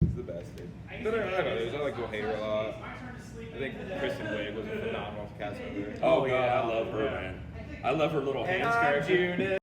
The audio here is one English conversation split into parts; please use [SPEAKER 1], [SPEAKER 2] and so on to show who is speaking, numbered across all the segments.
[SPEAKER 1] He's the best, dude. But I don't know. There's I like Go Hater a lot. I think Kristen Wiig was a phenomenal cast member.
[SPEAKER 2] Oh yeah, I love her, man. I love her little hands character.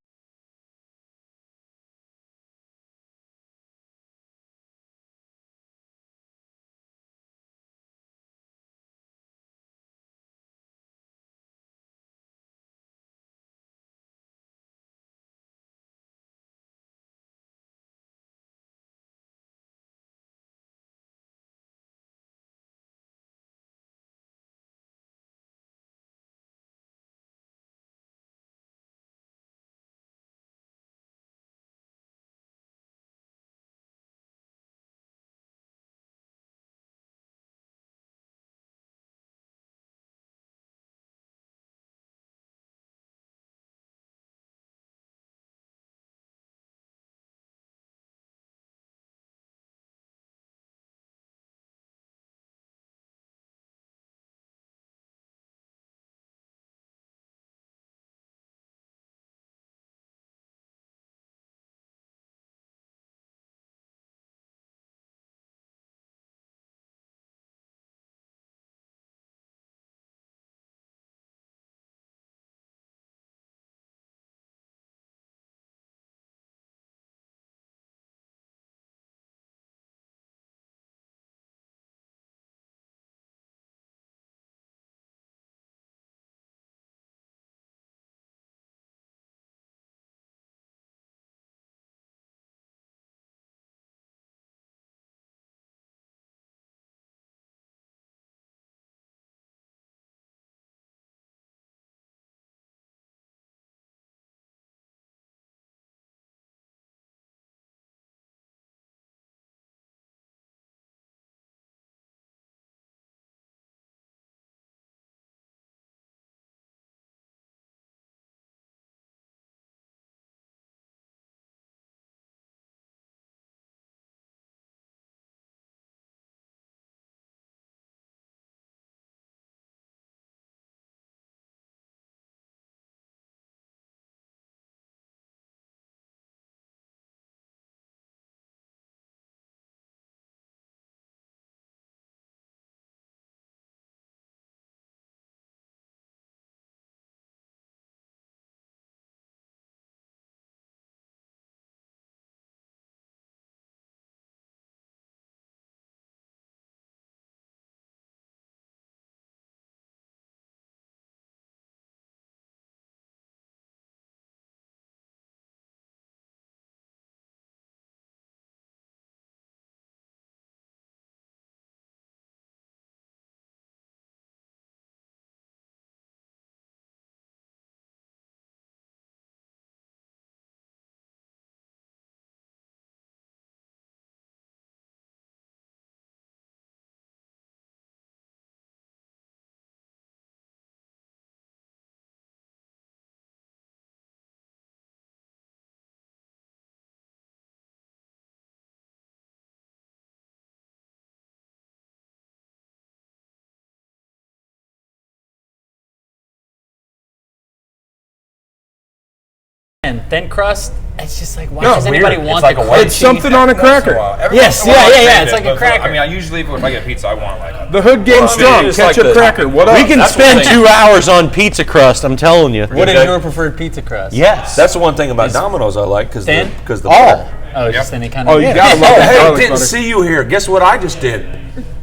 [SPEAKER 3] And thin crust, it's just like, why does anybody want
[SPEAKER 2] like
[SPEAKER 3] the
[SPEAKER 2] a white
[SPEAKER 1] It's something on a cracker.
[SPEAKER 3] Yes, yeah, it's like a cracker.
[SPEAKER 2] I mean, I usually, if I get pizza, I want like
[SPEAKER 1] The hood game's strong.
[SPEAKER 2] it's
[SPEAKER 1] Ketchup
[SPEAKER 2] like
[SPEAKER 1] cracker. What up?
[SPEAKER 4] We can spend 2 hours on pizza crust, I'm telling you.
[SPEAKER 3] What is your preferred pizza crust?
[SPEAKER 4] Yes.
[SPEAKER 5] That's the one thing about Domino's I like because
[SPEAKER 3] thin?
[SPEAKER 5] the
[SPEAKER 4] all.
[SPEAKER 3] Oh, it's just any kind of.
[SPEAKER 1] Oh, you gotta love
[SPEAKER 5] Oh,
[SPEAKER 1] that
[SPEAKER 5] hey,
[SPEAKER 1] garlic
[SPEAKER 5] didn't
[SPEAKER 1] butter.
[SPEAKER 5] see you here. Guess what I just did?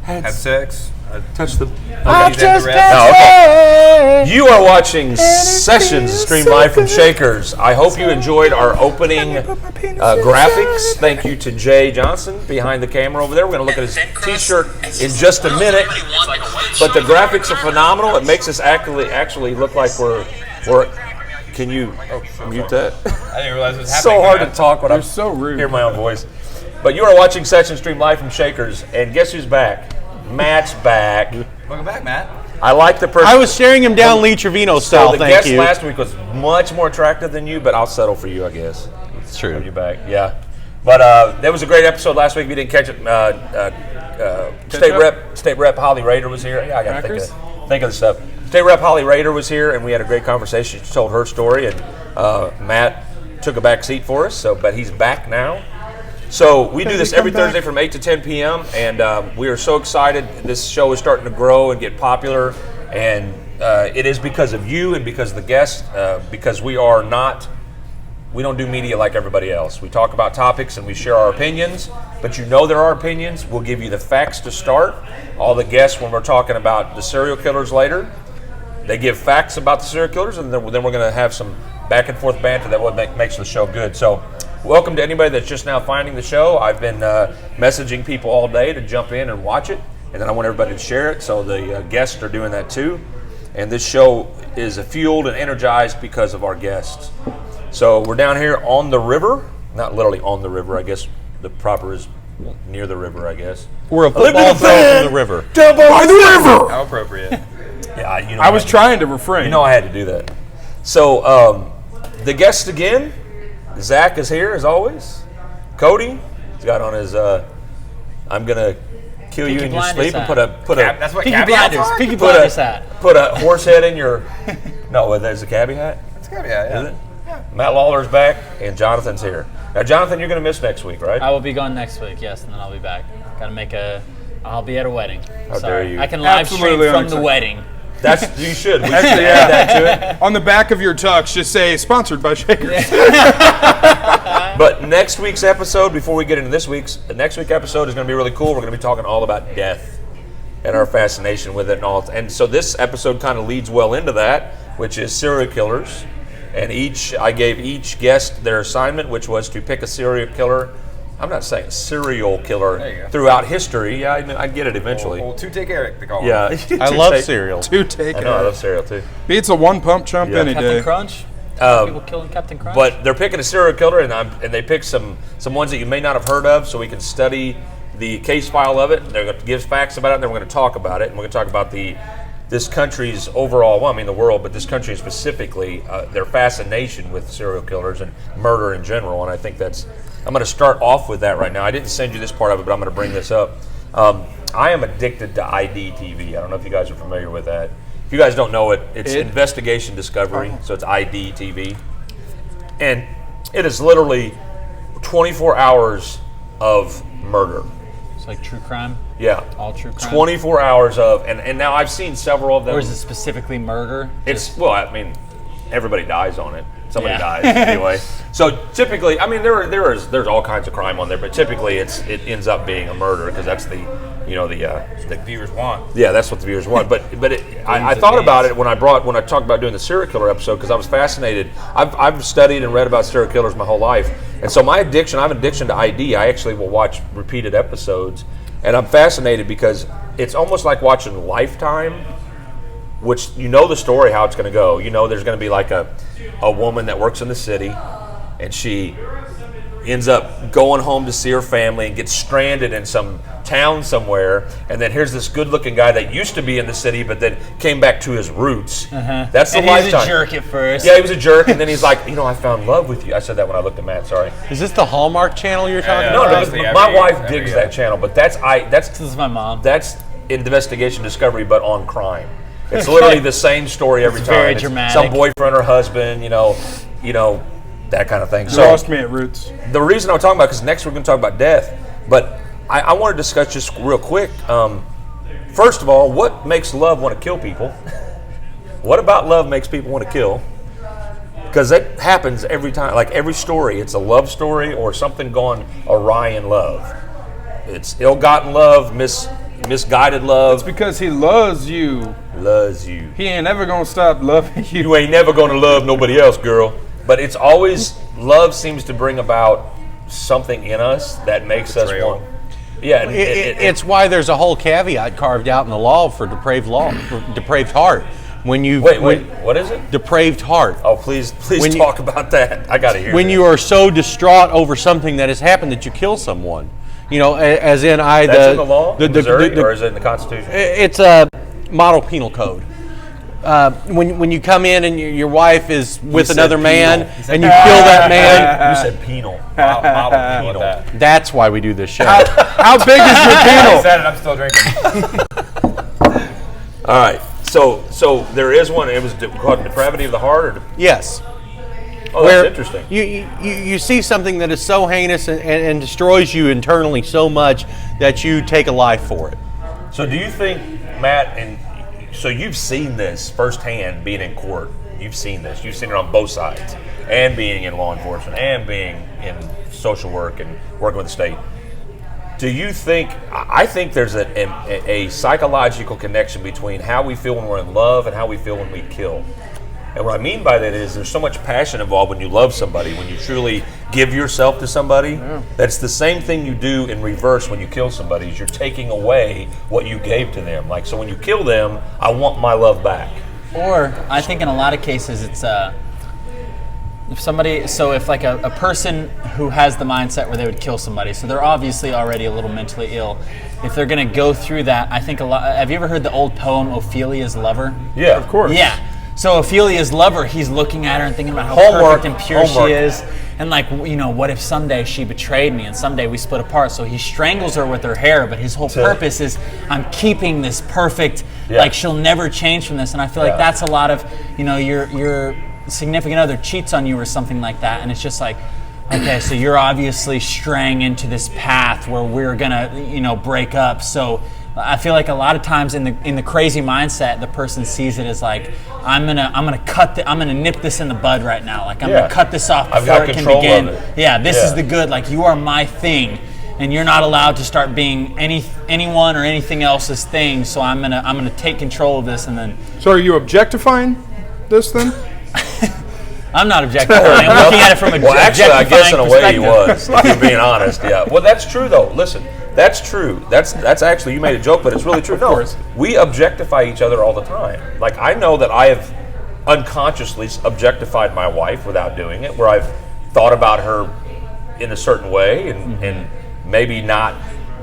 [SPEAKER 2] had sex.
[SPEAKER 5] Touched the.
[SPEAKER 2] I just
[SPEAKER 5] You are watching Sessions streamed live from Shakers. I hope you enjoyed our opening graphics. Thank you to Jay Johnson behind the camera over there. We're going to look at his T-shirt in just a minute. But the graphics are phenomenal. It makes us actually look like we're. Can you mute that?
[SPEAKER 2] I didn't realize it was happening.
[SPEAKER 5] So hard to talk when I
[SPEAKER 1] so rude.
[SPEAKER 5] hear my own voice. But you are watching Sessions streamed live from Shakers, and guess who's back? Matt's back.
[SPEAKER 2] Welcome back, Matt.
[SPEAKER 5] I like the person.
[SPEAKER 4] I was staring him down Lee Trevino style,
[SPEAKER 5] So the
[SPEAKER 4] thank
[SPEAKER 5] guest
[SPEAKER 4] you.
[SPEAKER 5] last week was much more attractive than you, but I'll settle for you, I guess.
[SPEAKER 4] It's
[SPEAKER 5] Have you
[SPEAKER 4] true.
[SPEAKER 5] back? Yeah. But that was a great episode last week. If you didn't catch it, State Rep Holly Rader was here. Yeah, I got to think of the stuff. State Rep Holly Rader was here, and we had a great conversation. She told her story, and Matt took a back seat for us. But he's back now. So we do this every Thursday from 8 to 10 p.m. and we are so excited. This show is starting to grow and get popular, and it is because of you and because of the guests. Because we don't do media like everybody else. We talk about topics and we share our opinions, but there are opinions. We'll give you the facts to start. All the guests, when we're talking about the serial killers later, they give facts about the serial killers, and then we're going to have some back and forth banter that what makes the show good. So welcome to anybody that's just now finding the show. I've been messaging people all day to jump in and watch it, and then I want everybody to share it, so the guests are doing that too. And this show is fueled and energized because of our guests. So we're down here on the river, not literally on the river, I guess the proper is near the river, I guess.
[SPEAKER 4] We're a football throw from the river.
[SPEAKER 5] Down by the river!
[SPEAKER 1] How appropriate.
[SPEAKER 5] Yeah,
[SPEAKER 6] I was trying to refrain.
[SPEAKER 5] You know I had to do that. So the guest again, Zach is here as always. Cody, he's got on his I'm gonna kill you in your sleep and put a
[SPEAKER 1] That's what
[SPEAKER 3] Peaky
[SPEAKER 1] caveats
[SPEAKER 3] Blinders.
[SPEAKER 1] are?
[SPEAKER 3] Peaky Blinders hat.
[SPEAKER 5] put a horse head in your no, there's a cabbie hat.
[SPEAKER 1] It's caveat, yeah.
[SPEAKER 5] Is it? Matt Lawler's back and Jonathan's here. Now Jonathan, you're gonna miss next week, right?
[SPEAKER 3] I will be gone next week, yes, and then I'll be back. I'll be at a wedding.
[SPEAKER 5] How dare you.
[SPEAKER 3] I can live stream
[SPEAKER 6] Absolutely
[SPEAKER 3] from the
[SPEAKER 6] unacceptable.
[SPEAKER 3] wedding.
[SPEAKER 5] You should. We should add that to it.
[SPEAKER 6] On the back of your tux, just say sponsored by Shakers.
[SPEAKER 5] But next week's episode, before we get into this week's, the next week's episode is going to be really cool. We're going to be talking all about death and our fascination with it and all. And so this episode kind of leads well into that, which is serial killers. And I gave each guest their assignment, which was to pick a serial killer. I'm not saying serial killer throughout history. Yeah, I get it eventually.
[SPEAKER 1] Well, to take Eric, they call him.
[SPEAKER 5] Yeah,
[SPEAKER 4] I love cereal.
[SPEAKER 6] To take
[SPEAKER 5] I know, I love cereal too.
[SPEAKER 6] Beats a one pump chump
[SPEAKER 5] Yeah.
[SPEAKER 6] any
[SPEAKER 3] Captain
[SPEAKER 6] day.
[SPEAKER 3] Crunch? People killing Captain Crunch?
[SPEAKER 5] But they're picking a serial killer, and they pick some ones that you may not have heard of, so we can study the case file of it. They're going to give facts about it, and then we're going to talk about it, and we're going to talk about this country's overall, well, I mean the world, but this country specifically, their fascination with serial killers and murder in general. And I think I'm going to start off with that right now. I didn't send you this part of it, but I'm going to bring this up. I am addicted to ID TV. I don't know if you guys are familiar with that. If you guys don't know it, it's Investigation Discovery, so it's ID TV. And it is literally 24 hours of murder.
[SPEAKER 3] It's like true crime?
[SPEAKER 5] Yeah.
[SPEAKER 3] All true crime?
[SPEAKER 5] 24 hours of, and now I've seen several of them.
[SPEAKER 3] Or is it specifically murder?
[SPEAKER 5] Well, I mean, everybody dies on it. Somebody
[SPEAKER 3] Yeah.
[SPEAKER 5] dies anyway. So typically, I mean, there's all kinds of crime on there, but typically it ends up being a murder because that's the
[SPEAKER 1] Viewers want.
[SPEAKER 5] yeah, that's what the viewers want. But I thought about it when I talked about doing the serial killer episode because I was fascinated. I've studied and read about serial killers my whole life, and so I have an addiction to ID. I actually will watch repeated episodes, and I'm fascinated because it's almost like watching Lifetime, which you know the story how it's going to go. You know there's going to be like a woman that works in the city, and she ends up going home to see her family and gets stranded in some town somewhere, and then here's this good-looking guy that used to be in the city but then came back to his roots. That's the
[SPEAKER 3] And
[SPEAKER 5] Lifetime.
[SPEAKER 3] he was a jerk at first.
[SPEAKER 5] Yeah, he was a jerk, and then he's like, I found love with you. I said that when I looked at Matt, sorry.
[SPEAKER 4] Is this the Hallmark channel you're talking
[SPEAKER 5] No,
[SPEAKER 4] about?
[SPEAKER 5] because my wife digs that channel, but that's
[SPEAKER 3] This is my mom.
[SPEAKER 5] that's Investigation Discovery, but on crime. It's literally the same story every time.
[SPEAKER 3] very
[SPEAKER 5] It's
[SPEAKER 3] dramatic.
[SPEAKER 5] some boyfriend or husband, that kind of thing.
[SPEAKER 6] You
[SPEAKER 5] So
[SPEAKER 6] lost me at Roots.
[SPEAKER 5] the reason I'm talking about, because next we're going to talk about death, but I want to discuss just real quick. First of all, what makes love want to kill people? What about love makes people want to kill? Because that happens every time, like every story. It's a love story or something gone awry in love. It's ill-gotten love, misguided love.
[SPEAKER 6] Because he loves you.
[SPEAKER 5] Loves you.
[SPEAKER 6] He ain't ever gonna stop loving you.
[SPEAKER 5] You ain't never going to love nobody else, girl. But it's always, love seems to bring about something in us that makes us want. Yeah, and
[SPEAKER 4] It's why there's a whole caveat carved out in the law for depraved heart. When you
[SPEAKER 5] Wait, what is it?
[SPEAKER 4] depraved heart.
[SPEAKER 5] Oh, please
[SPEAKER 4] When you-
[SPEAKER 5] talk about that. I got to hear
[SPEAKER 4] When
[SPEAKER 5] that.
[SPEAKER 4] you are so distraught over something that has happened that you kill someone. As in
[SPEAKER 5] That's in the law, Missouri, or is it in the Constitution?
[SPEAKER 4] It's a model penal code. When you come in and your wife is with
[SPEAKER 5] said
[SPEAKER 4] another man
[SPEAKER 5] penal.
[SPEAKER 4] and you kill that man,
[SPEAKER 5] You said penal.
[SPEAKER 1] Model
[SPEAKER 5] Penal.
[SPEAKER 1] that.
[SPEAKER 4] that's why we do this show.
[SPEAKER 6] How big is your
[SPEAKER 1] I
[SPEAKER 6] penal?
[SPEAKER 1] said it, I'm still drinking.
[SPEAKER 5] All right. So there is one. It was called depravity of the heart, or
[SPEAKER 4] Yes.
[SPEAKER 5] Oh,
[SPEAKER 4] where
[SPEAKER 5] that's interesting.
[SPEAKER 4] You see something that is so heinous and destroys you internally so much that you take a life for it.
[SPEAKER 5] So do you think, Matt, and so you've seen this firsthand being in court. You've seen this. You've seen it on both sides, and being in law enforcement, and being in social work and working with the state. Do you think, I think there's a psychological connection between how we feel when we're in love and how we feel when we kill. And what I mean by that is there's so much passion involved when you love somebody, when you truly give yourself to somebody. That's the same thing you do in reverse when you kill somebody, is you're taking away what you gave to them. Like, so when you kill them, I want my love back.
[SPEAKER 3] Or I think in a lot of cases it's if like a person who has the mindset where they would kill somebody, so they're obviously already a little mentally ill. If they're going to go through that, I think a lot. Have you ever heard the old poem Ophelia's Lover?
[SPEAKER 5] Yeah,
[SPEAKER 6] Of course.
[SPEAKER 3] Yeah. So Ophelia's lover, he's looking at her and thinking about how
[SPEAKER 5] Homework,
[SPEAKER 3] perfect and pure
[SPEAKER 5] homework.
[SPEAKER 3] she is. And like, what if someday she betrayed me and someday we split apart? So he strangles her with her hair, but his whole purpose is, I'm keeping this perfect, like she'll never change from this. And I feel like that's a lot of, your significant other cheats on you or something like that. And it's just like, okay, so you're obviously straying into this path where we're gonna, break up. So I feel like a lot of times in the crazy mindset, the person sees it as like, I'm gonna nip this in the bud right now. Like I'm gonna cut this off before it can begin. Yeah, this is the good. Like you are my thing, and you're not allowed to start being anyone or anything else's thing. So I'm gonna take control of this, and then.
[SPEAKER 6] So are you objectifying this then?
[SPEAKER 3] I'm not objectifying. I'm looking at it from a
[SPEAKER 5] Well, actually, I guess in a way he
[SPEAKER 3] perspective.
[SPEAKER 5] was, if you're being honest. Yeah. Well, that's true, though. Listen, that's true. That's actually, you made a joke, but it's really true. No, we objectify each other all the time. Like, I know that I have unconsciously objectified my wife without doing it, where I've thought about her in a certain way and maybe not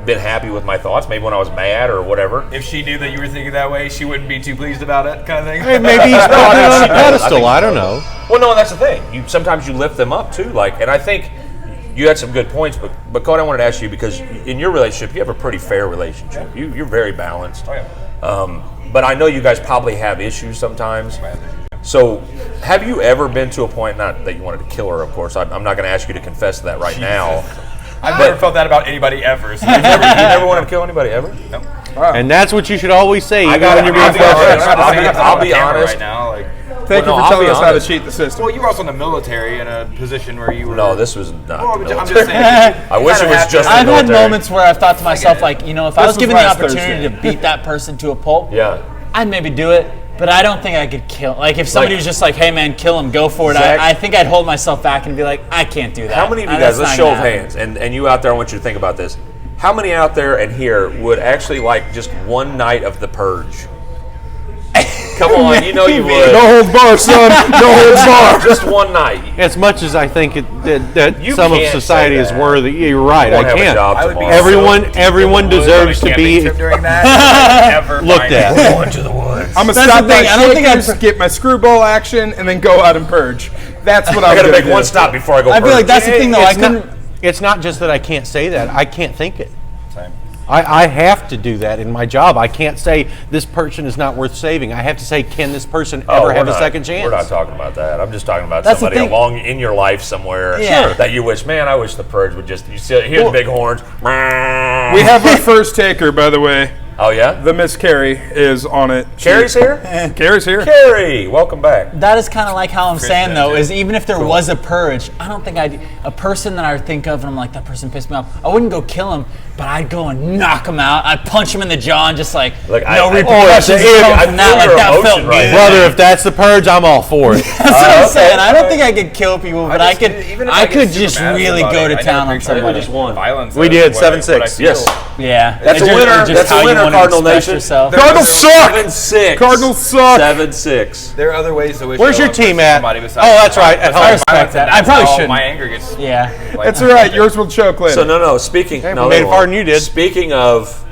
[SPEAKER 5] been happy with my thoughts, maybe when I was mad or whatever.
[SPEAKER 1] If she knew that you were thinking that way, she wouldn't be too pleased about it, kind of thing.
[SPEAKER 4] Hey, maybe he's put it on a pedestal. I don't know.
[SPEAKER 5] Well, no, that's the thing. Sometimes you lift them up too. Like, and I think you had some good points. But Cody, I wanted to ask you, because in your relationship, you have a pretty fair relationship. You're very balanced.
[SPEAKER 1] Oh, yeah.
[SPEAKER 5] But I know you guys probably have issues sometimes. So, have you ever been to a point? Not that you wanted to kill her, of course. I'm not going to ask you to confess to that right now.
[SPEAKER 1] I've never felt that about anybody ever. So
[SPEAKER 5] You never wanted to kill anybody ever?
[SPEAKER 1] no.
[SPEAKER 4] And that's what you should always say, even
[SPEAKER 5] gotta-
[SPEAKER 4] when you're being frustrated.
[SPEAKER 5] I'll be
[SPEAKER 1] Camera
[SPEAKER 5] honest.
[SPEAKER 1] right now. Like,
[SPEAKER 6] Thank
[SPEAKER 5] Well,
[SPEAKER 6] you
[SPEAKER 5] no,
[SPEAKER 6] for
[SPEAKER 5] I'll be
[SPEAKER 6] telling us how to
[SPEAKER 5] honest.
[SPEAKER 6] cheat the system.
[SPEAKER 1] well, you were also in the military in a position where you were.
[SPEAKER 5] No, this was not.
[SPEAKER 1] Well,
[SPEAKER 5] the
[SPEAKER 1] I'm
[SPEAKER 5] military.
[SPEAKER 1] just saying.
[SPEAKER 5] I wish it was just the
[SPEAKER 3] I've had
[SPEAKER 5] military.
[SPEAKER 3] moments where I've thought to myself, like, if I
[SPEAKER 6] This
[SPEAKER 3] was
[SPEAKER 6] was
[SPEAKER 3] given the
[SPEAKER 6] last
[SPEAKER 3] opportunity
[SPEAKER 6] Thursday.
[SPEAKER 3] to beat that person to a pulp,
[SPEAKER 5] Yeah.
[SPEAKER 3] I'd maybe do it. But I don't think I could kill. Like if somebody
[SPEAKER 5] Like-
[SPEAKER 3] was just like, "Hey man, kill him, go for it,"
[SPEAKER 5] Zach-
[SPEAKER 3] I think I'd hold myself back and be like, "I can't do that."
[SPEAKER 5] How many of you
[SPEAKER 3] That's
[SPEAKER 5] guys, let's
[SPEAKER 3] not
[SPEAKER 5] show of
[SPEAKER 3] gonna happen.
[SPEAKER 5] hands, and you out there, I want you to think about this. How many out there and here would actually like just one night of the purge? Come on, you know you would.
[SPEAKER 6] No holds bar, son. No holds bar.
[SPEAKER 5] Just one night.
[SPEAKER 4] As much as I think that
[SPEAKER 5] You
[SPEAKER 4] some of
[SPEAKER 5] can't
[SPEAKER 4] society
[SPEAKER 5] say
[SPEAKER 4] is
[SPEAKER 5] that.
[SPEAKER 4] worthy, you're right.
[SPEAKER 5] You won't
[SPEAKER 4] I
[SPEAKER 5] have a
[SPEAKER 4] can't.
[SPEAKER 5] job
[SPEAKER 1] I would be
[SPEAKER 5] tomorrow.
[SPEAKER 4] Everyone deserves to be
[SPEAKER 1] during that. Ever
[SPEAKER 4] looked
[SPEAKER 1] find
[SPEAKER 4] at.
[SPEAKER 1] it.
[SPEAKER 5] Going to the woods.
[SPEAKER 6] I'm gonna
[SPEAKER 3] That's
[SPEAKER 6] stop
[SPEAKER 3] the thing,
[SPEAKER 6] by
[SPEAKER 3] I don't think I'd-
[SPEAKER 6] Shakers, get my screwball action, and then go out and purge. That's what I'm
[SPEAKER 5] I got to
[SPEAKER 6] gonna
[SPEAKER 5] make
[SPEAKER 6] do.
[SPEAKER 5] one stop before I go.
[SPEAKER 3] I feel like
[SPEAKER 5] purge.
[SPEAKER 3] that's the thing, though. I
[SPEAKER 4] It's not-
[SPEAKER 3] couldn't.
[SPEAKER 4] It's not just that I can't say that. I can't think it.
[SPEAKER 1] Same.
[SPEAKER 4] I have to do that in my job. I can't say this person is not worth saving. I have to say, can this person ever
[SPEAKER 5] we're
[SPEAKER 4] have a
[SPEAKER 5] not-
[SPEAKER 4] second chance?
[SPEAKER 5] We're not talking about that. I'm just talking about
[SPEAKER 3] That's the
[SPEAKER 5] somebody
[SPEAKER 3] thing.
[SPEAKER 5] along in your life somewhere
[SPEAKER 3] Yeah.
[SPEAKER 5] that you wish, man, I wish the purge would just, you see, hear the big horns.
[SPEAKER 6] We have our first taker, by the way.
[SPEAKER 5] Oh, yeah?
[SPEAKER 6] The Miss Carrie is on it.
[SPEAKER 5] Carrie's here?
[SPEAKER 6] Carrie's here.
[SPEAKER 5] Carrie, welcome back.
[SPEAKER 3] That is kind of like how I'm saying though.
[SPEAKER 1] too.
[SPEAKER 3] Is even if there was a purge, I don't think a person that I would think of and I'm like, that person pissed me off. I wouldn't go kill him, but I'd go and knock him out. I'd punch him in the jaw and just like
[SPEAKER 5] Look,
[SPEAKER 3] no
[SPEAKER 5] I
[SPEAKER 3] repercussions
[SPEAKER 5] feel
[SPEAKER 3] come from that.
[SPEAKER 5] your
[SPEAKER 3] Like that
[SPEAKER 5] emotion
[SPEAKER 3] felt
[SPEAKER 5] right
[SPEAKER 3] good.
[SPEAKER 5] now.
[SPEAKER 4] Brother, if that's the purge, I'm all for it.
[SPEAKER 3] That's what I'm
[SPEAKER 5] okay,
[SPEAKER 3] saying. I don't
[SPEAKER 5] okay.
[SPEAKER 3] think I could kill people, but I could.
[SPEAKER 1] Even if
[SPEAKER 3] I
[SPEAKER 1] get
[SPEAKER 3] could
[SPEAKER 1] super
[SPEAKER 3] just
[SPEAKER 1] mad
[SPEAKER 3] really
[SPEAKER 1] about
[SPEAKER 3] go
[SPEAKER 1] it,
[SPEAKER 3] to
[SPEAKER 1] I
[SPEAKER 3] town
[SPEAKER 1] never
[SPEAKER 3] on
[SPEAKER 1] pictured
[SPEAKER 3] somebody.
[SPEAKER 5] just won.
[SPEAKER 1] Violence.
[SPEAKER 4] We
[SPEAKER 1] as
[SPEAKER 4] did,
[SPEAKER 1] what I-
[SPEAKER 4] 7-6.
[SPEAKER 1] what I feel.
[SPEAKER 5] Yes.
[SPEAKER 3] Yeah,
[SPEAKER 5] That's
[SPEAKER 3] Or
[SPEAKER 5] a
[SPEAKER 3] just-
[SPEAKER 5] winner.
[SPEAKER 3] or just
[SPEAKER 5] That's
[SPEAKER 3] how
[SPEAKER 5] a
[SPEAKER 3] you
[SPEAKER 5] winner,
[SPEAKER 3] wanna
[SPEAKER 5] Cardinal
[SPEAKER 3] express
[SPEAKER 5] Nation.
[SPEAKER 3] yourself.
[SPEAKER 6] Cardinals suck.
[SPEAKER 5] 7-6.
[SPEAKER 6] Cardinals suck.
[SPEAKER 5] 7-6.
[SPEAKER 1] There are other ways to wish.
[SPEAKER 4] Where's
[SPEAKER 1] ill
[SPEAKER 4] your
[SPEAKER 1] on
[SPEAKER 4] team at?
[SPEAKER 1] somebody besides
[SPEAKER 4] Oh, that's right, at
[SPEAKER 1] besides
[SPEAKER 4] home.
[SPEAKER 3] I respect
[SPEAKER 1] violence,
[SPEAKER 3] that.
[SPEAKER 1] and
[SPEAKER 3] I
[SPEAKER 1] that's
[SPEAKER 3] probably
[SPEAKER 1] how
[SPEAKER 3] shouldn't.
[SPEAKER 1] My anger gets.
[SPEAKER 3] Yeah.
[SPEAKER 1] Like,
[SPEAKER 6] It's all right. Yours will choke later.
[SPEAKER 5] So, no, speaking.
[SPEAKER 4] Okay,
[SPEAKER 5] no,
[SPEAKER 4] we made
[SPEAKER 5] they
[SPEAKER 4] it farther
[SPEAKER 5] won't.
[SPEAKER 4] than you did.
[SPEAKER 5] Speaking of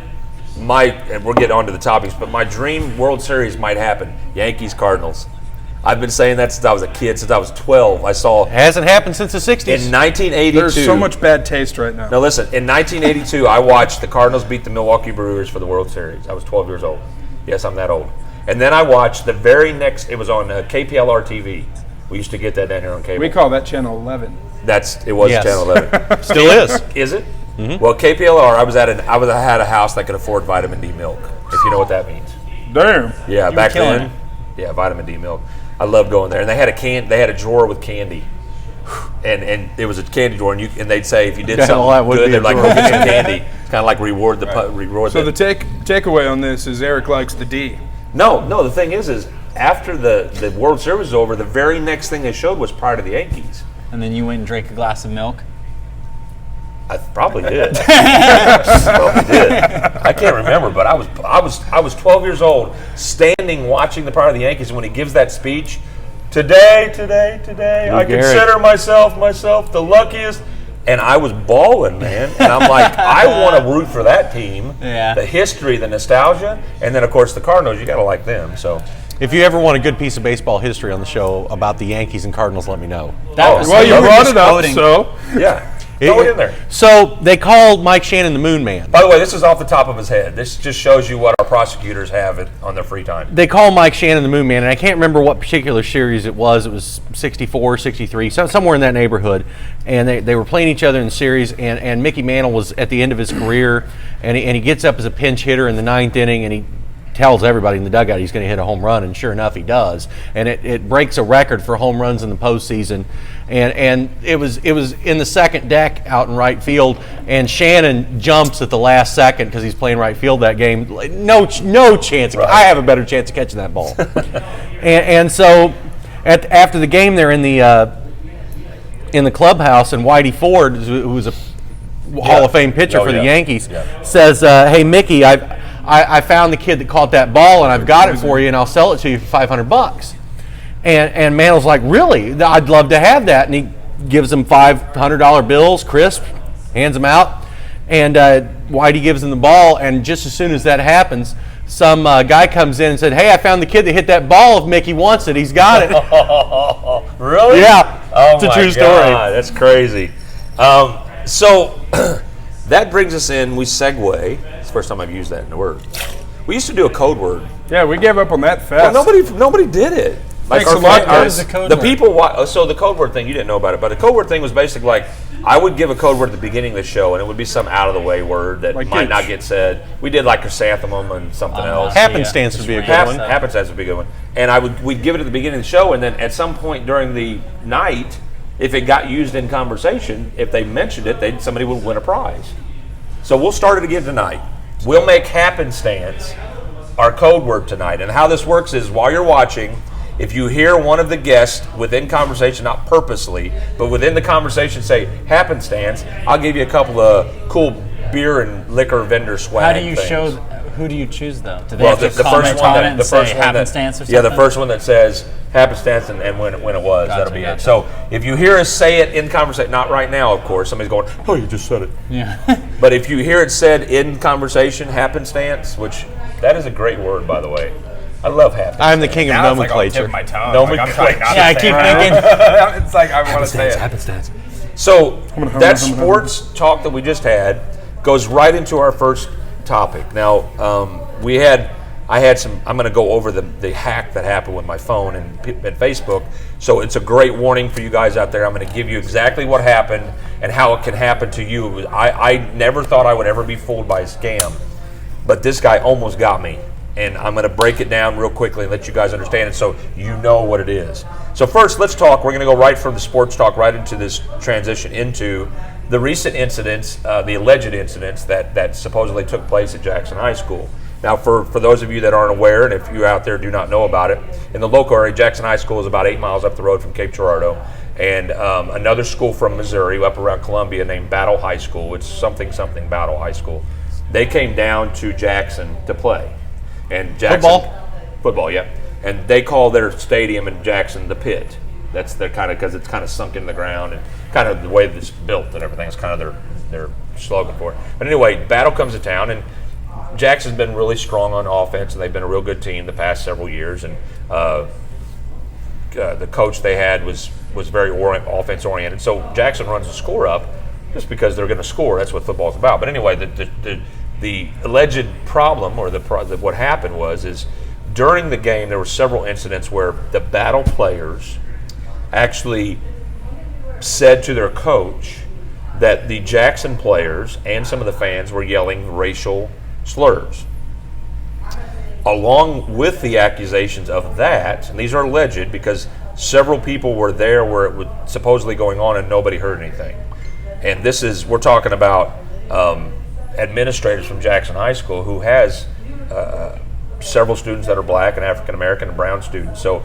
[SPEAKER 5] and we'll get on to the topics, but my dream World Series might happen. Yankees, Cardinals. I've been saying that since I was a kid, since I was 12. I saw
[SPEAKER 4] It hasn't happened since the 60s.
[SPEAKER 5] in 1982.
[SPEAKER 6] There's so much bad taste right now.
[SPEAKER 5] Now listen, in 1982, I watched the Cardinals beat the Milwaukee Brewers for the World Series. I was 12 years old. Yes, I'm that old. And then I watched the very next, it was on KPLR TV, We used to get that down here on cable.
[SPEAKER 6] We call that Channel 11.
[SPEAKER 5] It was
[SPEAKER 4] Yes.
[SPEAKER 5] Channel 11.
[SPEAKER 4] Still is.
[SPEAKER 5] Is it? Well, KPLR. I had a house that could afford vitamin D milk. If you know what that means.
[SPEAKER 6] Damn.
[SPEAKER 5] Yeah,
[SPEAKER 3] were
[SPEAKER 5] back
[SPEAKER 3] killing
[SPEAKER 5] then. Yeah, vitamin D milk. I loved going there, and they had a drawer with candy, and it was a candy drawer, and they'd say if you did
[SPEAKER 4] Yeah, well, that
[SPEAKER 5] something
[SPEAKER 4] would
[SPEAKER 5] good,
[SPEAKER 4] be a
[SPEAKER 5] they'd like
[SPEAKER 4] drawer.
[SPEAKER 5] go get some candy. It's kind of like reward the.
[SPEAKER 6] So the takeaway on this is Eric likes the D.
[SPEAKER 5] No. The thing is after the World Series was over, the very next thing they showed was Pride of the Yankees.
[SPEAKER 3] And then you went and drank a glass of milk.
[SPEAKER 5] I probably did. I can't remember, but I was 12 years old, standing watching the Pride of the Yankees, and when he gives that speech, today, I consider myself the luckiest. And I was bawling, man. And I'm like, I want to root for that team.
[SPEAKER 3] Yeah.
[SPEAKER 5] The history, the nostalgia, and then of course the Cardinals. You got to like them. So.
[SPEAKER 4] If you ever want a good piece of baseball history on the show about the Yankees and Cardinals, let me know.
[SPEAKER 3] That was
[SPEAKER 6] Well, you
[SPEAKER 3] were
[SPEAKER 6] brought
[SPEAKER 3] just
[SPEAKER 6] it up,
[SPEAKER 3] quoting-
[SPEAKER 6] so
[SPEAKER 5] Yeah. Throw it in there.
[SPEAKER 4] So they called Mike Shannon the Moon Man.
[SPEAKER 5] By the way, this is off the top of his head. This just shows you what our prosecutors have on their free time.
[SPEAKER 4] They call Mike Shannon the Moon Man, and I can't remember what particular series it was. It was 64, 63, somewhere in that neighborhood. And they were playing each other in the series, and Mickey Mantle was at the end of his career, and he gets up as a pinch hitter in the ninth inning, and he tells everybody in the dugout he's going to hit a home run, and sure enough, he does. And it breaks a record for home runs in the postseason. And it was in the second deck out in right field, and Shannon jumps at the last second because he's playing right field that game. No chance.
[SPEAKER 5] Right.
[SPEAKER 4] I have a better chance of catching that ball. and so after the game, they're in the clubhouse, and Whitey Ford, who was a Hall of Fame pitcher for the Yankees, says, "Hey Mickey, I found the kid that caught that ball, and I've got it for you, and I'll sell it to you for $500." And Mantle's like, "Really? I'd love to have that." And he gives him $500 bills, crisp, hands them out, and Whitey gives him the ball. And just as soon as that happens, some guy comes in and said, "Hey, I found the kid that hit that ball. If Mickey wants it, he's got it."
[SPEAKER 5] Really?
[SPEAKER 4] Yeah,
[SPEAKER 5] Oh
[SPEAKER 4] it's a
[SPEAKER 5] my
[SPEAKER 4] true story.
[SPEAKER 5] God, that's crazy. So that brings us in. We segue. It's the first time I've used that in the word. We used to do a code word.
[SPEAKER 6] yeah, we gave up on that fast.
[SPEAKER 5] Well, nobody did it.
[SPEAKER 6] Thanks
[SPEAKER 5] our
[SPEAKER 6] a lot,
[SPEAKER 5] friend-
[SPEAKER 6] guys.
[SPEAKER 3] What is a code
[SPEAKER 5] the
[SPEAKER 3] word?
[SPEAKER 5] people. So the code word thing, you didn't know about it, but the code word thing was basically like I would give a code word at the beginning of the show, and it would be some out of the way word that
[SPEAKER 6] Like
[SPEAKER 5] might
[SPEAKER 6] it's-
[SPEAKER 5] not get said. We did like chrysanthemum and something else.
[SPEAKER 4] Happenstance would be a good one.
[SPEAKER 5] Happenstance would be a good one. And we'd give it at the beginning of the show, and then at some point during the night, if it got used in conversation, if they mentioned it, somebody would win a prize. So we'll start it again tonight. We'll make happenstance our code word tonight. And how this works is while you're watching, if you hear one of the guests within conversation, not purposely, but within the conversation say happenstance, I'll give you a couple of cool beer and liquor vendor swag.
[SPEAKER 3] How do you
[SPEAKER 5] things.
[SPEAKER 3] show? Who do you choose though? Do they
[SPEAKER 5] Well,
[SPEAKER 3] have to comment on it and say happenstance or something?
[SPEAKER 5] Yeah, the first one that says happenstance and when it was,
[SPEAKER 3] Gotcha,
[SPEAKER 5] that'll be
[SPEAKER 3] gotcha.
[SPEAKER 5] it. So if you hear us say it in conversation, not right now, of course, somebody's going, "Oh, you just said it."
[SPEAKER 3] Yeah.
[SPEAKER 5] But if you hear it said in conversation, happenstance, which that is a great word, by the way. I love happenstance.
[SPEAKER 4] I'm the king of
[SPEAKER 1] Now it's like on the tip
[SPEAKER 4] nomenclature.
[SPEAKER 1] of my tongue.
[SPEAKER 5] No,
[SPEAKER 1] Like, I'm trying not
[SPEAKER 3] Yeah, I
[SPEAKER 1] to
[SPEAKER 3] keep
[SPEAKER 1] say it.
[SPEAKER 3] thinking.
[SPEAKER 1] It's like I want to say it.
[SPEAKER 5] Happenstance. So that sports talk that we just had goes right into our first topic. Now I had some. I'm going to go over the hack that happened with my phone and Facebook. So it's a great warning for you guys out there. I'm going to give you exactly what happened and how it can happen to you. I never thought I would ever be fooled by a scam, but this guy almost got me. And I'm going to break it down real quickly and let you guys understand it so you know what it is. So first, let's talk. We're going to go right from the sports talk right into this transition into the recent incidents, the alleged incidents that supposedly took place at Jackson High School. Now, for those of you that aren't aware, and if you out there do not know about it, in the local area, Jackson High School is about 8 miles up the road from Cape Girardeau. And another school from Missouri, up around Columbia, named Battle High School. It's something Battle High School. They came down to Jackson to play. And Jackson, football, yeah. And they call their stadium in Jackson the Pit. That's their kind of, because it's kind of sunk in the ground and kind of the way that it's built and everything is kind of their slogan for it. But anyway, Battle comes to town, and Jackson's been really strong on offense, and they've been a real good team the past several years. And the coach they had was very offense oriented. So Jackson runs the score up just because they're going to score. That's what football's about. But anyway, the alleged problem, or what happened is during the game there were several incidents where the Battle players actually said to their coach that the Jackson players and some of the fans were yelling racial slurs. Along with the accusations of that, and these are alleged because several people were there where it was supposedly going on and nobody heard anything. And we're talking about administrators from Jackson High School who has several students that are black and African American and brown students. So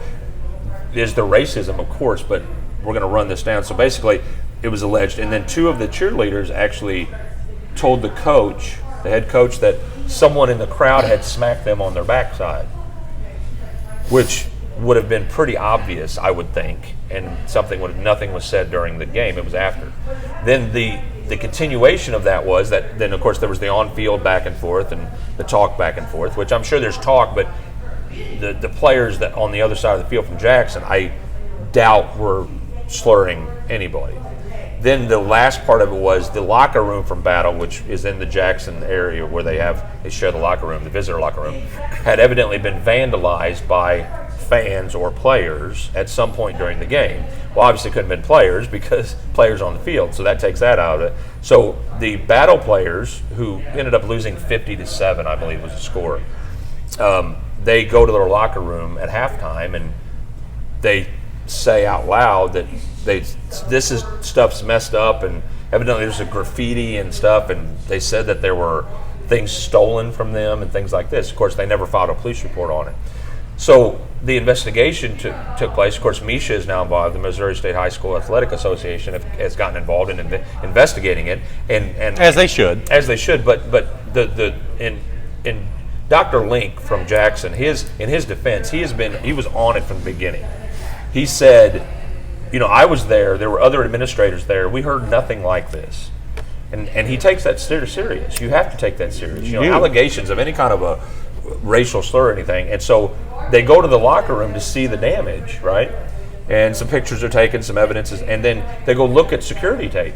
[SPEAKER 5] there's the racism, of course, but we're going to run this down. So basically, it was alleged. And then two of the cheerleaders actually told the coach, the head coach, that someone in the crowd had smacked them on their backside, which would have been pretty obvious, I would think, and nothing was said during the game. It was after. Then the continuation of that was that then, of course, there was the on-field back and forth and the talk back and forth, which I'm sure there's talk, but the players that on the other side of the field from Jackson, I doubt were slurring anybody. Then the last part of it was the locker room from Battle, which is in the Jackson area where they share the locker room, the visitor locker room, had evidently been vandalized by fans or players at some point during the game. Well, obviously couldn't have been players because players on the field, so that takes that out of it. So the Battle players, who ended up losing 50-7, I believe was the score, they go to their locker room at halftime and they say out loud that stuff's messed up, and evidently there's a graffiti and stuff, and they said that there were things stolen from them and things like this. Of course, they never filed a police report on it. So the investigation took place. Of course, Misha is now involved. The Missouri State High School Athletic Association has gotten involved in investigating it, and
[SPEAKER 4] as they should.
[SPEAKER 5] But in Dr. Link from Jackson, in his defense, he was on it from the beginning. He said, I was there. There were other administrators there. We heard nothing like this, and he takes that serious. You have to take that serious. Allegations of any kind of a racial slur or anything, and so they go to the locker room to see the damage, right? And some pictures are taken, some evidences, and then they go look at security tape.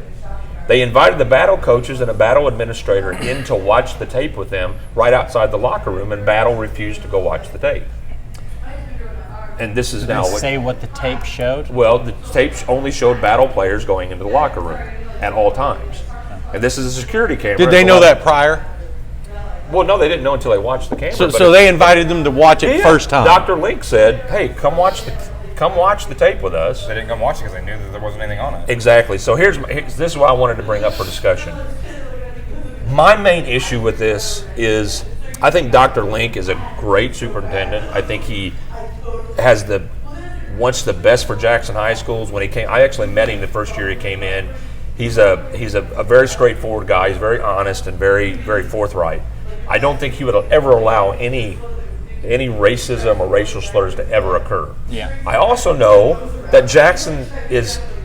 [SPEAKER 5] They invited the Battle coaches and a Battle administrator in to watch the tape with them right outside the locker room, and Battle refused to go watch the tape. And this is now
[SPEAKER 3] what the tape showed?
[SPEAKER 5] Well, the tape only showed Battle players going into the locker room at all times. And this is a security camera.
[SPEAKER 4] Did they know that prior?
[SPEAKER 5] Well, no, they didn't know until they watched the camera.
[SPEAKER 4] So they invited them to watch it first time.
[SPEAKER 5] Dr. Link said, "Hey, come watch the tape with us."
[SPEAKER 1] They didn't come watch it because they knew that there wasn't anything on it.
[SPEAKER 5] Exactly. So this is what I wanted to bring up for discussion. My main issue with this is I think Dr. Link is a great superintendent. I think he has wants the best for Jackson High Schools. When he came, I actually met him the first year he came in. He's a very straightforward guy. He's very honest and very, very forthright. I don't think he would ever allow any racism or racial slurs to ever occur.
[SPEAKER 3] Yeah.
[SPEAKER 5] I also know that Jackson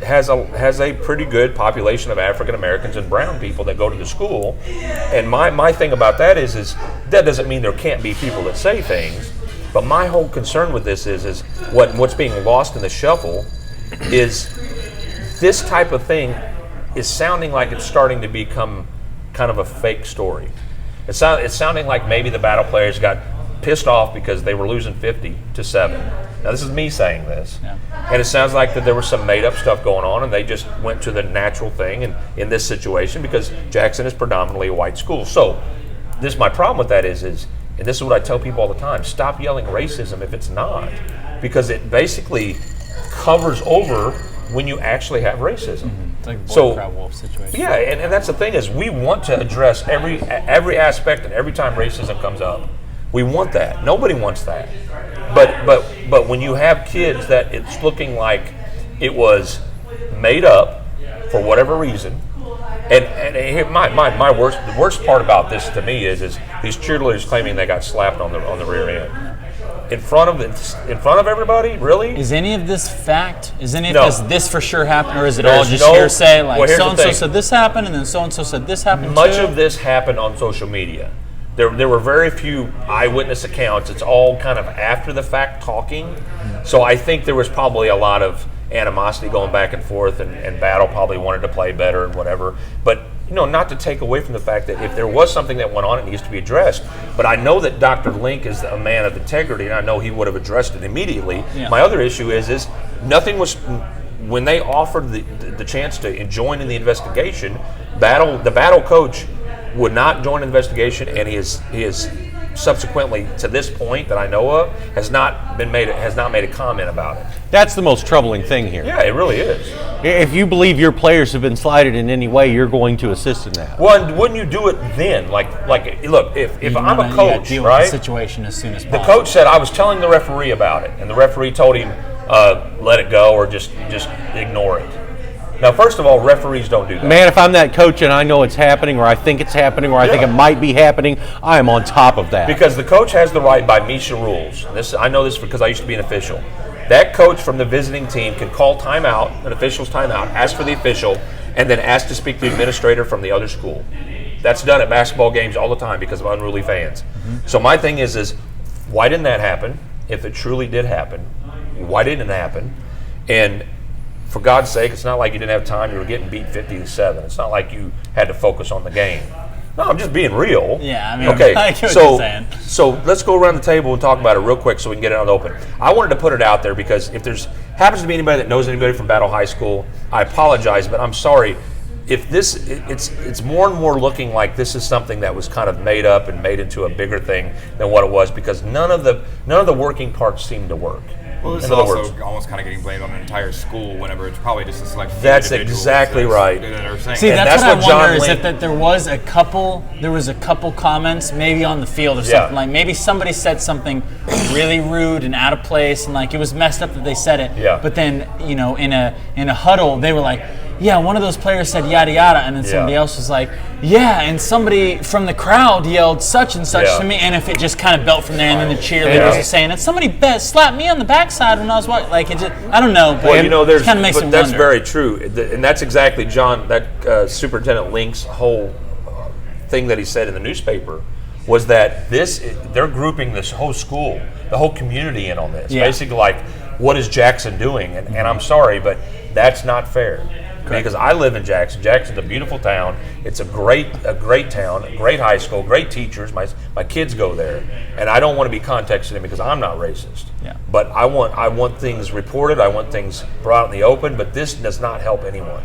[SPEAKER 5] has a pretty good population of African Americans and brown people that go to the school. And my thing about that is that doesn't mean there can't be people that say things. But my whole concern with this is what's being lost in the shuffle is this type of thing is sounding like it's starting to become kind of a fake story. It's sounding like maybe the Battle players got pissed off because they were losing 50-7. Now this is me saying this, and it sounds like that there was some made-up stuff going on, and they just went to the natural thing in this situation because Jackson is predominantly a white school. So my problem with that is, and this is what I tell people all the time: stop yelling racism if it's not, because it basically covers over when you actually have racism.
[SPEAKER 3] It's like a boy crowd wolf situation.
[SPEAKER 5] Yeah, and that's the thing is we want to address every aspect, and every time racism comes up, we want that. Nobody wants that. But when you have kids that it's looking like it was made up for whatever reason, and my worst part about this to me is these cheerleaders claiming they got slapped on the rear end. In front of everybody, really?
[SPEAKER 3] Is any of this fact?
[SPEAKER 5] No.
[SPEAKER 3] Does this for sure happen, or is it all
[SPEAKER 5] There's
[SPEAKER 3] just hearsay? Like
[SPEAKER 5] here's
[SPEAKER 3] so and so
[SPEAKER 5] the thing.
[SPEAKER 3] said this happened, and then so and so said this happened
[SPEAKER 5] Much
[SPEAKER 3] too?
[SPEAKER 5] of this happened on social media. There were very few eyewitness accounts. It's all kind of after the fact talking. So I think there was probably a lot of animosity going back and forth, and Battle probably wanted to play better and whatever. But not to take away from the fact that if there was something that went on, it needs to be addressed. But I know that Dr. Link is a man of integrity, and I know he would have addressed it immediately.
[SPEAKER 3] Yeah.
[SPEAKER 5] My other issue is nothing was when they offered the chance to join in the investigation, the battle coach would not join an investigation, and he is subsequently to this point that I know of has not made a comment about it.
[SPEAKER 4] That's the most troubling thing here.
[SPEAKER 5] Yeah, it really is.
[SPEAKER 4] If you believe your players have been slighted in any way, you're going to assist in that.
[SPEAKER 5] Well, and wouldn't you do it then? Like look, if I'm a coach,
[SPEAKER 3] deal
[SPEAKER 5] right?
[SPEAKER 3] with the situation as soon as
[SPEAKER 5] The
[SPEAKER 3] possible.
[SPEAKER 5] coach said I was telling the referee about it, and the referee told him let it go or just ignore it. Now, first of all, referees don't do that.
[SPEAKER 4] Man, if I'm that coach and I know it's happening, or I think it's happening, or I think it might be happening, I am on top of that.
[SPEAKER 5] Because the coach has the right by MISA rules. I know this because I used to be an official. That coach from the visiting team can call timeout, an official's timeout, ask for the official, and then ask to speak to the administrator from the other school. That's done at basketball games all the time because of unruly fans. So my thing is why didn't that happen? If it truly did happen, why didn't it happen? And for God's sake, it's not like you didn't have time. You were getting beat 50-7. It's not like you had to focus on the game. No, I'm just being real.
[SPEAKER 3] Yeah, I mean,
[SPEAKER 5] okay.
[SPEAKER 3] I get what you're saying.
[SPEAKER 5] So let's go around the table and talk about it real quick so we can get it out in the open. I wanted to put it out there because if there's happens to be anybody that knows anybody from Battle High School, I apologize, but I'm sorry. If it's more and more looking like this is something that was kind of made up and made into a bigger thing than what it was because none of the working parts seem to work.
[SPEAKER 1] Well, this is also almost kind of getting blamed on an entire school whenever it's probably just a select few
[SPEAKER 5] That's
[SPEAKER 1] individuals
[SPEAKER 5] exactly right.
[SPEAKER 1] that are saying
[SPEAKER 3] See,
[SPEAKER 1] that.
[SPEAKER 3] that's what I wonder is
[SPEAKER 5] Link-
[SPEAKER 3] that there was a couple comments maybe on the field or something like maybe somebody said something really rude and out of place and like it was messed up that they said it.
[SPEAKER 5] Yeah.
[SPEAKER 3] But then in a huddle they were like, yeah, one of those players said yada yada, and then somebody else was like, yeah, and somebody from the crowd yelled such and such to me, and if it just kind of built from there, and then the cheerleaders are saying, and somebody slapped me on the backside when I was watching, like it just, I don't know, but it kind of makes them
[SPEAKER 5] that's
[SPEAKER 3] wonder.
[SPEAKER 5] very true, and that's exactly John, that Superintendent Link's whole thing that he said in the newspaper was that they're grouping this whole school, the whole community in on this. Basically, like, what is Jackson doing? And I'm sorry, but that's not fair. Because I live in Jackson. Jackson's a beautiful town. It's a great town, a great high school, great teachers. My kids go there, and I don't want to be contexting them because I'm not racist.
[SPEAKER 3] Yeah.
[SPEAKER 5] But I want things reported. I want things brought out in the open. But this does not help anyone.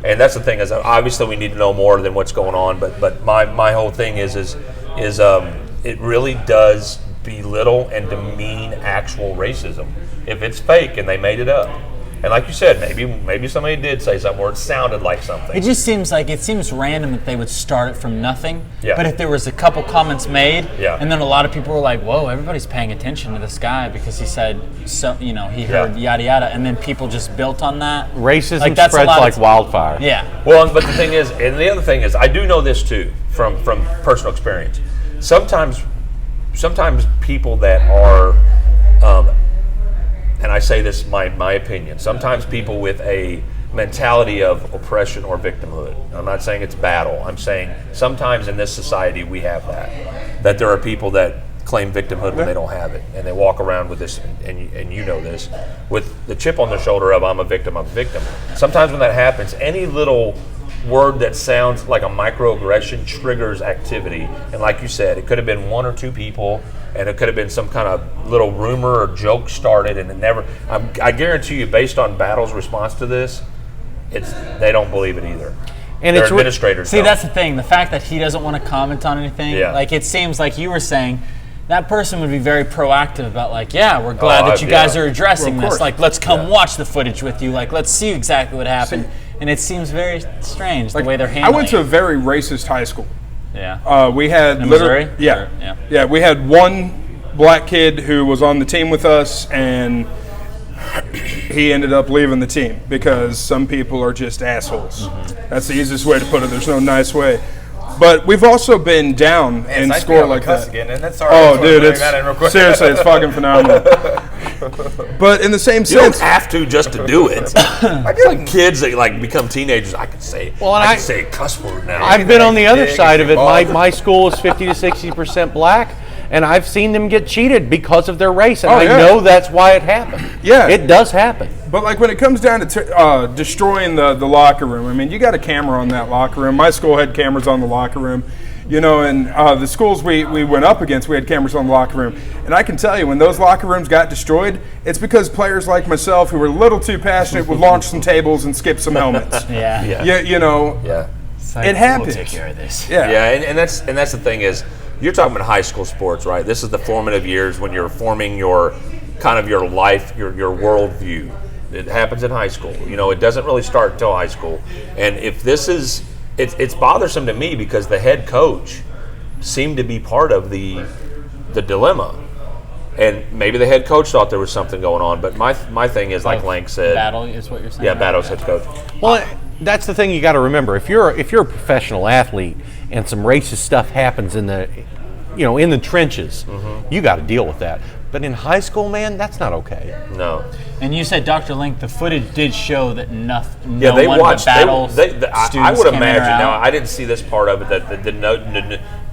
[SPEAKER 5] And that's the thing is obviously we need to know more than what's going on. But my whole thing is it really does belittle and demean actual racism if it's fake and they made it up. And like you said, maybe somebody did say something where it sounded like something.
[SPEAKER 3] It just seems random that they would start it from nothing.
[SPEAKER 5] Yeah.
[SPEAKER 3] But if there was a couple comments made,
[SPEAKER 5] Yeah.
[SPEAKER 3] and then a lot of people were like, "Whoa, everybody's paying attention to this guy because he said so." He heard yada yada, and then people just built on that.
[SPEAKER 4] Racism
[SPEAKER 3] that's a
[SPEAKER 4] spreads
[SPEAKER 3] lot
[SPEAKER 4] like wildfire.
[SPEAKER 3] Yeah.
[SPEAKER 5] Well, but the thing is, and the other thing is, I do know this too from personal experience. Sometimes people that are, and I say this my opinion, sometimes people with a mentality of oppression or victimhood. I'm not saying it's battle. I'm saying sometimes in this society we have that there are people that claim victimhood when they don't have it, and they walk around with this, and you know this, with the chip on their shoulder of I'm a victim. Sometimes when that happens, any little word that sounds like a microaggression triggers activity, and like you said, it could have been one or two people, and it could have been some kind of little rumor or joke started, and it never. I guarantee you, based on Battle's response to this, they don't believe it either. And their administrators.
[SPEAKER 3] See, that's the thing. The fact that he doesn't want to comment on anything, like it seems like you were saying, that person would be very proactive about like, yeah, we're glad that you guys are addressing this. Like, let's come watch the footage with you. Like, let's see exactly what happened. And it seems very strange the way they're handling it.
[SPEAKER 6] I went to a very racist high school.
[SPEAKER 3] Yeah.
[SPEAKER 6] We had
[SPEAKER 3] in Missouri?
[SPEAKER 6] Yeah. We had one black kid who was on the team with us, and he ended up leaving the team because some people are just assholes. Mm-hmm. That's the easiest way to put it. There's no nice way. But we've also been down in score like that.
[SPEAKER 1] Again, and that's
[SPEAKER 6] Seriously, it's fucking phenomenal. But in the same sense,
[SPEAKER 5] you don't have to just to do it. I feel like kids that like become teenagers, I can say I can say a cuss word now.
[SPEAKER 4] I've been on the other side of it. My school is 50 to 60% black, and I've seen them get cheated because of their race, and I know that's why it happened.
[SPEAKER 6] Yeah,
[SPEAKER 4] it does happen.
[SPEAKER 6] But like when it comes down to destroying the locker room, I mean, you got a camera on that locker room. My school had cameras on the locker room. And the schools we went up against, we had cameras on the locker room. And I can tell you, when those locker rooms got destroyed, it's because players like myself who were a little too passionate would launch some tables and skip some helmets.
[SPEAKER 3] Yeah.
[SPEAKER 5] Yeah.
[SPEAKER 6] It happens.
[SPEAKER 3] We'll take care of this.
[SPEAKER 5] Yeah, and that's the thing is, you're talking about high school sports, right? This is the formative years when you're forming your kind of your life, your worldview. It happens in high school. It doesn't really start until high school. And if this is, it's bothersome to me because the head coach seemed to be part of the dilemma. And maybe the head coach thought there was something going on. But my thing is, like Lank said,
[SPEAKER 3] Battle is what you're saying.
[SPEAKER 5] Yeah, Battle's head coach.
[SPEAKER 4] Well, that's the thing you got to remember. If you're a professional athlete and some racist stuff happens in the trenches, you got to deal with that. But in high school, man, that's not okay.
[SPEAKER 5] No.
[SPEAKER 3] And you said, Dr. Link, the footage did show that no
[SPEAKER 5] They
[SPEAKER 3] one
[SPEAKER 5] watched.
[SPEAKER 3] but Battle
[SPEAKER 5] I would
[SPEAKER 3] students came in or
[SPEAKER 5] imagine.
[SPEAKER 3] out.
[SPEAKER 5] Now, I didn't see this part of it. That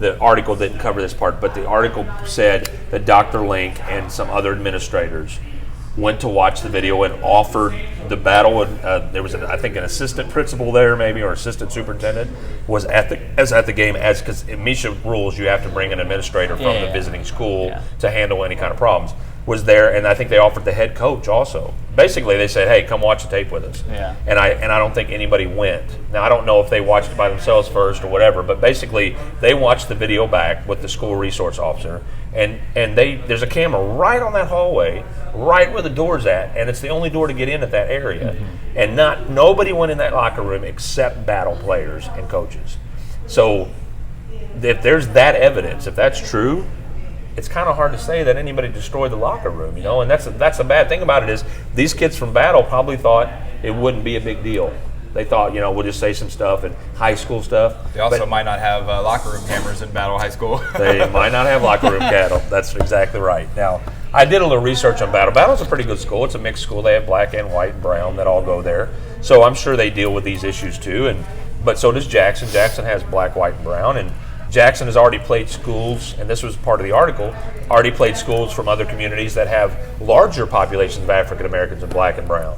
[SPEAKER 5] the article didn't cover this part, but the article said that Dr. Link and some other administrators went to watch the video and offered the Battle. And there was, I think, an assistant principal there, maybe, or assistant superintendent was at the game, because in Misha rules you have to bring an administrator from the visiting school to handle any kind of problems. Was there, and I think they offered the head coach also. Basically, they said, "Hey, come watch the tape with us."
[SPEAKER 3] Yeah.
[SPEAKER 5] And I don't think anybody went. Now, I don't know if they watched it by themselves first or whatever, but basically they watched the video back with the school resource officer, and there's a camera right on that hallway, right where the door's at, and it's the only door to get in at that area. And nobody went in that locker room except Battle players and coaches. So if there's that evidence, if that's true, it's kind of hard to say that anybody destroyed the locker room, and that's the bad thing about it is these kids from Battle probably thought it wouldn't be a big deal. They thought, we'll just say some stuff and high school stuff.
[SPEAKER 1] They also might not have locker room cameras in Battle High School.
[SPEAKER 5] They might not have locker room cattle. That's exactly right. Now, I did a little research on Battle. Battle's a pretty good school. It's a mixed school. They have black and white and brown that all go there. So I'm sure they deal with these issues too. But so does Jackson. Jackson has black, white, and brown. And Jackson has already played schools, and this was part of the article, already played schools from other communities that have larger populations of African Americans and black and brown.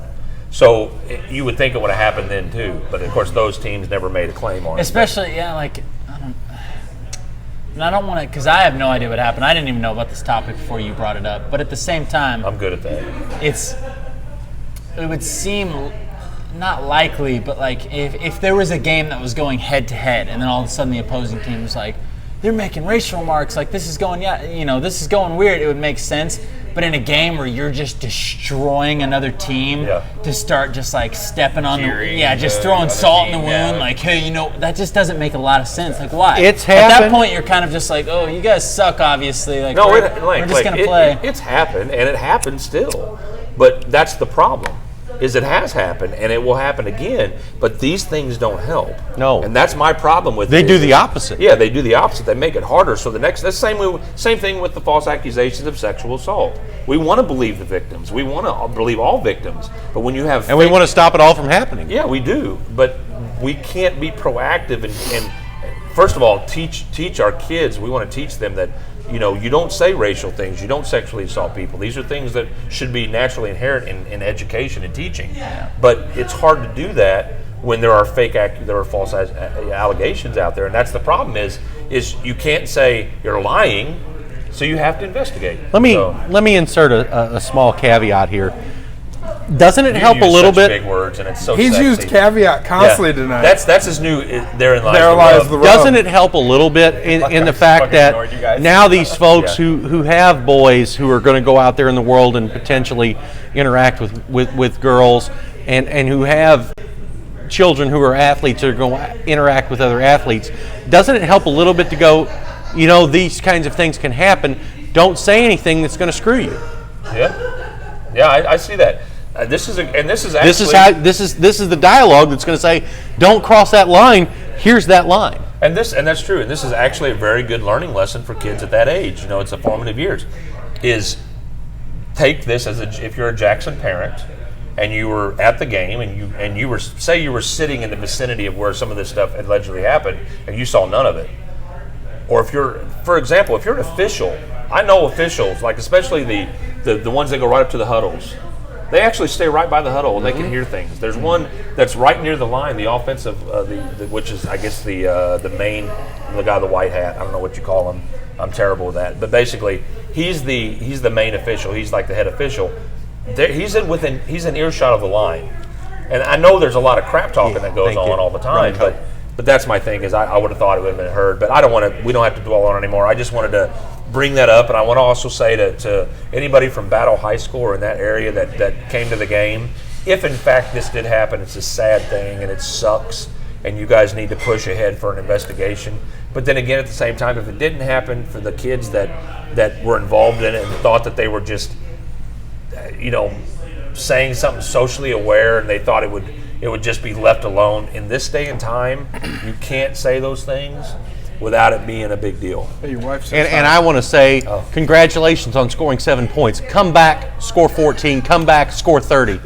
[SPEAKER 5] So you would think it would have happened then too, but of course those teams never made a claim on it.
[SPEAKER 3] Especially, I don't want to, because I have no idea what happened. I didn't even know about this topic before you brought it up. But at the same time,
[SPEAKER 5] I'm good at that.
[SPEAKER 3] It would seem not likely, but like if there was a game that was going head to head, and then all of a sudden the opposing team was like, they're making racial remarks, like this is going, this is going weird, it would make sense. But in a game where you're just destroying another team to start just like stepping on just throwing salt in the wound, like, hey, that just doesn't make a lot of sense. Like, why?
[SPEAKER 4] It's
[SPEAKER 3] At
[SPEAKER 4] happened.
[SPEAKER 3] that point, you're kind of just like, oh, you guys suck, obviously. Like,
[SPEAKER 5] No,
[SPEAKER 3] we're just gonna play.
[SPEAKER 5] It's happened, and it happens still. But that's the problem. Is it has happened, and it will happen again, but these things don't help.
[SPEAKER 4] No.
[SPEAKER 5] And that's my problem with
[SPEAKER 4] They
[SPEAKER 5] it.
[SPEAKER 4] do the opposite.
[SPEAKER 5] Yeah, they do the opposite. They make it harder. So that's the same thing with the false accusations of sexual assault. We want to believe the victims. We want to believe all victims. But when you have
[SPEAKER 4] And we want to stop it all from happening.
[SPEAKER 5] Yeah, we do. But we can't be proactive and first of all, teach our kids. We want to teach them that you don't say racial things. You don't sexually assault people. These are things that should be naturally inherent in education and teaching. But it's hard to do that when there are false allegations out there, and that's the problem. Is you can't say you're lying, so you have to investigate.
[SPEAKER 4] Let me insert a small caveat here. Doesn't it help a
[SPEAKER 5] use
[SPEAKER 4] little
[SPEAKER 5] such
[SPEAKER 4] bit?
[SPEAKER 5] Big words, and it's so
[SPEAKER 6] He's
[SPEAKER 5] sexy.
[SPEAKER 6] used caveat constantly tonight.
[SPEAKER 5] That's his new. Therein lies
[SPEAKER 6] There
[SPEAKER 5] the
[SPEAKER 6] lies
[SPEAKER 5] rub.
[SPEAKER 6] the rub.
[SPEAKER 4] Doesn't it help a little bit in the fact
[SPEAKER 1] fucking ignored you
[SPEAKER 4] that
[SPEAKER 1] guys.
[SPEAKER 4] now these folks who have boys who are going to go out there in the world and potentially interact with girls and who have children who are athletes or going to interact with other athletes, doesn't it help a little bit to go, these kinds of things can happen, don't say anything that's going to screw you.
[SPEAKER 5] Yeah, I see that. This is actually
[SPEAKER 4] This is the dialogue that's going to say, don't cross that line. Here's that line.
[SPEAKER 5] and that's true. And this is actually a very good learning lesson for kids at that age. It's the formative years. Is take this if you're a Jackson parent and you were at the game and you were sitting in the vicinity of where some of this stuff allegedly happened and you saw none of it. Or for example, if you're an official, I know officials, like especially the ones that go right up to the huddles They actually stay right by the huddle and they can hear things. There's one that's right near the line, the offensive, which is I guess the main, the guy with the white hat. I don't know what you call him. I'm terrible with that. But basically, he's the main official. He's like the head official. He's in earshot of the line. And I know there's a lot of crap talking that goes on all the time, but that's my thing is I would have thought it would have been heard. But I don't want to. We don't have to dwell on it anymore. I just wanted to bring that up, and I want to also say to anybody from Battle High School or in that area that came to the game, if in fact this did happen, it's a sad thing and it sucks, and you guys need to push ahead for an investigation. But then again, at the same time, if it didn't happen for the kids that were involved in it and thought that they were just, saying something socially aware and they thought it would just be left alone. In this day and time, you can't say those things without it being a big deal.
[SPEAKER 6] Hey, your wife says
[SPEAKER 4] And I want to say congratulations on scoring 7 points. Come back, score 14. Come back, score 30.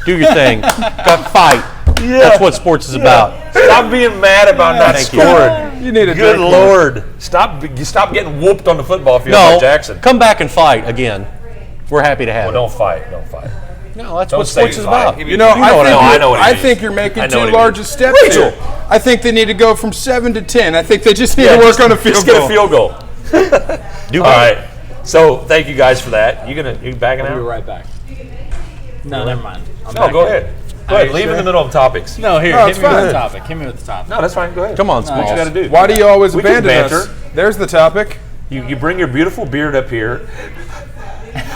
[SPEAKER 4] Do your thing. Got fight. Yeah. That's what sports is about.
[SPEAKER 5] Stop being mad about not scoring.
[SPEAKER 6] You need a
[SPEAKER 5] Good Lord. Stop getting whooped on the football field by Jackson.
[SPEAKER 4] Come back and fight again. We're happy to have it.
[SPEAKER 5] Don't fight.
[SPEAKER 4] No, that's
[SPEAKER 5] Don't
[SPEAKER 4] what
[SPEAKER 5] say
[SPEAKER 4] sports is
[SPEAKER 5] fight.
[SPEAKER 4] about.
[SPEAKER 6] I
[SPEAKER 5] know what he
[SPEAKER 6] I
[SPEAKER 5] means.
[SPEAKER 6] think you're making
[SPEAKER 5] I know
[SPEAKER 6] too
[SPEAKER 5] what he
[SPEAKER 6] large a
[SPEAKER 5] means.
[SPEAKER 6] step
[SPEAKER 5] Rachel!
[SPEAKER 6] here. I think they need to go from 7 to 10. I think they just need to work on a field
[SPEAKER 5] Just
[SPEAKER 6] goal.
[SPEAKER 5] get a field goal. All right. So thank you guys for that. You backing out?
[SPEAKER 3] We'll be right back. No, never mind.
[SPEAKER 5] No, go ahead. Go ahead. Leave in the middle of topics.
[SPEAKER 3] No, here,
[SPEAKER 6] No,
[SPEAKER 3] hit
[SPEAKER 6] it's
[SPEAKER 3] me with
[SPEAKER 6] fine.
[SPEAKER 3] the topic. Hit me with the topic.
[SPEAKER 5] No, that's fine. Go ahead.
[SPEAKER 4] Come on,
[SPEAKER 5] What you got to do?
[SPEAKER 6] Why do you always
[SPEAKER 5] We can
[SPEAKER 6] abandon us?
[SPEAKER 5] banter.
[SPEAKER 6] There's the topic.
[SPEAKER 5] You bring your beautiful beard up here,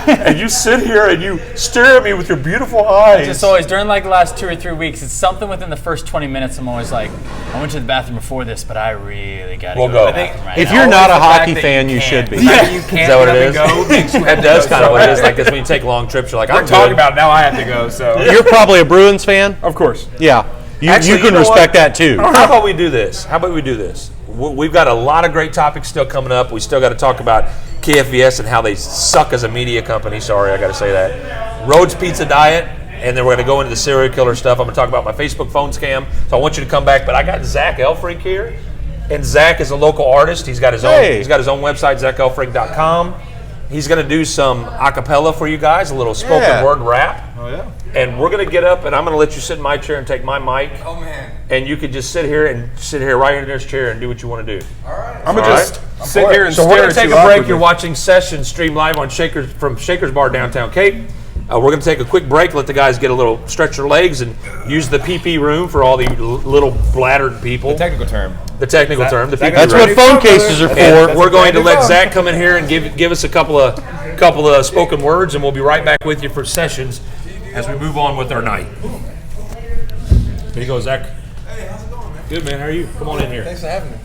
[SPEAKER 5] and you sit here and you stare at me with your beautiful eyes.
[SPEAKER 3] Just always, during like the last 2 or 3 weeks, it's something within the first 20 minutes. I'm always like, I went to the bathroom before this, but I really got to
[SPEAKER 5] We'll
[SPEAKER 3] go
[SPEAKER 5] go.
[SPEAKER 3] to the bathroom right
[SPEAKER 4] If
[SPEAKER 3] now.
[SPEAKER 4] you're not a
[SPEAKER 7] the fact
[SPEAKER 4] hockey
[SPEAKER 7] that
[SPEAKER 4] fan,
[SPEAKER 7] you
[SPEAKER 4] you should
[SPEAKER 7] can't.
[SPEAKER 4] be.
[SPEAKER 7] The fact that you
[SPEAKER 5] Is
[SPEAKER 7] can't
[SPEAKER 5] that what
[SPEAKER 7] get
[SPEAKER 5] it
[SPEAKER 7] up
[SPEAKER 5] is?
[SPEAKER 7] and go makes you have
[SPEAKER 5] That
[SPEAKER 7] to
[SPEAKER 5] does
[SPEAKER 7] go
[SPEAKER 5] kind of
[SPEAKER 7] so
[SPEAKER 5] what it
[SPEAKER 7] bad.
[SPEAKER 5] is. Like this when you take long trips, you're like,
[SPEAKER 7] We're
[SPEAKER 5] I'm
[SPEAKER 7] talking
[SPEAKER 5] good.
[SPEAKER 7] about it, now I have to go. So
[SPEAKER 4] You're probably a Bruins fan?
[SPEAKER 6] Of course.
[SPEAKER 4] Yeah. You
[SPEAKER 5] Actually,
[SPEAKER 4] can
[SPEAKER 5] know
[SPEAKER 4] respect
[SPEAKER 5] what?
[SPEAKER 4] that too.
[SPEAKER 5] How about we do this? We've got a lot of great topics still coming up. We still got to talk about KFVS and how they suck as a media company. Sorry, I got to say that. Rhodes Pizza Diet, and then we're going to go into the serial killer stuff. I'm going to talk about my Facebook phone scam. So I want you to come back. But I got Zach Elfrink here, and Zach is a local artist. He's got his own.
[SPEAKER 4] Hey.
[SPEAKER 5] He's got his own website, ZachElfrink.com. He's going to do some a cappella for you guys, a little spoken word rap.
[SPEAKER 7] Oh yeah.
[SPEAKER 5] And we're going to get up, and I'm going to let you sit in my chair and take my mic.
[SPEAKER 7] Oh man.
[SPEAKER 5] And you could just sit here right here in this chair and do what you want to do.
[SPEAKER 6] I'm going to just sit here and
[SPEAKER 5] So we're
[SPEAKER 6] stare
[SPEAKER 5] going
[SPEAKER 6] at
[SPEAKER 5] to take
[SPEAKER 6] you
[SPEAKER 5] a break.
[SPEAKER 6] awkwardly.
[SPEAKER 5] You're watching Session stream live on Shaker's Bar downtown Cape. We're going to take a quick break, let the guys get a little stretch their legs and use the PP room for all the little bladdered people.
[SPEAKER 7] The technical term.
[SPEAKER 5] The technical term, the PP
[SPEAKER 4] That's
[SPEAKER 5] room.
[SPEAKER 4] what phone cases are
[SPEAKER 5] And
[SPEAKER 4] for.
[SPEAKER 5] we're going to let Zach come in here and give us a couple of spoken words, and we'll be right back with you for Sessions as we move on with our night. Here you go, Zach.
[SPEAKER 7] Hey, how's it going, man?
[SPEAKER 5] Good, man. How are you? Come on in here.
[SPEAKER 7] Thanks for having me.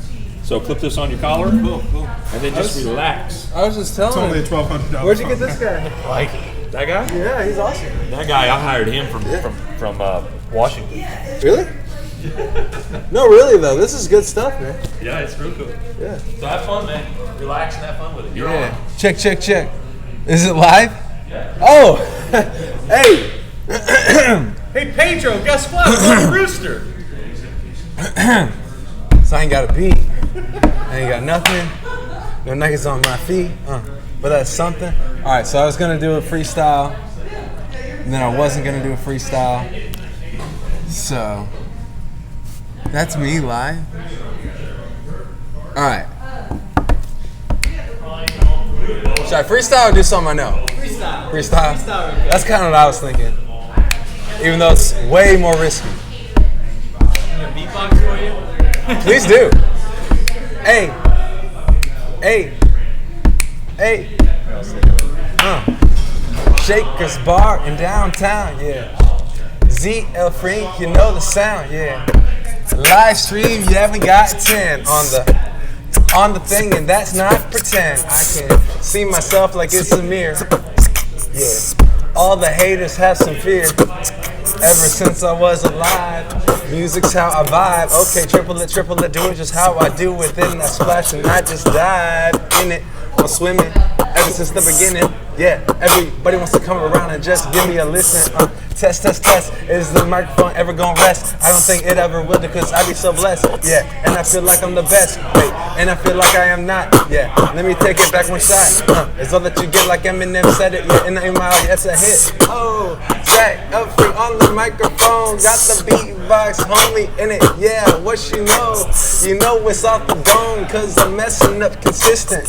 [SPEAKER 5] So clip this on your collar,
[SPEAKER 7] Cool.
[SPEAKER 5] and then just relax.
[SPEAKER 7] I was just telling him.
[SPEAKER 6] $1,200.
[SPEAKER 7] Where'd you get this guy?
[SPEAKER 5] That guy?
[SPEAKER 7] Yeah, he's awesome.
[SPEAKER 5] That guy, I hired him from Washington.
[SPEAKER 7] Really? No, really though. This is good stuff, man.
[SPEAKER 5] Yeah, it's real cool.
[SPEAKER 7] Yeah.
[SPEAKER 5] So have fun, man. Relax and have fun with it. You're
[SPEAKER 7] Yeah. Check. Is it live? Yeah. Oh. Hey.
[SPEAKER 3] Hey, Pedro, guess what? I'm a rooster.
[SPEAKER 7] So I ain't got a beat. I ain't got nothing. No nuggets on my feet. But that's something. All right. So I was gonna do a freestyle. And then I wasn't gonna do a freestyle. So that's me live. All right. Should I freestyle or do something I know? Freestyle. That's kind of what I was thinking. Even though it's way more risky.
[SPEAKER 3] Beatbox for you?
[SPEAKER 7] Please do. Hey. Shaker's Bar in downtown, yeah. ZL Frink, you know the sound, yeah. Live stream, you haven't got 10 on the thing, and that's not pretend. I can see myself like it's a mirror. Yeah. All the haters have some fear. Ever since I was alive, music's how I vibe. Okay, triple it, do it just how I do it. Then I splash and I just dive in it. I'm swimming ever since the beginning. Yeah, everybody wants to come around and just give me a listen. Test. Is the microphone ever gonna rest? I don't think it ever will because I be so blessed. Yeah, and I feel like I'm the best. Wait, and I feel like I am not. Yeah, let me take it back one shot. It's all that you get like Eminem said it. Yeah, and that's a hit. Oh, Zach Elfrey on the microphone, got the beatbox homie in it. Yeah, what you know? You know it's off the dome, cause I'm messing up consistent.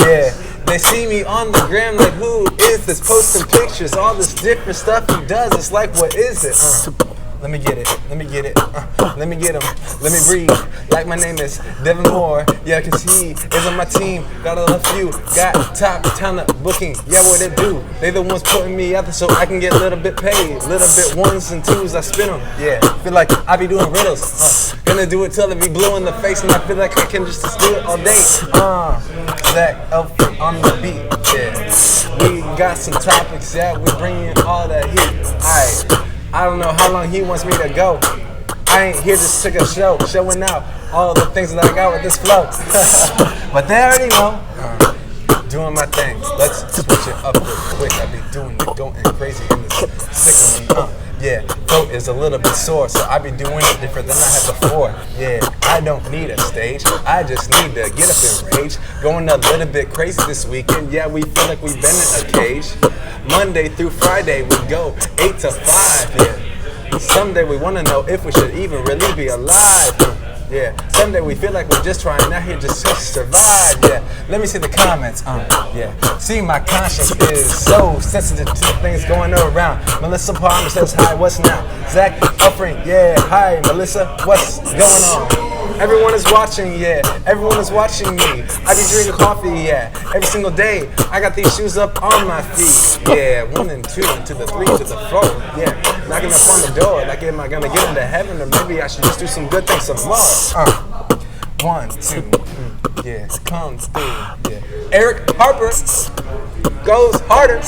[SPEAKER 7] Yeah, they see me on the gram like, who is this posting pictures? All this different stuff he does, it's like, what is it? Let me get it, let me get it, let me get him, let me breathe. Like my name is Devin Moore, yeah, cause he is on my team. Got a love few, got top talent booking, yeah, what they do. They the ones putting me out there so I can get a little bit paid. Little bit ones and twos, I spin them, yeah. Feel like I be doing riddles, gonna do it till it be blue in the face. And I feel like I can just do it all day. Zach Elfrey on the beat, yeah. We got some topics, yeah, we bringing all that heat, alright. I don't know how long he wants me to go. I ain't here just to take a show, showing out all the things that I got with this flow. But they already know. Doing my thing. Let's switch it up real quick. I be doing it, going crazy in this sickling. Yeah, throat is a little bit sore, so I be doing it different than I had before. Yeah, I don't need a stage. I just need to get up in rage. Going a little bit crazy this weekend. Yeah, we feel like we've been in a cage. Monday through Friday we go 8 to 5. Yeah, someday we wanna know if we should even really be alive. Yeah, someday we feel like we're just trying out here just to survive. Yeah, let me see the comments. Yeah, see, my conscience is so sensitive to things going around. Melissa Palmer says hi, what's now? Zach Elfrey, yeah, hi Melissa, what's going on? Everyone is watching, yeah, everyone is watching me. I be drinking coffee, yeah, every single day. I got these shoes up on my feet. Yeah, 1 and 2 to the 3 to the 4. Yeah, knocking up on the door, like, am I gonna get into heaven, or maybe I should just do some good things some more. 1, 2, yeah, come through. Yeah, Eric Harper goes harder.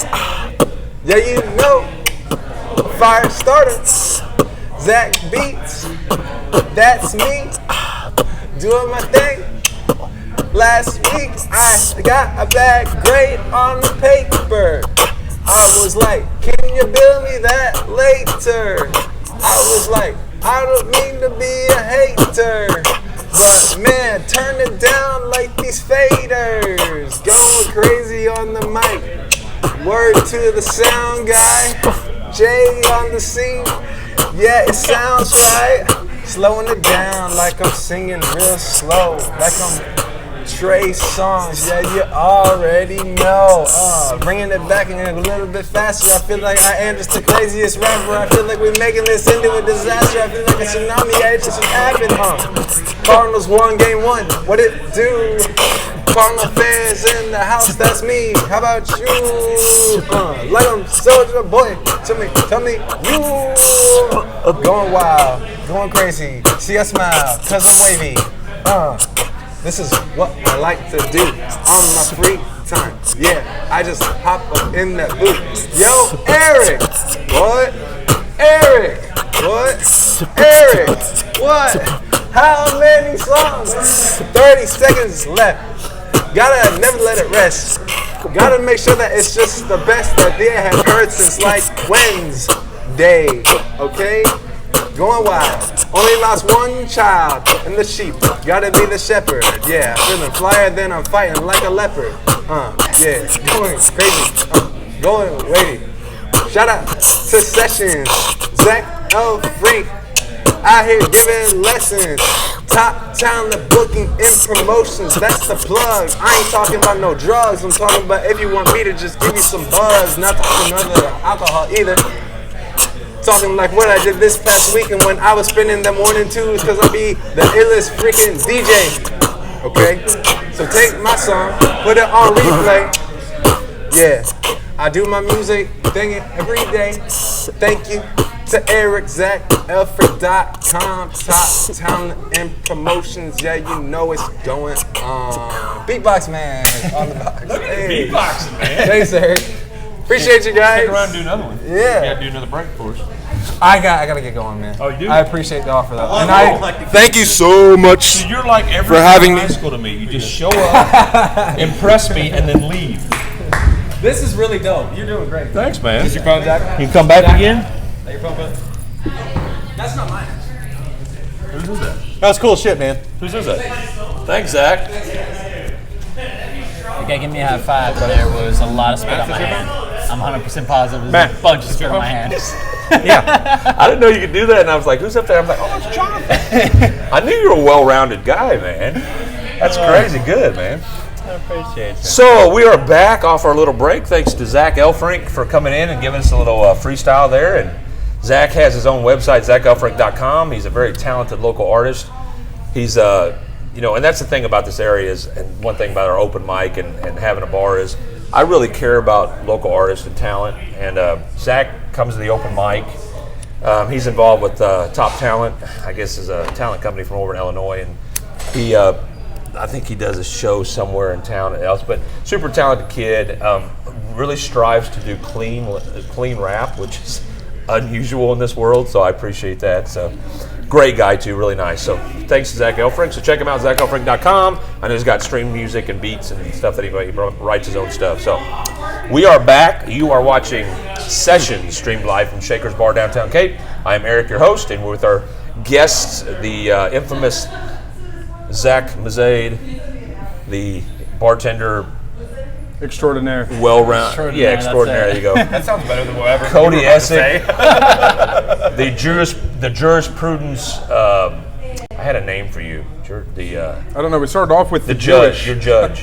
[SPEAKER 7] Yeah, you know, fire starter. Zach Beats, that's me, doing my thing. Last week I got a bad grade on the paper. I was like, can you bill me that later? I was like, I don't mean to be a hater, but man, turn it down like these faders. Going crazy on the mic. Word to the sound guy, Jay on the scene. Yeah, it sounds right. Slowing it down like I'm singing real slow, like I'm Trey Songs. Yeah, you already know. Bringing it back in a little bit faster. I feel like I am just the craziest rapper. I feel like we're making this into a disaster. I feel like a tsunami. Yeah, it just happened, Cardinals won game 1. What it do? Cardinal fans in the house, that's me. How about you? Like I'm Soldier Boy. Tell me, you. Going wild, going crazy. See, I smile, cause I'm wavy. This is what I like to do on my free time. Yeah, I just hop up in that booth. Yo, Eric! What? Eric! What? Eric! What? How many songs? 30 seconds left. Gotta never let it rest. Gotta make sure that it's just the best that they have heard since like Wednesday. Okay? Going wild. Only lost one child and the sheep. Gotta be the shepherd. Yeah, feeling flyer than I'm fighting like a leopard. Yeah, going crazy. Going waiting. Shout out to Sessions. Zach Elfrey. Out here giving lessons. Top talent booking and promotions. That's the plug. I ain't talking about no drugs. I'm talking about if you want me to just give you some buzz. Not talking about alcohol either. Talking like what I did this past weekend when I was spinning the morning twos, cause I be the illest freaking DJ. Okay? So take my song, put it on replay. Yeah. I do my music thing every day. Thank you to Eric, Zach, Elfrey.com, top talent and promotions. Yeah, you know it's going on. Beatbox man on the box.
[SPEAKER 5] Look at the beatboxing, man.
[SPEAKER 7] Thanks, Eric. Appreciate you guys.
[SPEAKER 5] Stick around and do another one.
[SPEAKER 7] Yeah.
[SPEAKER 5] You gotta do another break for us.
[SPEAKER 7] I gotta get going, man.
[SPEAKER 5] Oh, you do?
[SPEAKER 7] I appreciate the offer, though.
[SPEAKER 6] And thank you so much.
[SPEAKER 5] So you're like every
[SPEAKER 6] for having
[SPEAKER 5] high
[SPEAKER 6] me.
[SPEAKER 5] school to me. You just show up, impress me, and then leave.
[SPEAKER 7] This is really dope. You're doing great.
[SPEAKER 5] Thanks, man.
[SPEAKER 6] Is your phone, Zach?
[SPEAKER 5] You can come back again?
[SPEAKER 7] That your phone, bud? That's not mine.
[SPEAKER 5] Whose is that?
[SPEAKER 4] That's cool shit, man.
[SPEAKER 5] Whose is that? Thanks, Zach.
[SPEAKER 3] You gotta give me a high five, but there was a lot of spit on my hand. I'm 100% positive there's
[SPEAKER 6] Matt.
[SPEAKER 3] a bunch of spit in my hands.
[SPEAKER 4] Yeah.
[SPEAKER 5] I didn't know you could do that, and I was like, "Who's up there?" I'm like, "Oh, it's Jonathan." I knew you were a well-rounded guy, man. That's crazy good, man.
[SPEAKER 3] I appreciate it.
[SPEAKER 5] So we are back off our little break. Thanks to Zach Elfrink for coming in and giving us a little freestyle there. And Zach has his own website, zachelfrink.com. He's a very talented local artist. He's and that's the thing about this area is, and one thing about our open mic and having a bar is, I really care about local artists and talent. And Zach comes to the open mic. He's involved with Top Talent, I guess is a talent company from over in Illinois, and he, I think he does a show somewhere in town else. But super talented kid, really strives to do clean rap, which is unusual in this world. So I appreciate that. So great guy too, really nice. So thanks to Zach Elfrink. So check him out, zachelfrink.com. I know he's got stream music and beats and stuff that he writes his own stuff. So we are back. You are watching Sessions streamed live from Shaker's Bar downtown Cape. I am Eric, your host, and we're with our guests, the infamous Zach Mazade, the bartender,
[SPEAKER 6] Extraordinaire.
[SPEAKER 5] well-rounded, yeah, extraordinary. There you go.
[SPEAKER 1] That sounds better than whatever.
[SPEAKER 5] Cody
[SPEAKER 1] you were about to
[SPEAKER 5] Essick,
[SPEAKER 1] say.
[SPEAKER 5] the jurisprudence. I had a name for you.
[SPEAKER 6] I don't know. We started off with
[SPEAKER 5] The
[SPEAKER 6] the
[SPEAKER 5] judge,
[SPEAKER 6] Jewish.
[SPEAKER 5] your judge,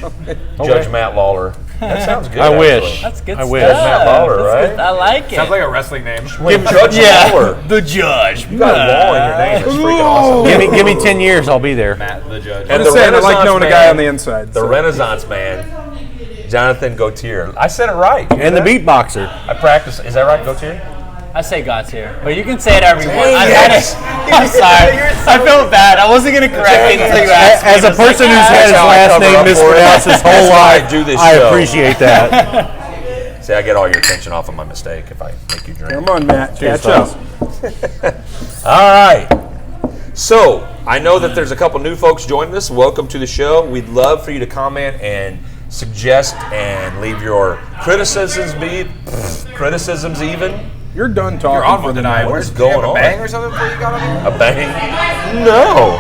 [SPEAKER 5] Judge Matt Lawler. That sounds good.
[SPEAKER 4] I wish.
[SPEAKER 5] actually.
[SPEAKER 3] That's good
[SPEAKER 4] I
[SPEAKER 3] stuff.
[SPEAKER 4] wish.
[SPEAKER 5] Matt Lawler,
[SPEAKER 3] That's
[SPEAKER 5] right?
[SPEAKER 3] good. I like it.
[SPEAKER 1] Sounds like a wrestling name.
[SPEAKER 5] Judge Lawler.
[SPEAKER 3] The judge.
[SPEAKER 5] You got a wall in your name. It's freaking awesome.
[SPEAKER 4] Give me 10 years, I'll be there.
[SPEAKER 1] Matt the judge.
[SPEAKER 5] And
[SPEAKER 6] Just saying, I like
[SPEAKER 5] Renaissance
[SPEAKER 6] knowing a
[SPEAKER 5] man,
[SPEAKER 6] guy on the inside.
[SPEAKER 5] The
[SPEAKER 6] so.
[SPEAKER 5] Renaissance man, Jonathan Gautier. I said it right. You
[SPEAKER 4] And the
[SPEAKER 5] hear that?
[SPEAKER 4] beatboxer.
[SPEAKER 5] I practiced. Is that right, Gautier?
[SPEAKER 3] I say God's here, but you can say it every once.
[SPEAKER 5] Dang
[SPEAKER 3] I'm sorry. I felt bad. I wasn't gonna correct it until you asked me.
[SPEAKER 4] As a
[SPEAKER 3] It's like,
[SPEAKER 4] person who's
[SPEAKER 3] ah.
[SPEAKER 4] had his
[SPEAKER 5] how I
[SPEAKER 4] last
[SPEAKER 5] cover
[SPEAKER 4] name
[SPEAKER 5] up for it.
[SPEAKER 4] mispronounced his whole
[SPEAKER 5] That's why I
[SPEAKER 4] life,
[SPEAKER 5] do this
[SPEAKER 4] I
[SPEAKER 5] show.
[SPEAKER 4] appreciate that.
[SPEAKER 5] See, I get all your attention off of my mistake if I make you drink.
[SPEAKER 6] Come on, Matt.
[SPEAKER 4] Cheers,
[SPEAKER 6] Catch up.
[SPEAKER 5] All right. So, I know that there's a couple new folks joining us. Welcome to the show. We'd love for you to comment and suggest and leave your criticisms even.
[SPEAKER 6] You're done talking.
[SPEAKER 1] You're on
[SPEAKER 6] for
[SPEAKER 1] one
[SPEAKER 6] the
[SPEAKER 1] tonight.
[SPEAKER 6] night.
[SPEAKER 5] What is
[SPEAKER 1] Do you have
[SPEAKER 5] going
[SPEAKER 1] a
[SPEAKER 5] on?
[SPEAKER 1] bang or something before you got on here?
[SPEAKER 5] A bang? No.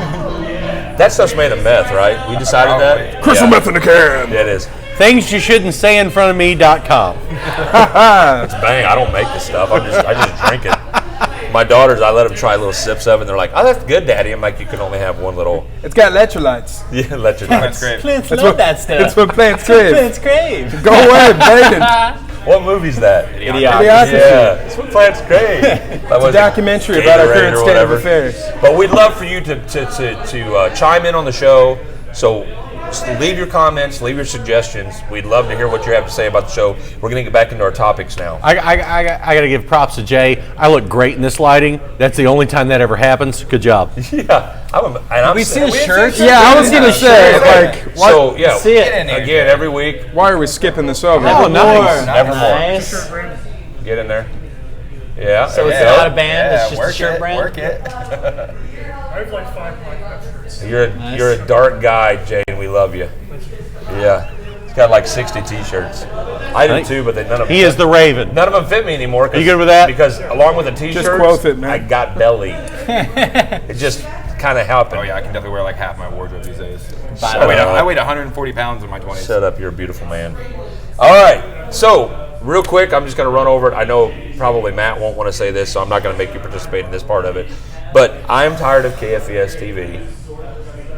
[SPEAKER 5] That stuff's made of meth, right? We decided that?
[SPEAKER 6] Crystal
[SPEAKER 5] Yeah.
[SPEAKER 6] meth in the can.
[SPEAKER 5] Yeah, it is.
[SPEAKER 4] Things you shouldn't say in front of me.com.
[SPEAKER 5] It's bang. I don't make this stuff. I just drink it. My daughters, I let them try little sips of it, and they're like, "Oh, that's good, Daddy." I'm like, "You can only have one little."
[SPEAKER 6] It's got electrolytes.
[SPEAKER 5] Yeah, let your
[SPEAKER 1] That's great.
[SPEAKER 3] Plants
[SPEAKER 6] That's
[SPEAKER 3] love
[SPEAKER 6] what-
[SPEAKER 3] that stuff.
[SPEAKER 6] That's what plants crave.
[SPEAKER 3] Plants crave.
[SPEAKER 6] Go away, Baden.
[SPEAKER 5] What movie's that?
[SPEAKER 6] Idiocracy.
[SPEAKER 5] Yeah, that's what plants crave. That was
[SPEAKER 6] A documentary about our
[SPEAKER 5] Gatorade
[SPEAKER 6] current
[SPEAKER 5] or
[SPEAKER 6] state of
[SPEAKER 5] whatever.
[SPEAKER 6] affairs.
[SPEAKER 5] But we'd love for you to chime in on the show. So just leave your comments, leave your suggestions. We'd love to hear what you have to say about the show. We're going to get back into our topics now.
[SPEAKER 4] I got to give props to Jay. I look great in this lighting. That's the only time that ever happens. Good job.
[SPEAKER 5] Yeah,
[SPEAKER 3] We see the shirts.
[SPEAKER 6] Yeah, I was gonna say, like,
[SPEAKER 5] So yeah,
[SPEAKER 3] See it.
[SPEAKER 5] again every week.
[SPEAKER 6] why are we skipping this over?
[SPEAKER 4] Oh, nice.
[SPEAKER 5] Nevermore.
[SPEAKER 3] Nice.
[SPEAKER 5] Get in there. Yeah.
[SPEAKER 3] So
[SPEAKER 5] there
[SPEAKER 3] it's
[SPEAKER 5] we go.
[SPEAKER 3] not a band. It's just a
[SPEAKER 1] work
[SPEAKER 3] shirt
[SPEAKER 1] it,
[SPEAKER 3] brand.
[SPEAKER 1] work it.
[SPEAKER 5] You're a dark guy, Jay, and we love you. Yeah. He's got like 60 T-shirts. I do too, but none of them.
[SPEAKER 4] He is the Raven.
[SPEAKER 5] None of them fit me anymore.
[SPEAKER 4] Are you good with that?
[SPEAKER 5] Because along with the T-shirts,
[SPEAKER 6] quote it, man.
[SPEAKER 5] I got belly. It just kind of happened.
[SPEAKER 1] Oh yeah, I can definitely wear like half my wardrobe these days.
[SPEAKER 3] Shut
[SPEAKER 1] I weighed 140 pounds in my 20s.
[SPEAKER 5] Shut up, you're a beautiful man. All right, so real quick, I'm just going to run over it. I know probably Matt won't want to say this, so I'm not going to make you participate in this part of it. But I'm tired of KFES TV.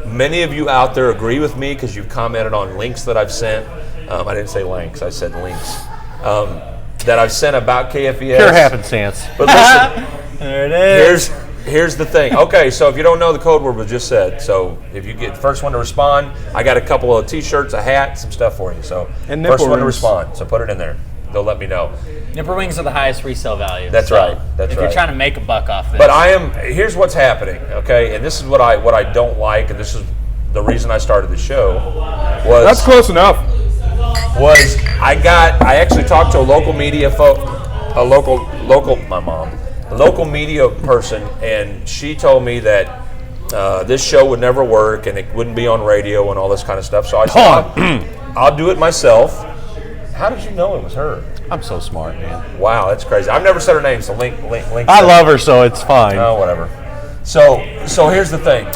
[SPEAKER 5] Many of you out there agree with me because you've commented on links that I've sent. I didn't say links, I said links. That I've sent about KFES.
[SPEAKER 4] Pure happenstance.
[SPEAKER 5] But listen,
[SPEAKER 3] There it is.
[SPEAKER 5] here's the thing. Okay, so if you don't know the code word was just said, so if you get the first one to respond, I got a couple of T-shirts, a hat, some stuff for you. So
[SPEAKER 6] And nipple
[SPEAKER 5] first one to
[SPEAKER 6] rings.
[SPEAKER 5] respond, so put it in there. They'll let me know.
[SPEAKER 3] Nipper wings are the highest resale value.
[SPEAKER 5] That's
[SPEAKER 3] so
[SPEAKER 5] right, that's
[SPEAKER 3] if
[SPEAKER 5] right.
[SPEAKER 3] you're trying to make a buck off this.
[SPEAKER 5] But here's what's happening, okay? And this is what I don't like, and this is the reason I started the show.
[SPEAKER 6] That's close enough.
[SPEAKER 5] I actually talked to a local media local media person, and she told me that this show would never work and it wouldn't be on radio and all this kind of stuff. So I said, I'll do it myself. How did you know it was her?
[SPEAKER 4] I'm so smart, man.
[SPEAKER 5] Wow, that's crazy. I've never said her name, so link.
[SPEAKER 4] I love her, so it's fine.
[SPEAKER 5] Oh, whatever. So here's the thing.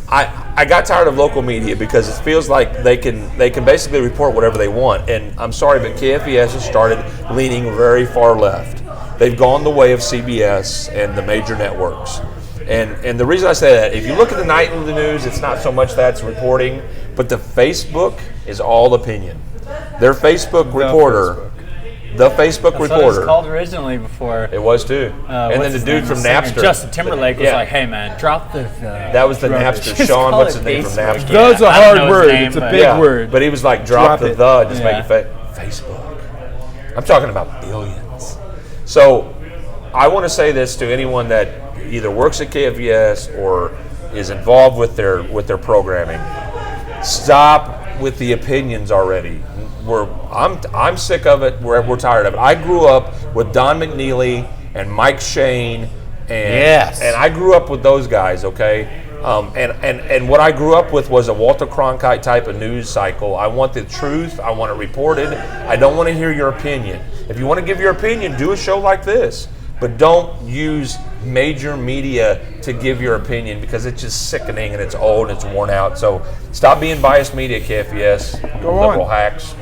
[SPEAKER 5] I I got tired of local media because it feels like they can basically report whatever they want. And I'm sorry, but KFES has started leaning very far left. They've gone the way of CBS and the major networks. And the reason I say that, if you look at the nightly news, it's not so much that's reporting, but the Facebook is all opinion. Their Facebook reporter, the Facebook
[SPEAKER 3] That's what it
[SPEAKER 5] reporter.
[SPEAKER 3] was called originally before.
[SPEAKER 5] It was too. And
[SPEAKER 3] What's
[SPEAKER 5] then the
[SPEAKER 3] his
[SPEAKER 5] dude
[SPEAKER 3] name?
[SPEAKER 5] from
[SPEAKER 3] The singer,
[SPEAKER 5] Napster.
[SPEAKER 3] Justin Timberlake was
[SPEAKER 5] Yeah.
[SPEAKER 3] like, "Hey man, drop the."
[SPEAKER 5] That was the
[SPEAKER 3] rubbish."
[SPEAKER 5] Napster.
[SPEAKER 3] Just
[SPEAKER 5] Sean,
[SPEAKER 3] call
[SPEAKER 5] what's
[SPEAKER 3] it
[SPEAKER 5] his name from
[SPEAKER 3] Facebook.
[SPEAKER 5] Napster?
[SPEAKER 6] That's a
[SPEAKER 3] I don't
[SPEAKER 6] hard
[SPEAKER 3] know his
[SPEAKER 6] word.
[SPEAKER 3] name,
[SPEAKER 6] It's a
[SPEAKER 3] but-
[SPEAKER 6] big
[SPEAKER 5] Yeah,
[SPEAKER 6] word.
[SPEAKER 5] but he was like, drop
[SPEAKER 6] Drop
[SPEAKER 5] the
[SPEAKER 6] it.
[SPEAKER 5] the, just
[SPEAKER 3] Yeah.
[SPEAKER 5] make it Facebook. I'm talking about billions. So I want to say this to anyone that either works at KFVS or is involved with their programming. Stop with the opinions already. I'm sick of it. We're tired of it. I grew up with Don McNeely and Mike Shane, and I grew up with those guys. Okay, and what I grew up with was a Walter Cronkite type of news cycle. I want the truth. I want it reported. I don't want to hear your opinion. If you want to give your opinion, do a show like this. But don't use major media to give your opinion because it's just sickening and it's old and it's worn out. So stop being biased media, KFES.
[SPEAKER 6] Go
[SPEAKER 5] liberal
[SPEAKER 6] on.
[SPEAKER 5] hacks.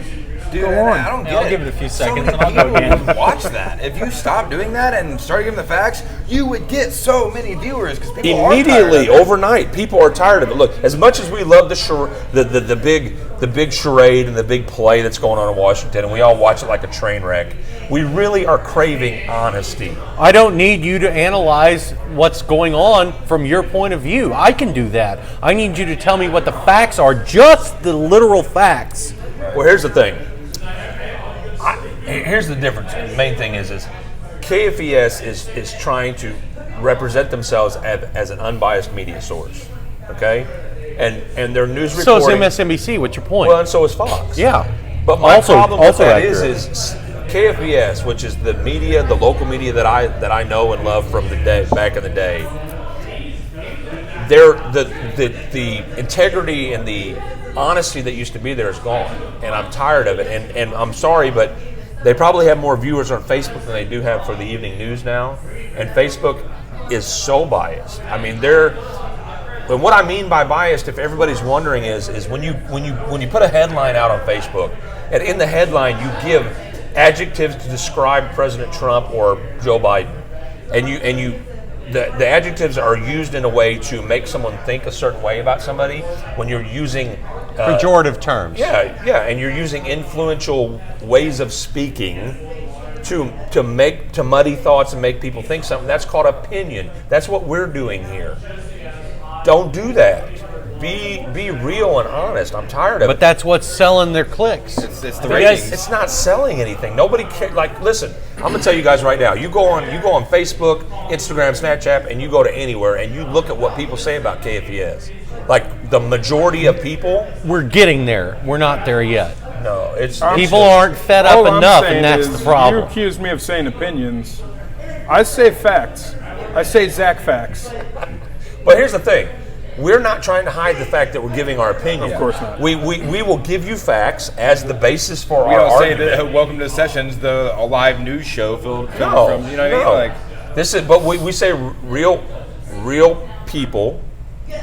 [SPEAKER 1] Dude,
[SPEAKER 6] Go on.
[SPEAKER 1] I don't get
[SPEAKER 3] I'll
[SPEAKER 1] it.
[SPEAKER 3] give it a few
[SPEAKER 1] So
[SPEAKER 3] seconds
[SPEAKER 1] many
[SPEAKER 3] and I'll go
[SPEAKER 1] people
[SPEAKER 3] again.
[SPEAKER 1] would watch that. If you stopped doing that and started giving the facts, you would get so many viewers because people
[SPEAKER 5] Immediately,
[SPEAKER 1] are tired of it.
[SPEAKER 5] overnight, people are tired of it. Look, as much as we love the big charade and the big play that's going on in Washington, and we all watch it like a train wreck, we really are craving honesty.
[SPEAKER 4] I don't need you to analyze what's going on from your point of view. I can do that. I need you to tell me what the facts are, just the literal facts.
[SPEAKER 5] Well, here's the thing. Here's the difference. And the main thing is KFES is trying to represent themselves as an unbiased media source. Okay? And their news
[SPEAKER 4] So
[SPEAKER 5] reporting.
[SPEAKER 4] is MSNBC. What's your point?
[SPEAKER 5] Well, and so is Fox.
[SPEAKER 4] Yeah.
[SPEAKER 5] But my problem with that
[SPEAKER 4] accurate.
[SPEAKER 5] is KFVS, which is the media, the local media that I know and love from the day back in the day. The integrity and the honesty that used to be there is gone, and I'm tired of it. And I'm sorry, but they probably have more viewers on Facebook than they do have for the evening news now. And Facebook is so biased. I mean, and what I mean by biased, if everybody's wondering, is when you put a headline out on Facebook, and in the headline you give adjectives to describe President Trump or Joe Biden, and the adjectives are used in a way to make someone think a certain way about somebody. When you're using
[SPEAKER 4] Pejorative terms.
[SPEAKER 5] yeah, and you're using influential ways of speaking to muddy thoughts and make people think something. That's called opinion. That's what we're doing here. Don't do that. Be real and honest. I'm tired of
[SPEAKER 4] But
[SPEAKER 5] it.
[SPEAKER 4] that's what's selling their clicks.
[SPEAKER 1] It's the
[SPEAKER 3] You guys-
[SPEAKER 1] ratings.
[SPEAKER 5] It's not selling anything. Nobody cares. Like, listen, I'm gonna tell you guys right now. You go on Facebook, Instagram, Snapchat, and you go to anywhere, and you look at what people say about KFES. Like the majority of people,
[SPEAKER 4] We're getting there. We're not there yet.
[SPEAKER 5] no, it's
[SPEAKER 4] People aren't fed up
[SPEAKER 6] All I'm
[SPEAKER 4] enough,
[SPEAKER 6] saying
[SPEAKER 4] and that's
[SPEAKER 6] is
[SPEAKER 4] the problem.
[SPEAKER 6] You accuse me of saying opinions. I say facts. I say Zach facts.
[SPEAKER 5] But here's the thing. We're not trying to hide the fact that we're giving our opinion.
[SPEAKER 6] Of course not.
[SPEAKER 5] We will give you facts as the basis for
[SPEAKER 1] We
[SPEAKER 5] our
[SPEAKER 1] don't say
[SPEAKER 5] argument.
[SPEAKER 1] that Welcome to Sessions, a live news show filled
[SPEAKER 5] No,
[SPEAKER 1] from, you know what I mean?
[SPEAKER 5] no.
[SPEAKER 1] Like,
[SPEAKER 5] This is, but we say real people.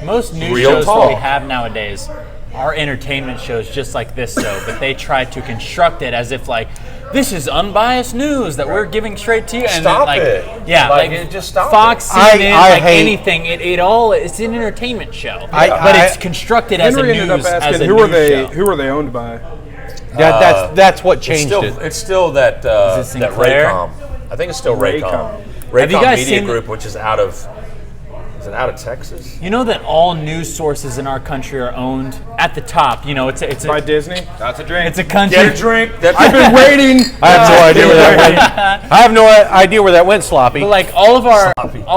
[SPEAKER 3] Most news
[SPEAKER 5] Real
[SPEAKER 3] shows that
[SPEAKER 5] talk.
[SPEAKER 3] we have nowadays are entertainment shows just like this, though, but they try to construct it as if, like, this is unbiased news that we're giving straight to you. And
[SPEAKER 5] Stop
[SPEAKER 3] then, like,
[SPEAKER 5] it.
[SPEAKER 3] Yeah,
[SPEAKER 5] Like,
[SPEAKER 3] like,
[SPEAKER 5] just stop
[SPEAKER 3] Fox,
[SPEAKER 5] it.
[SPEAKER 3] CNN,
[SPEAKER 4] I
[SPEAKER 3] like
[SPEAKER 4] hate-
[SPEAKER 3] anything. It's an entertainment show.
[SPEAKER 4] I-
[SPEAKER 3] but
[SPEAKER 4] I-
[SPEAKER 3] it's constructed as
[SPEAKER 6] Henry
[SPEAKER 3] a
[SPEAKER 6] ended up
[SPEAKER 3] news, as
[SPEAKER 6] asking
[SPEAKER 3] a
[SPEAKER 6] who are
[SPEAKER 3] news
[SPEAKER 6] they
[SPEAKER 3] show.
[SPEAKER 6] who are they owned by?
[SPEAKER 4] That's what changed it.
[SPEAKER 5] It's still that that
[SPEAKER 3] Sinclair?
[SPEAKER 5] Raycom. I think it's still Raycom.
[SPEAKER 6] Raycom.
[SPEAKER 3] Have you
[SPEAKER 5] Raycom
[SPEAKER 3] guys
[SPEAKER 5] Media
[SPEAKER 3] seen-
[SPEAKER 5] Group, which is out of Texas?
[SPEAKER 3] You know that all news sources in our country are owned at the top. You know, it's
[SPEAKER 6] By
[SPEAKER 3] a
[SPEAKER 6] Disney?
[SPEAKER 1] that's a drink.
[SPEAKER 3] it's a country.
[SPEAKER 5] Get a drink.
[SPEAKER 6] I've been waiting.
[SPEAKER 4] I have no idea where that went. I have no idea where that went, Sloppy.
[SPEAKER 3] But like all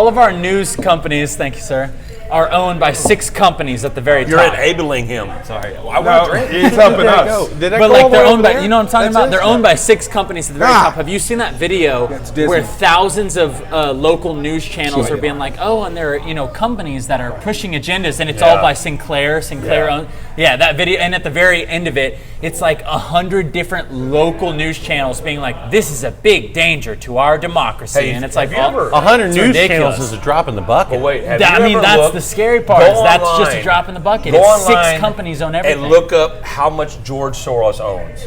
[SPEAKER 3] of our news companies, thank you, sir, are owned by 6 companies at the very
[SPEAKER 5] You're
[SPEAKER 3] top.
[SPEAKER 5] enabling him.
[SPEAKER 1] Sorry. I want
[SPEAKER 6] No,
[SPEAKER 1] a drink.
[SPEAKER 6] he's helping us.
[SPEAKER 4] Did that
[SPEAKER 3] But
[SPEAKER 4] go
[SPEAKER 3] like
[SPEAKER 4] all the
[SPEAKER 3] they're
[SPEAKER 4] way
[SPEAKER 3] owned
[SPEAKER 4] over
[SPEAKER 3] by,
[SPEAKER 4] there?
[SPEAKER 3] you know what I'm talking
[SPEAKER 4] That's
[SPEAKER 3] about?
[SPEAKER 4] it?
[SPEAKER 3] They're owned by 6 companies at the very top. Have you seen that video
[SPEAKER 6] it's Disney.
[SPEAKER 3] where thousands of local news channels are being like, oh, and there are companies that are pushing agendas, and it's all by Sinclair
[SPEAKER 5] Yeah.
[SPEAKER 3] owned. Yeah, that video, and at the very end of it, it's like 100 different local news channels being like, this is a big danger to our democracy.
[SPEAKER 5] Hey,
[SPEAKER 3] and it's like,
[SPEAKER 5] have you ever-
[SPEAKER 4] 100
[SPEAKER 3] it's
[SPEAKER 4] news
[SPEAKER 3] ridiculous.
[SPEAKER 4] channels is a drop in the bucket.
[SPEAKER 5] But wait, have
[SPEAKER 3] I
[SPEAKER 5] you
[SPEAKER 3] mean,
[SPEAKER 5] ever
[SPEAKER 3] that's
[SPEAKER 5] looked-
[SPEAKER 3] the scary part.
[SPEAKER 5] Go
[SPEAKER 3] Is that's just
[SPEAKER 5] online.
[SPEAKER 3] a drop in the bucket.
[SPEAKER 5] Go
[SPEAKER 3] It's
[SPEAKER 5] online
[SPEAKER 3] 6 companies own everything.
[SPEAKER 5] and look up how much George Soros owns.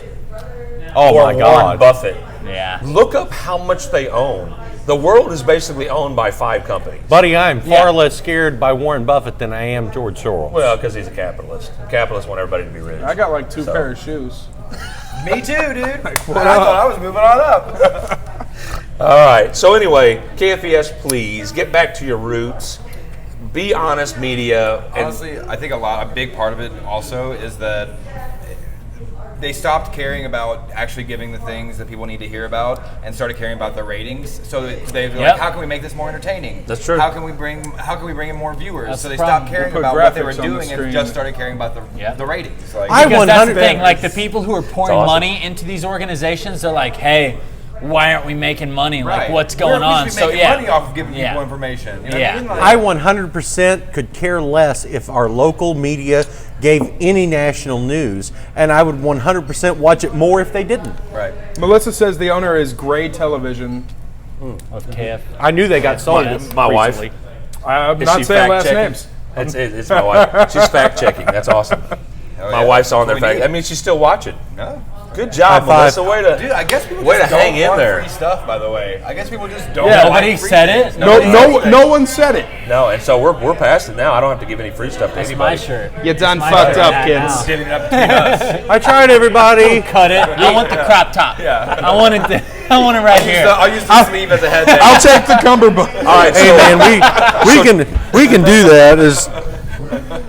[SPEAKER 4] Oh
[SPEAKER 5] or
[SPEAKER 4] my
[SPEAKER 5] Warren
[SPEAKER 4] God.
[SPEAKER 5] Buffett.
[SPEAKER 3] Yeah.
[SPEAKER 5] Look up how much they own. The world is basically owned by 5 companies.
[SPEAKER 4] Buddy, I am far
[SPEAKER 3] Yeah.
[SPEAKER 4] less scared by Warren Buffett than I am George Soros.
[SPEAKER 5] Well, because he's a capitalist. Capitalists want everybody to be rich.
[SPEAKER 6] I got like 2 pairs of shoes.
[SPEAKER 1] Me too, dude. I thought I was moving on up.
[SPEAKER 5] All right. So anyway, KFES, please get back to your roots. Be honest, media. And
[SPEAKER 1] Honestly, I think a big part of it also is that they stopped caring about actually giving the things that people need to hear about and started caring about the ratings. So they're
[SPEAKER 3] Yep.
[SPEAKER 1] like, how can we make this more entertaining?
[SPEAKER 5] That's true.
[SPEAKER 1] How can we bring in more viewers?
[SPEAKER 3] That's
[SPEAKER 1] so
[SPEAKER 3] the
[SPEAKER 1] they
[SPEAKER 3] problem.
[SPEAKER 1] stopped caring
[SPEAKER 6] They put
[SPEAKER 1] about what they were
[SPEAKER 6] graphics on the
[SPEAKER 1] doing and
[SPEAKER 6] screen.
[SPEAKER 1] just started caring about the ratings. Like,
[SPEAKER 4] I
[SPEAKER 3] Because that's the
[SPEAKER 4] 100
[SPEAKER 3] thing, like the people who are pouring
[SPEAKER 5] awesome.
[SPEAKER 3] money into these organizations, they're like, hey, why aren't we making money? Like,
[SPEAKER 1] right.
[SPEAKER 3] what's going
[SPEAKER 1] we
[SPEAKER 3] on?
[SPEAKER 1] should be making money off of giving
[SPEAKER 3] Yeah.
[SPEAKER 1] people information. You know
[SPEAKER 3] Yeah.
[SPEAKER 1] what I mean? Like,
[SPEAKER 4] I 100% could care less if our local media gave any national news, and I would 100% watch it more if they didn't.
[SPEAKER 1] right.
[SPEAKER 6] Melissa says the owner is Gray Television.
[SPEAKER 3] Of KF.
[SPEAKER 4] I knew they got sold
[SPEAKER 5] my wife.
[SPEAKER 4] recently.
[SPEAKER 6] I'm
[SPEAKER 5] Is
[SPEAKER 6] not
[SPEAKER 5] she
[SPEAKER 6] saying last
[SPEAKER 5] fact-checking?
[SPEAKER 6] names.
[SPEAKER 5] It's my wife. She's fact checking. That's awesome. My
[SPEAKER 1] yeah.
[SPEAKER 5] wife's on there.
[SPEAKER 1] That's what we
[SPEAKER 5] Fact.
[SPEAKER 1] need.
[SPEAKER 5] That means she's still watching.
[SPEAKER 1] No.
[SPEAKER 5] Good job,
[SPEAKER 4] High five.
[SPEAKER 5] Melissa. Way to
[SPEAKER 1] Dude, I guess people
[SPEAKER 5] way
[SPEAKER 1] just
[SPEAKER 5] to hang
[SPEAKER 1] don't
[SPEAKER 5] in
[SPEAKER 1] want
[SPEAKER 5] there.
[SPEAKER 1] free stuff, by the way. I guess people just don't
[SPEAKER 3] Yeah,
[SPEAKER 1] like
[SPEAKER 3] nobody
[SPEAKER 1] free
[SPEAKER 3] said
[SPEAKER 1] things.
[SPEAKER 3] it.
[SPEAKER 6] No one said it.
[SPEAKER 5] No, and so we're past it now. I don't have to give any free stuff to
[SPEAKER 3] That's
[SPEAKER 5] anybody.
[SPEAKER 3] my shirt.
[SPEAKER 6] You done
[SPEAKER 3] My
[SPEAKER 6] fucked
[SPEAKER 3] shirt
[SPEAKER 6] up,
[SPEAKER 3] now.
[SPEAKER 6] kids.
[SPEAKER 1] Getting it up between us.
[SPEAKER 4] I tried, everybody.
[SPEAKER 3] Cut it. I want the crop top.
[SPEAKER 1] Yeah.
[SPEAKER 3] I want it. I want it right here.
[SPEAKER 1] I'll use the sleeve as a headband.
[SPEAKER 6] I'll take the cummerbund.
[SPEAKER 5] All right,
[SPEAKER 4] Hey
[SPEAKER 5] so,
[SPEAKER 4] man, we can do that.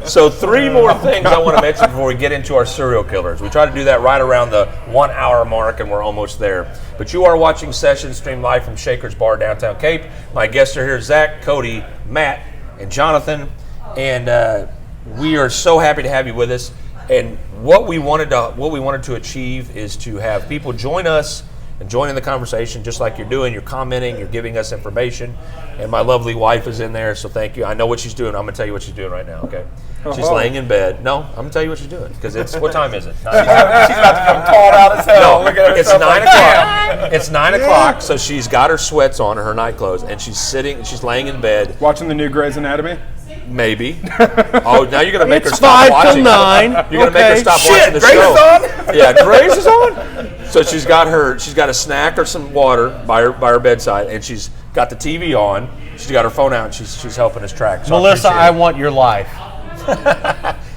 [SPEAKER 5] so 3 more things I want to mention before we get into our serial killers. We try to do that right around the 1 hour mark, and we're almost there. But you are watching Sessions stream live from Shaker's Bar, downtown Cape. My guests are here: Zach, Cody, Matt, and Jonathan. And we are so happy to have you with us. And what we wanted to achieve is to have people join us and join in the conversation, just like you're doing. You're commenting, you're giving us information, and my lovely wife is in there, so thank you. I know what she's doing. I'm gonna tell you what she's doing right now. Okay, she's laying in bed. No, I'm gonna tell you what she's doing because it's what time is it?
[SPEAKER 1] She's about to come called out as hell.
[SPEAKER 5] No,
[SPEAKER 1] Look at her
[SPEAKER 5] it's
[SPEAKER 1] stuff
[SPEAKER 5] 9
[SPEAKER 1] like,
[SPEAKER 5] o'clock. It's 9 o'clock, so she's got her sweats on, her night clothes, and she's laying in bed.
[SPEAKER 6] Watching the new Grey's Anatomy.
[SPEAKER 5] Maybe. Oh, now you're gonna make her
[SPEAKER 4] It's
[SPEAKER 5] stop
[SPEAKER 4] 5 to
[SPEAKER 5] watching.
[SPEAKER 4] 9.
[SPEAKER 5] You're gonna make her
[SPEAKER 4] Okay.
[SPEAKER 5] stop
[SPEAKER 1] Shit,
[SPEAKER 5] watching the
[SPEAKER 1] Grace
[SPEAKER 5] show.
[SPEAKER 1] is on?
[SPEAKER 5] Yeah, Grace is on. So she's got a snack or some water by her bedside, and she's got the TV on. She's got her phone out, and she's helping us track. So
[SPEAKER 4] Melissa, I
[SPEAKER 5] appreciate
[SPEAKER 4] want your life.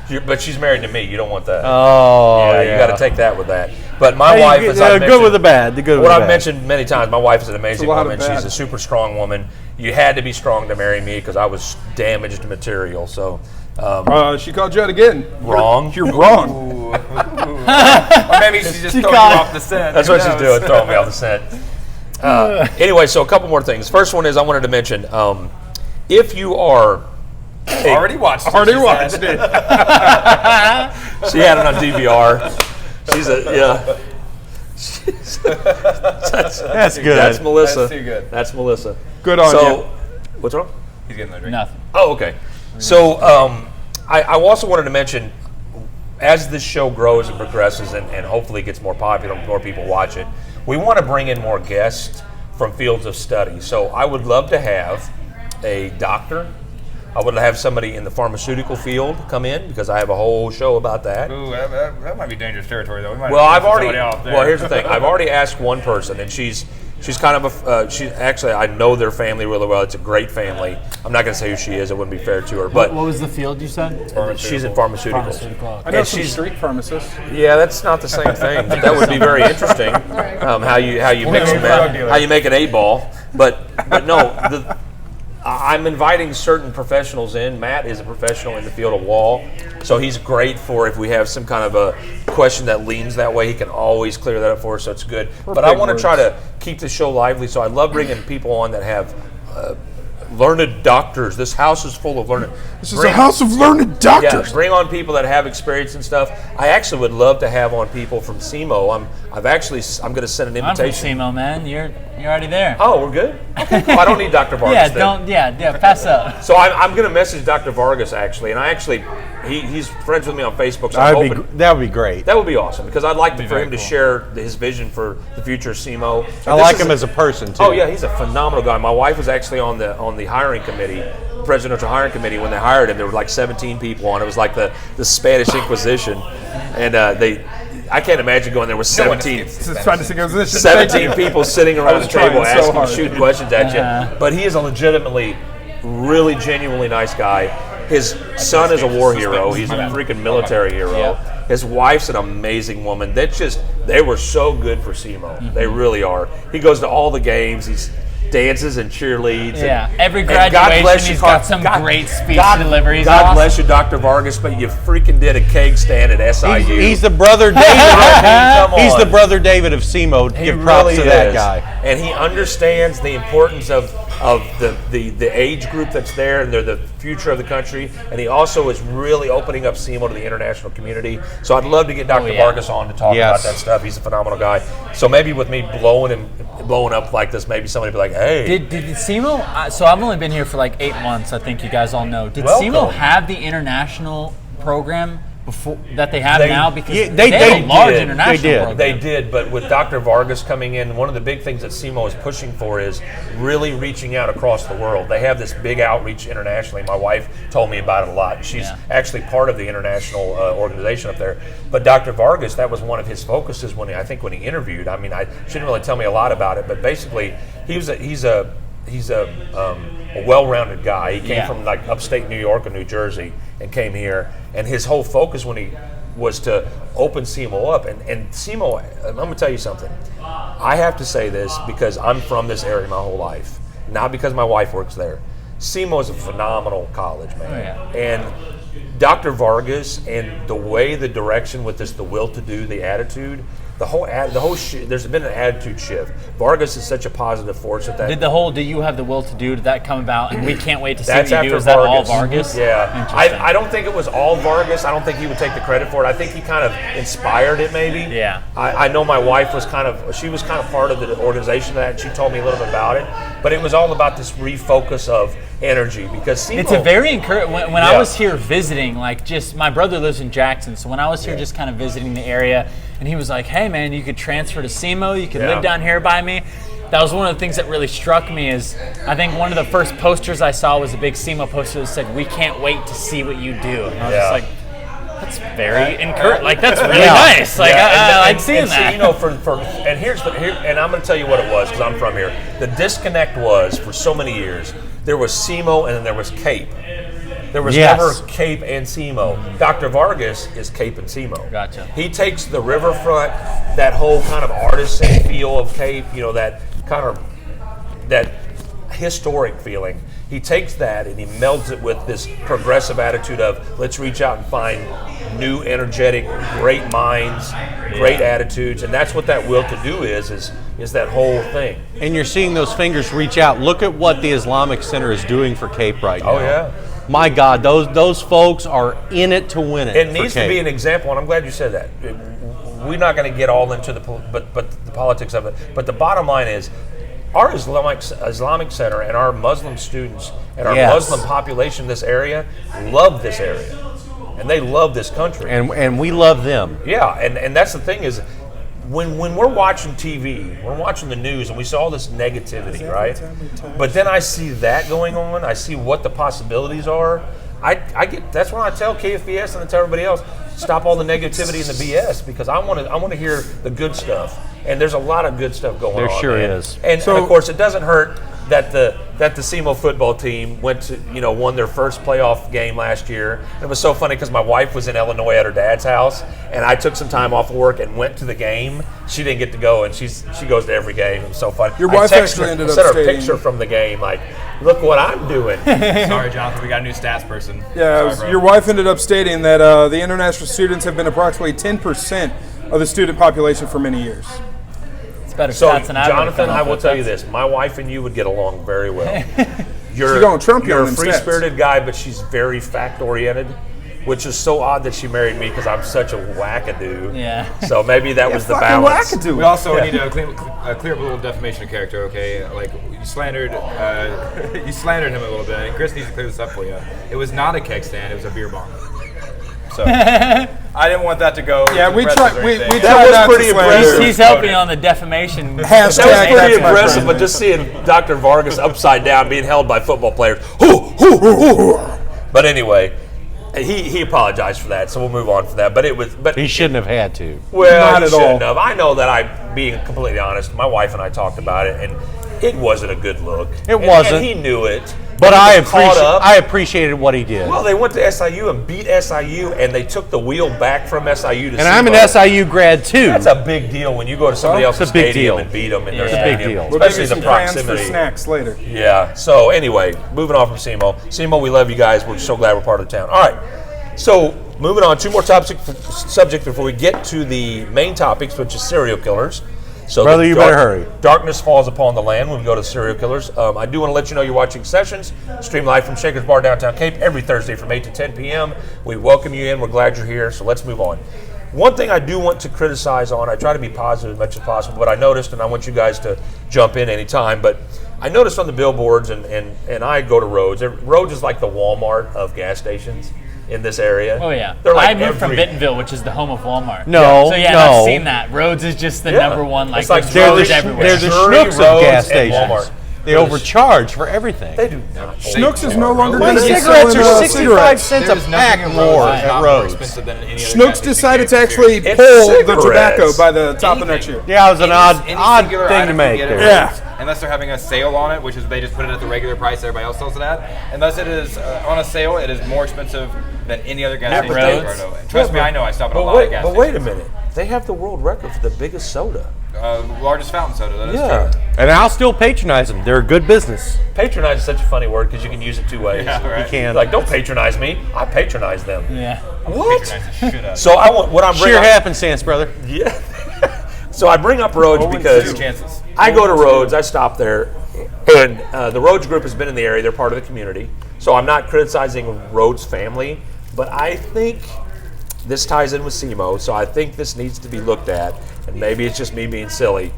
[SPEAKER 5] it. But she's married to me. You don't want that.
[SPEAKER 4] Oh,
[SPEAKER 5] yeah, you got to take that with that. But my wife, as I
[SPEAKER 4] good
[SPEAKER 5] mentioned,
[SPEAKER 4] with the bad. The good with
[SPEAKER 5] what
[SPEAKER 4] the
[SPEAKER 5] I've
[SPEAKER 4] bad.
[SPEAKER 5] mentioned many times, my wife is an amazing
[SPEAKER 6] a lot of
[SPEAKER 5] woman.
[SPEAKER 6] bad.
[SPEAKER 5] She's a super strong woman. You had to be strong to marry me because I was damaged material. So
[SPEAKER 6] She called you out again.
[SPEAKER 5] wrong.
[SPEAKER 6] You're wrong.
[SPEAKER 1] or maybe she's just throwing you off the scent.
[SPEAKER 5] That's
[SPEAKER 1] Who
[SPEAKER 5] what she's
[SPEAKER 1] knows?
[SPEAKER 5] doing, throwing me off the scent. Anyway, so a couple more things. First one is I wanted to mention, if you are,
[SPEAKER 1] Already watched it.
[SPEAKER 6] Already
[SPEAKER 1] she
[SPEAKER 6] watched
[SPEAKER 1] said.
[SPEAKER 6] it.
[SPEAKER 5] she had it on DVR. She's
[SPEAKER 4] That's good.
[SPEAKER 5] That's Melissa.
[SPEAKER 1] That's too good.
[SPEAKER 5] That's Melissa.
[SPEAKER 6] Good on
[SPEAKER 5] So,
[SPEAKER 6] you.
[SPEAKER 5] what's wrong?
[SPEAKER 1] He's getting the drink.
[SPEAKER 3] Nothing.
[SPEAKER 5] Oh, okay. So I also wanted to mention, as this show grows and progresses and hopefully gets more popular, more people watch it, we want to bring in more guests from fields of study. So I would love to have a doctor. I would have somebody in the pharmaceutical field come in because I have a whole show about that.
[SPEAKER 1] Ooh, that might be dangerous territory, though. We might
[SPEAKER 5] Well,
[SPEAKER 1] have to
[SPEAKER 5] I've
[SPEAKER 1] put
[SPEAKER 5] already.
[SPEAKER 1] somebody off there.
[SPEAKER 5] Well, here's the thing. I've already asked one person, and she's kind of she's actually, I know their family really well. It's a great family. I'm not going to say who she is. It wouldn't be fair to her, but
[SPEAKER 3] What was the field you said?
[SPEAKER 5] she's in pharmaceuticals.
[SPEAKER 3] Pharmaceutical.
[SPEAKER 6] I know
[SPEAKER 5] And
[SPEAKER 6] some
[SPEAKER 5] she's-
[SPEAKER 6] street pharmacists.
[SPEAKER 5] Yeah, that's not the same thing. But that would be very interesting. How you mix
[SPEAKER 1] Drug
[SPEAKER 5] them,
[SPEAKER 1] dealer.
[SPEAKER 5] how you make an 8-ball. But no, I'm inviting certain professionals in. Matt is a professional in the field of law, so he's great for if we have some kind of a question that leans that way. He can always clear that up for us, so it's good. But I
[SPEAKER 6] big
[SPEAKER 5] want to
[SPEAKER 6] words.
[SPEAKER 5] try to keep the show lively, so I love bringing people on that have learned doctors. This house is full of learned.
[SPEAKER 6] This is a house of learned doctors.
[SPEAKER 5] Yeah, bring on people that have experience and stuff. I actually would love to have on people from SEMO. I'm going to send an
[SPEAKER 3] I'm from
[SPEAKER 5] invitation.
[SPEAKER 3] SEMO, man. You're already there.
[SPEAKER 5] Oh, we're good. Okay, cool. I don't need Dr. Vargas.
[SPEAKER 3] Pass up.
[SPEAKER 5] So I'm going to message Dr. Vargas actually, and he's friends with me on Facebook. So I'm hoping
[SPEAKER 4] that would be great.
[SPEAKER 5] that would be awesome because I'd like for him to
[SPEAKER 3] cool.
[SPEAKER 5] share his vision for the future of SEMO.
[SPEAKER 4] I like him as a person too.
[SPEAKER 5] Oh yeah, he's a phenomenal guy. My wife was actually on the hiring committee, presidential hiring committee when they hired him. There were like 17 people on. It was like the Spanish Inquisition, and I can't imagine going there with 17. 17 people sitting around the table shooting questions at you. But he is a legitimately, really genuinely nice guy. His son is a war hero. He's a freaking military hero. His wife's an amazing woman. They were so good for SEMO. They really are. He goes to all the games. He's dances and cheerleads.
[SPEAKER 3] Yeah,
[SPEAKER 5] and,
[SPEAKER 3] every
[SPEAKER 5] and God
[SPEAKER 3] graduation
[SPEAKER 5] bless
[SPEAKER 3] he's
[SPEAKER 5] you,
[SPEAKER 3] got some great speech deliveries.
[SPEAKER 5] God
[SPEAKER 3] Awesome.
[SPEAKER 5] bless you, Dr. Vargas, but you freaking did a keg stand at SIU.
[SPEAKER 4] He's the brother David.
[SPEAKER 5] Come on.
[SPEAKER 4] He's the brother David of SEMO.
[SPEAKER 5] He
[SPEAKER 4] Give props
[SPEAKER 5] really
[SPEAKER 4] to that
[SPEAKER 5] is.
[SPEAKER 4] guy.
[SPEAKER 5] And he understands the importance of the age group that's there, and they're the future of the country. And he also is really opening up SEMO to the international community. So I'd love to get Dr. Vargas on to talk about that stuff. He's a phenomenal guy. So maybe with me blowing up like this, maybe somebody would be like, hey.
[SPEAKER 3] Did SEMO, so I've only been here for like 8 months, I think you guys all know. Did
[SPEAKER 5] Welcome.
[SPEAKER 3] SEMO have the international program before that they have now? Because
[SPEAKER 4] they
[SPEAKER 3] have a large
[SPEAKER 4] did.
[SPEAKER 3] international
[SPEAKER 4] They did.
[SPEAKER 3] program.
[SPEAKER 5] They did, but with Dr. Vargas coming in, one of the big things that SEMO is pushing for is really reaching out across the world. They have this big outreach internationally. My wife told me about it a lot. She's actually part of the international organization up there. But Dr. Vargas, that was one of his focuses when he interviewed. I mean, she didn't really tell me a lot about it, but basically he's a well-rounded guy. He came from like upstate New York or New Jersey and came here, and his whole focus when he was to open SEMO up. And SEMO, I'm going to tell you something. I have to say this because I'm from this area my whole life, not because my wife works there. SEMO is a phenomenal college, man. And Dr. Vargas and the direction with this, the will to do, the attitude, there's been an attitude shift. Vargas is such a positive force at that.
[SPEAKER 3] Do you have the will to do? Did that come about? And we can't wait to see
[SPEAKER 5] That's
[SPEAKER 3] what you do.
[SPEAKER 5] after
[SPEAKER 3] Is that all
[SPEAKER 5] Vargas.
[SPEAKER 3] Vargas?
[SPEAKER 5] Yeah. I don't think it was all Vargas. I don't think he would take the credit for it. I think he kind of inspired it, maybe.
[SPEAKER 3] Yeah.
[SPEAKER 5] I know my wife was kind of part of the organization of that, and she told me a little bit about it. But it was all about this refocus of energy because SEMO,
[SPEAKER 3] it's a very encouraging. When I was here visiting, my brother lives in Jackson, so when I was here just kind of visiting the area, and he was like, "Hey man, you could transfer to SEMO. You could live down here by me." That was one of the things that really struck me. Is I think one of the first posters I saw was a big SEMO poster that said, "We can't wait to see what you do." And I was just like, "That's very encouraging. Like that's really nice. Like I like seeing that."
[SPEAKER 5] You know, and I'm going to tell you what it was because I'm from here. The disconnect was for so many years there was SEMO and then there was Cape. There was never Cape and SEMO. Dr. Vargas is Cape and SEMO.
[SPEAKER 3] Gotcha.
[SPEAKER 5] He takes the riverfront, that whole kind of artisan feel of Cape, that kind of that historic feeling. He takes that and he melds it with this progressive attitude of let's reach out and find new, energetic, great minds, great attitudes, and that's what that will to do is that whole thing.
[SPEAKER 4] And you're seeing those fingers reach out. Look at what the Islamic Center is doing for Cape right now.
[SPEAKER 5] Oh yeah.
[SPEAKER 4] My God, those folks are in it to win it.
[SPEAKER 5] It needs to be an example, and I'm glad you said that. We're not going to get all into the politics of it, but the bottom line is, our Islamic Center and our Muslim students and our Muslim population in this area love this area, and they love this country,
[SPEAKER 4] and we love them.
[SPEAKER 5] Yeah, and that's the thing is, when we're watching TV, we're watching the news, and we see all this negativity, right? But then I see that going on. I see what the possibilities are. That's when I tell KFBS and I tell everybody else, stop all the negativity and the BS because I want to hear the good stuff. And there's a lot of good stuff going on.
[SPEAKER 4] There sure is.
[SPEAKER 5] And of course, it doesn't hurt that the SEMO football team won their first playoff game last year. And it was so funny because my wife was in Illinois at her dad's house, and I took some time off of work and went to the game. She didn't get to go, and she goes to every game. It was so funny.
[SPEAKER 6] Your wife actually ended up
[SPEAKER 5] sent her a
[SPEAKER 6] stating-
[SPEAKER 5] picture from the game, like, look what I'm doing.
[SPEAKER 1] Sorry, Jonathan, we got a new stats person.
[SPEAKER 6] Yeah, your wife ended up stating that the international students have been approximately 10% of the student population for many years.
[SPEAKER 3] Better
[SPEAKER 5] So,
[SPEAKER 3] stats than I've
[SPEAKER 5] Jonathan,
[SPEAKER 3] been
[SPEAKER 5] I will
[SPEAKER 3] with.
[SPEAKER 5] tell you this. My wife and you would get along very well. you're
[SPEAKER 6] gonna trump you
[SPEAKER 5] you're
[SPEAKER 6] on
[SPEAKER 5] a
[SPEAKER 6] them stats.
[SPEAKER 5] free-spirited guy, but she's very fact-oriented, which is so odd that she married me because I'm such a wackadoo.
[SPEAKER 3] Yeah.
[SPEAKER 5] So maybe that was the
[SPEAKER 6] Fucking
[SPEAKER 5] balance.
[SPEAKER 6] wackadoo.
[SPEAKER 1] We also need to clear up a little defamation of character, okay? Like you slandered him a little bit, and Chris needs to clear this up for you. It was not a keg stand; it was a beer bong. So I didn't want that to go.
[SPEAKER 6] Yeah,
[SPEAKER 1] to
[SPEAKER 6] we
[SPEAKER 1] press
[SPEAKER 6] tried.
[SPEAKER 1] or
[SPEAKER 6] We
[SPEAKER 1] anything.
[SPEAKER 6] tried
[SPEAKER 5] That was
[SPEAKER 6] not to
[SPEAKER 5] pretty
[SPEAKER 6] slander.
[SPEAKER 5] impressive.
[SPEAKER 3] He's helping on the defamation.
[SPEAKER 6] Hashtag
[SPEAKER 5] That was pretty
[SPEAKER 6] that's my
[SPEAKER 5] impressive,
[SPEAKER 6] friend.
[SPEAKER 5] but just seeing Dr. Vargas upside down being held by football players. But anyway, he apologized for that, so we'll move on from that. But
[SPEAKER 4] He shouldn't have had to.
[SPEAKER 5] well,
[SPEAKER 6] Not
[SPEAKER 5] he
[SPEAKER 6] at all.
[SPEAKER 5] shouldn't have. I know that being completely honest, my wife and I talked about it, and it wasn't a good look.
[SPEAKER 4] It wasn't.
[SPEAKER 5] And he knew it.
[SPEAKER 4] But
[SPEAKER 5] He was caught up.
[SPEAKER 4] I appreciated what he did.
[SPEAKER 5] Well, they went to SIU and beat SIU, and they took the wheel back from SIU to
[SPEAKER 4] and I'm an
[SPEAKER 5] SEMO.
[SPEAKER 4] SIU grad too.
[SPEAKER 5] That's a big deal when you go to somebody else's
[SPEAKER 4] it's a big
[SPEAKER 5] stadium
[SPEAKER 4] deal.
[SPEAKER 5] and beat them in their
[SPEAKER 3] It's a
[SPEAKER 4] big
[SPEAKER 5] stadium,
[SPEAKER 4] deal.
[SPEAKER 6] We'll give
[SPEAKER 5] especially
[SPEAKER 6] you
[SPEAKER 5] the
[SPEAKER 6] some plans for
[SPEAKER 5] proximity.
[SPEAKER 6] snacks later.
[SPEAKER 5] Yeah. So anyway, moving on from SEMO. SEMO, we love you guys. We're so glad we're part of the town. All right. So moving on, two more subjects before we get to the main topics, which is serial killers. So
[SPEAKER 4] Brother,
[SPEAKER 5] the
[SPEAKER 4] you better hurry.
[SPEAKER 5] Darkness falls upon the land when we go to serial killers. I do want to let you know you're watching Sessions, stream live from Shaker's Bar downtown Cape every Thursday from 8 to 10 p.m. We welcome you in. We're glad you're here. So let's move on. One thing I do want to criticize on, I try to be positive as much as possible, but I noticed, and I want you guys to jump in anytime, but I noticed on the billboards, and I go to Rhodes. Rhodes is like the Walmart of gas stations in this area.
[SPEAKER 3] Oh yeah,
[SPEAKER 5] They're like
[SPEAKER 3] I moved from
[SPEAKER 5] every-
[SPEAKER 3] Bentonville, which is the home of Walmart.
[SPEAKER 4] No,
[SPEAKER 3] so yeah,
[SPEAKER 4] no.
[SPEAKER 3] I've seen that. Rhodes is just the
[SPEAKER 5] Yeah.
[SPEAKER 3] number one. Like,
[SPEAKER 5] It's like
[SPEAKER 3] there's
[SPEAKER 5] they're
[SPEAKER 3] Rhodes
[SPEAKER 5] the-
[SPEAKER 3] everywhere.
[SPEAKER 4] They're the
[SPEAKER 5] Drury,
[SPEAKER 4] Schnooks of
[SPEAKER 5] Rhodes,
[SPEAKER 4] gas
[SPEAKER 5] and
[SPEAKER 4] stations.
[SPEAKER 5] Walmart.
[SPEAKER 4] They overcharge for everything.
[SPEAKER 5] They do not.
[SPEAKER 6] Snooks is no longer
[SPEAKER 4] My
[SPEAKER 6] going to be
[SPEAKER 4] cigarettes
[SPEAKER 6] selling
[SPEAKER 4] are
[SPEAKER 6] cigarettes.
[SPEAKER 4] 65 cents
[SPEAKER 1] There's
[SPEAKER 4] a
[SPEAKER 1] nothing
[SPEAKER 4] pack
[SPEAKER 1] in
[SPEAKER 4] more
[SPEAKER 1] Rhodes that's
[SPEAKER 4] at
[SPEAKER 1] not more
[SPEAKER 4] Rhodes.
[SPEAKER 1] expensive than any other
[SPEAKER 6] Snooks
[SPEAKER 1] gas station
[SPEAKER 6] decided to
[SPEAKER 1] in
[SPEAKER 6] actually
[SPEAKER 5] It's
[SPEAKER 6] pull the
[SPEAKER 5] cigarettes.
[SPEAKER 6] tobacco by the top of
[SPEAKER 1] Anything.
[SPEAKER 6] next year.
[SPEAKER 4] Yeah, it was an odd
[SPEAKER 1] Any singular
[SPEAKER 4] thing to
[SPEAKER 1] item
[SPEAKER 4] make
[SPEAKER 1] you get
[SPEAKER 4] there.
[SPEAKER 1] at Rhodes,
[SPEAKER 6] Yeah.
[SPEAKER 1] Unless they're having a sale on it, which is they just put it at the regular price everybody else sells it at. Unless it is on a sale, it is more expensive than any other gas
[SPEAKER 3] At
[SPEAKER 1] station. in
[SPEAKER 3] Rhodes?
[SPEAKER 1] Colorado. Trust me, I know. I stop at a
[SPEAKER 5] But
[SPEAKER 1] lot of gas
[SPEAKER 5] wait a
[SPEAKER 1] stations.
[SPEAKER 5] minute. They have the world record for the biggest soda.
[SPEAKER 1] Largest fountain soda. That is
[SPEAKER 5] Yeah.
[SPEAKER 1] true.
[SPEAKER 4] And I'll still patronize them. They're a good business.
[SPEAKER 5] Patronize is such a funny word because you can use it two ways.
[SPEAKER 1] Yeah, right.
[SPEAKER 4] You can.
[SPEAKER 5] Like, don't patronize me. I patronize them.
[SPEAKER 3] yeah.
[SPEAKER 5] What?
[SPEAKER 1] Patronize the shit out of
[SPEAKER 5] So I want what I'm
[SPEAKER 4] Sheer
[SPEAKER 5] bringing.
[SPEAKER 4] happenstance, brother.
[SPEAKER 5] Yeah. So I bring up Rhodes because
[SPEAKER 1] Two chances.
[SPEAKER 5] I go to Rhodes, I stop there, and the Rhodes group has been in the area. They're part of the community. So I'm not criticizing Rhodes family, but I think this ties in with SEMO, so I think this needs to be looked at, and maybe it's just me being silly.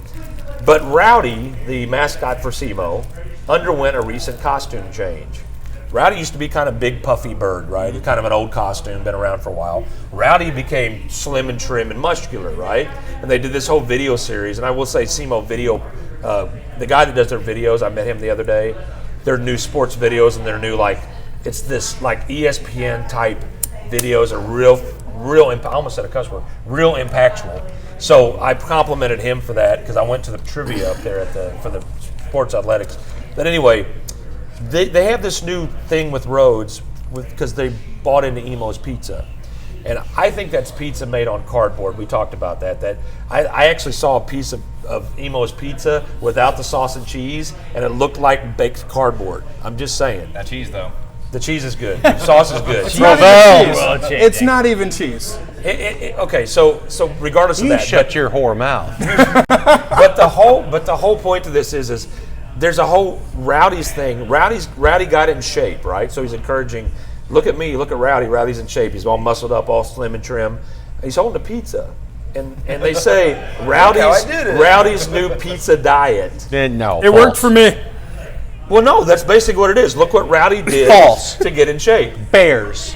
[SPEAKER 5] But Rowdy, the mascot for SEMO, underwent a recent costume change. Rowdy used to be kind of big, puffy bird, right? Kind of an old costume, been around for a while. Rowdy became slim and trim and muscular, right? And they did this whole video series, and I will say SEMO video, the guy that does their videos, I met him the other day, their new sports videos and their new, like, it's this, like, ESPN type videos are real, I almost said a cuss word, real impactful. So I complimented him for that because I went to the trivia up there for the sports athletics. But anyway, they have this new thing with Rhodes because they bought into Emo's Pizza. And I think that's pizza made on cardboard. We talked about that. That I actually saw a piece of Emo's Pizza without the sauce and cheese, and it looked like baked cardboard. I'm just saying.
[SPEAKER 1] That cheese, though.
[SPEAKER 5] The cheese is good. The sauce is good.
[SPEAKER 6] It's not
[SPEAKER 4] Bravo.
[SPEAKER 6] even cheese.
[SPEAKER 3] Well,
[SPEAKER 6] It's not even cheese.
[SPEAKER 5] Okay, so regardless of
[SPEAKER 4] You
[SPEAKER 5] that,
[SPEAKER 4] shut your whore mouth.
[SPEAKER 5] but the whole point to this is there's a whole Rowdy's thing. Rowdy got in shape, right? So he's encouraging. Look at me. Look at Rowdy. Rowdy's in shape. He's all muscled up, all slim and trim. He's holding a pizza, and they say Rowdy's new pizza diet.
[SPEAKER 4] No.
[SPEAKER 6] It worked for me.
[SPEAKER 5] Well, no, that's basically what it is. Look what Rowdy did
[SPEAKER 4] False.
[SPEAKER 5] to get in shape.
[SPEAKER 4] Bears.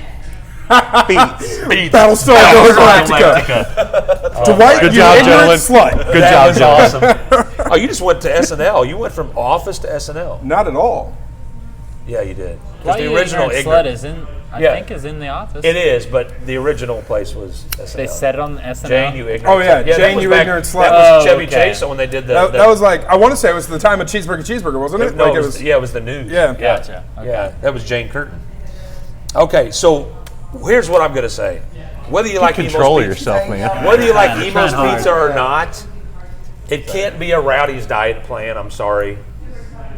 [SPEAKER 4] Beats.
[SPEAKER 6] Battlestar Galactica. Dwight,
[SPEAKER 4] Good
[SPEAKER 6] you
[SPEAKER 4] job,
[SPEAKER 6] ignorant
[SPEAKER 4] gentlemen.
[SPEAKER 6] slut.
[SPEAKER 4] Good
[SPEAKER 5] That
[SPEAKER 4] job,
[SPEAKER 5] was
[SPEAKER 4] gentlemen.
[SPEAKER 5] awesome. Oh, you just went to SNL. You went from Office to SNL.
[SPEAKER 6] Not at all.
[SPEAKER 5] Yeah, you did. Because
[SPEAKER 3] Why
[SPEAKER 5] the
[SPEAKER 3] you
[SPEAKER 5] original
[SPEAKER 3] ignorant
[SPEAKER 5] ignorant.
[SPEAKER 3] slut is in. I
[SPEAKER 5] Yeah.
[SPEAKER 3] think is in the office.
[SPEAKER 5] It is, but the original place was SNL.
[SPEAKER 3] They said it on the SNL.
[SPEAKER 5] Jane, you ignorant.
[SPEAKER 6] Oh, yeah,
[SPEAKER 5] slut.
[SPEAKER 6] Jane,
[SPEAKER 5] that was
[SPEAKER 6] you
[SPEAKER 5] back-
[SPEAKER 6] ignorant slut.
[SPEAKER 5] That was
[SPEAKER 3] Oh,
[SPEAKER 5] Chevy
[SPEAKER 3] okay.
[SPEAKER 5] Chase when they did the.
[SPEAKER 6] That was like, I want to say it was the time of Cheeseburger, wasn't it?
[SPEAKER 5] no,
[SPEAKER 6] Like
[SPEAKER 5] it was, yeah, it was the news.
[SPEAKER 6] Yeah.
[SPEAKER 3] Gotcha. Okay.
[SPEAKER 5] Yeah, that was Jane Curtin. Okay, so here's what I'm going to say. Whether you like
[SPEAKER 4] Control
[SPEAKER 5] Emo's Pizza,
[SPEAKER 4] yourself, man.
[SPEAKER 5] whether you like
[SPEAKER 3] trying
[SPEAKER 5] Emo's
[SPEAKER 3] hard.
[SPEAKER 5] Pizza or not, it can't be a Rowdy's diet plan. I'm sorry.